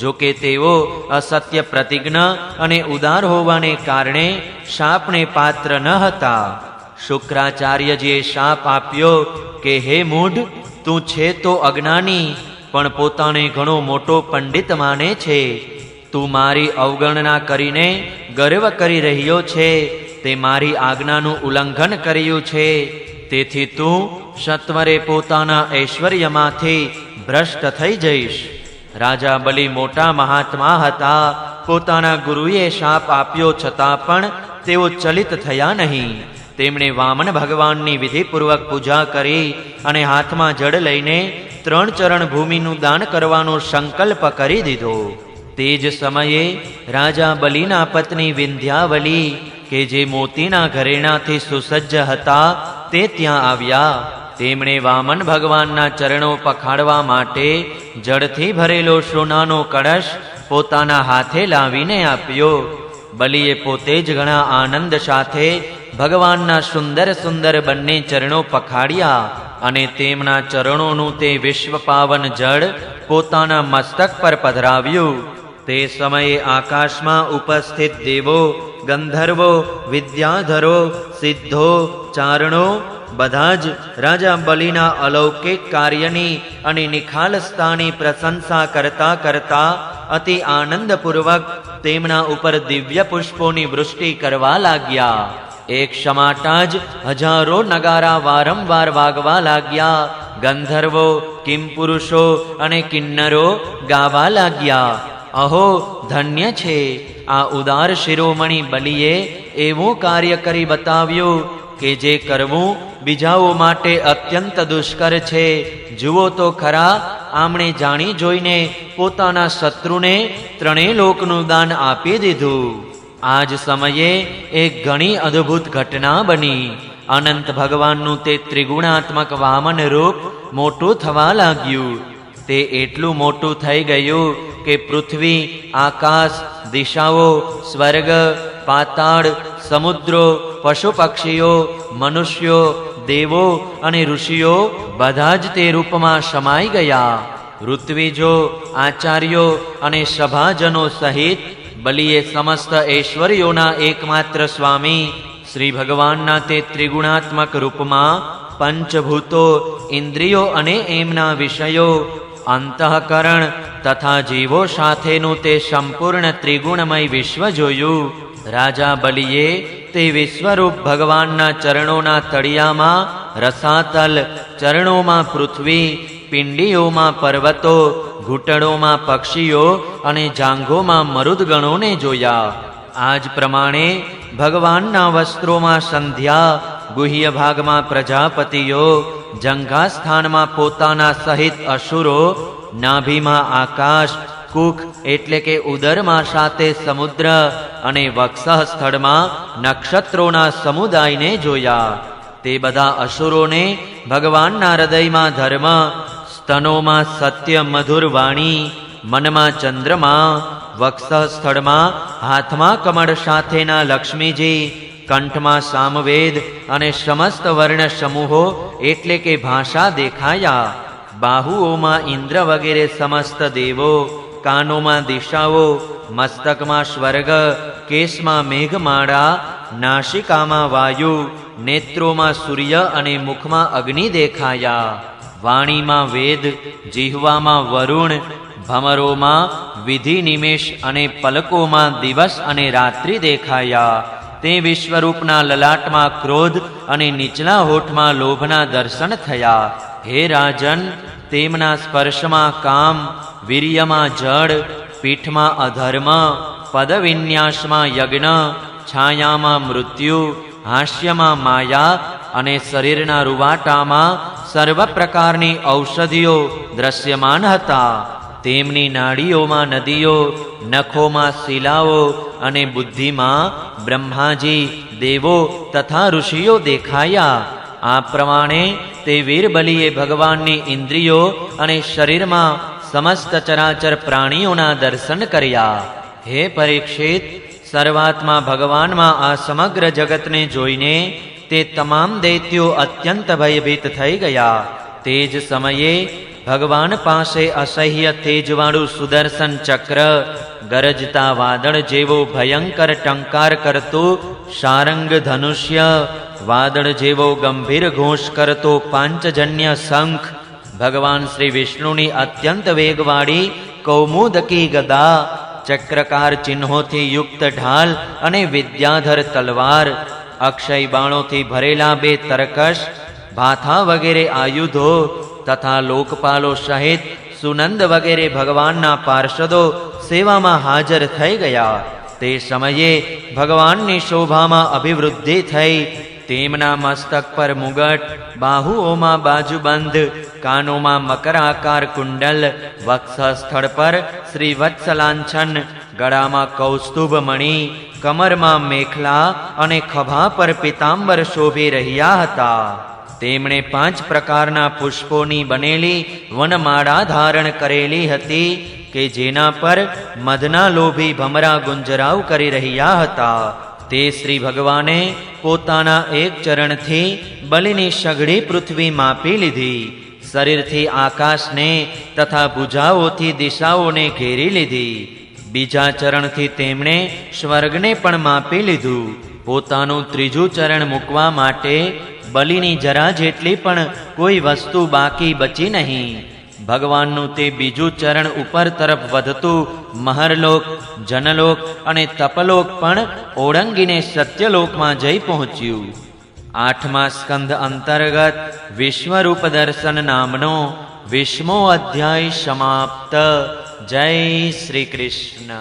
જો કે તેઓ અસત્ય પ્રતિજ્ઞા અને ઉદાર હોવાને કારણે શાપને પાત્ર ન હતા. શુક્રાચાર્યજીએ શાપ આપ્યો કે હે મૂઢ, તું છે તો અજ્ઞાની, પણ પોતાને ઘણો મોટો પંડિત માને છે. તું મારી અવગણના કરીને ગર્વ કરી રહ્યો છે. તે મારી આજ્ઞાનું ઉલ્લંઘન કર્યું છે. તેથી તું સત્વરે પોતાના ઐશ્વર્યમાંથી ભ્રષ્ટ થઈ જઈશ. રાજા બલિ મોટા મહાત્મા હતા. પોતાના ગુરુએ શાપ આપ્યો છતાં પણ તેઓ ચલિત થયા નહીં. તેમણે વામન ભગવાનની વિધિપૂર્વક પૂજા કરી અને હાથમાં જળ લઈને 3 ચરણ ભૂમિનું દાન કરવાનો સંકલ્પ કરી દીધો. તે જ સમયે રાજા બલિના પત્ની વિંધ્યાવલી, કે જે મોતીના ઘરેણાથી સુસજ્જ હતા, તે ત્યાં આવ્યા. તેમણે વામન ભગવાનના ચરણો પખાડવા માટે જળથી ભરેલો સોનાનો કળશ પોતાના હાથે લાવીને આપ્યો. બલિએ પોતે જ ઘણા આનંદ સાથે ભગવાનના સુંદર સુંદર બંને ચરણો પખાડ્યા અને તેમના ચરણોનું તે વિશ્વપાવન જળ પોતાના મસ્તક પર પધરાવ્યું. તે સમયે આકાશમાં ઉપસ્થિત દેવો, ગંધર્વો, વિદ્યાધરો, સિદ્ધો, ચારણો બધા જ રાજા બલિના અલૌકિક કાર્યની અને નિખાલસતાની પ્રશંસા કરતા કરતા અતિ આનંદપૂર્વક તેમના ઉપર દિવ્ય પુષ્પોની વૃષ્ટિ કરવા લાગ્યા. એક સમાટા જ હજારો નગારા વારંવાર વાગવા લાગ્યા. ગંધર્વો, કિમપુરુષો અને કિન્નરો ગાવા લાગ્યા. અહો, ધન્ય છે આ ઉદાર શિરોમણી બલિએ એવું કાર્ય કરી બતાવ્યું કે જે કરવું બીજાઓ માટે અત્યંત દુષ્કર છે. જુઓ તો ખરા, આમણે જાણી જોઈને પોતાના શત્રુને 3 લોકનું દાન આપી દીધું. આ જ સમયે એક ઘણી અદ્ભુત ઘટના બની. અનંત ભગવાનનું તે ત્રિગુણાત્મક વામન રૂપ મોટું થવા લાગ્યું. તે એટલું મોટું થઈ ગયું કે પૃથ્વી, આકાશ, દિશાઓ, સ્વર્ગ, પાતાળ, સમુદ્રો, પશુ પક્ષીઓ, મનુષ્યો, દેવો અને ઋષિઓ બધા જ તે રૂપમાં સમાઈ ગયા. ઋત્વિજો, આચાર્યો અને સભાજનો સહિત બલિએ સમસ્ત ઐશ્વર્યોના એકમાત્ર સ્વામી શ્રી ભગવાનના તે ત્રિગુણાત્મક રૂપમાં પંચભૂતો, ઇન્દ્રિયો અને એમના વિષયો, અંતઃકરણ તથા જીવો સાથેનું તે સંપૂર્ણ ત્રિગુણમય વિશ્વ જોયું. રાજા બલિએ તે વિશ્વરૂપ ભગવાનના ચરણોના તળિયામાં રસાતલ, ચરણોમાં પૃથ્વી, પિંડીઓમાં પર્વતો, ઘૂંટણોમાં પક્ષીઓ અને જાંઘોમાં મરુદગણોને જોયા. આ જ પ્રમાણે ભગવાનના વસ્ત્રોમાં સંધ્યા, ગુહ્ય ભાગમાં પ્રજાપતિઓ, જંઘા સ્થાનમાં પોતાના સહિત અસુરો, નાભીમાં આકાશ, કુખ એટલે કે ઉદરમાં સાથે સમુદ્ર અને વક્ષ સ્થળમાં નક્ષત્રોના સમુદાયને જોયા. તે બધા અસુરોને ભગવાનના હૃદયમાં ધર્મ, સ્તનોમાં સત્ય મધુર વાણી, મનમાં ચંદ્રમા, વક્ષ સ્થળમાં હાથમાં કમળ સાથેના લક્ષ્મીજી, કંઠમાં સામવેદ અને સમસ્ત વર્ણ સમૂહો એટલે કે ભાષા દેખાયા. બાહુઓમાં ઇન્દ્ર વગેરે સમસ્ત દેવો, કાનોમાં દિશાઓ, મસ્તકમાં સ્વર્ગ, કેશમાં મેઘમાળા, નાસિકામાં વાયુ, નેત્રોમાં સૂર્ય અને મુખમાં અગ્નિ દેખાયા. વાણીમાં વેદ, જીહવામાં વરુણ, ભમરોમાં વિધિ નિમેષ અને પલકોમાં દિવસ અને રાત્રિ દેખાયા. તે વિશ્વરૂપના લલાટમાં ક્રોધ અને નીચલા હોઠમાં લોભના દર્શન થયા. હે રાજન, તેમના સ્પર્શમાં કામ, વીર્યમાં જળ, પીઠમાં અધર્મ, પદવિન્યાસમાં યજ્ઞ, છાયામાં મૃત્યુ, હાસ્યમાં માયા અને શરીરના રૂવાટામાં સર્વ પ્રકારની ઔષધિઓ દ્રશ્યમાન હતા. તેમની નાડીઓમાં નદીઓ, નખોમાં શિલાઓ અને બુદ્ધિમાં બ્રહ્માજી, દેવો તથા ઋષિઓ દેખાયા. આ પ્રમાણે તે વીરબલિએ ભગવાનની ઇન્દ્રિયો અને શરીરમાં સમસ્ત ચરાચર પ્રાણીઓના દર્શન કર્યા. હે પરીક્ષિત, શરૂઆતમાં ભગવાનમાં આ સમગ્ર જગતને જોઈને તે તમામ દૈત્યો અત્યંત ભયભીત થઈ ગયા. તે જ સમયે ભગવાન પાસે અસહ્ય તેજવાળું સુદર્શન ચક્ર, ગરજતા વાદળ જેવો ભયંકર ટંકાર કરતું સારંગ ધનુષ્ય, વાદળ જેવો ગંભીર ઘોષ કરતો પાંચજન્ય શંખ, ભગવાન શ્રી વિષ્ણુની અત્યંત વેગવાળી કૌમુદકી ગદા, ચક્રકાર ચિહ્નોથી યુક્ત ઢાલ અને વિદ્યાધર તલવાર, અક્ષય બાણોથી ભરેલા બે તરકશ, ભાથા વગેરે આયુધો તથા લોકપાલો સહિત સુનંદ વગેરે ભગવાનના પાર્ષદો સેવામાં હાજર થઈ ગયા. તે સમયે ભગવાનની શોભામાં અભિવૃદ્ધિ થઈ. તેમના મસ્તક પર મુગટ, બાહુઓમાં બાજુબંધ, કાનોમાં મકરાકાર કુંડલ, વક્ષસ્થળ પર શ્રીવત્સલાંછન, ગળામાં કૌસ્તુભ મણિ, કમરમાં મેખલા અને ખભા પર પિતાંબર શોભી રહ્યા હતા. તેમણે 5 પ્રકારના પુષ્પોની બનેલી વનમાળા ધારણ કરેલી હતી કે જેના પર મધના લોભી ભમરા ગુંજરાવ કરી રહ્યા હતા. તે શ્રી ભગવાને પોતાના એક ચરણથી બલિની સઘળી પૃથ્વી માપી લીધી, શરીરથી આકાશને તથા ભુજાઓથી દિશાઓને ઘેરી લીધી. બીજા ચરણથી તેમણે સ્વર્ગને પણ માપી લીધું. પોતાનું ત્રીજું ચરણ મૂકવા માટે બલિની જરા જેટલી પણ કોઈ વસ્તુ બાકી બચી નહીં. ભગવાનનું તે બીજું ચરણ ઉપર તરફ વધતું મહરલોક, જનલોક અને તપલોક પણ ઓળંગીને સત્યલોકમાં જઈ પહોંચ્યું. 8મા સ્કંદ અંતર્ગત વિશ્વરૂપ દર્શન નામનો 20મો અધ્યાય સમાપ્ત. જય શ્રી કૃષ્ણ.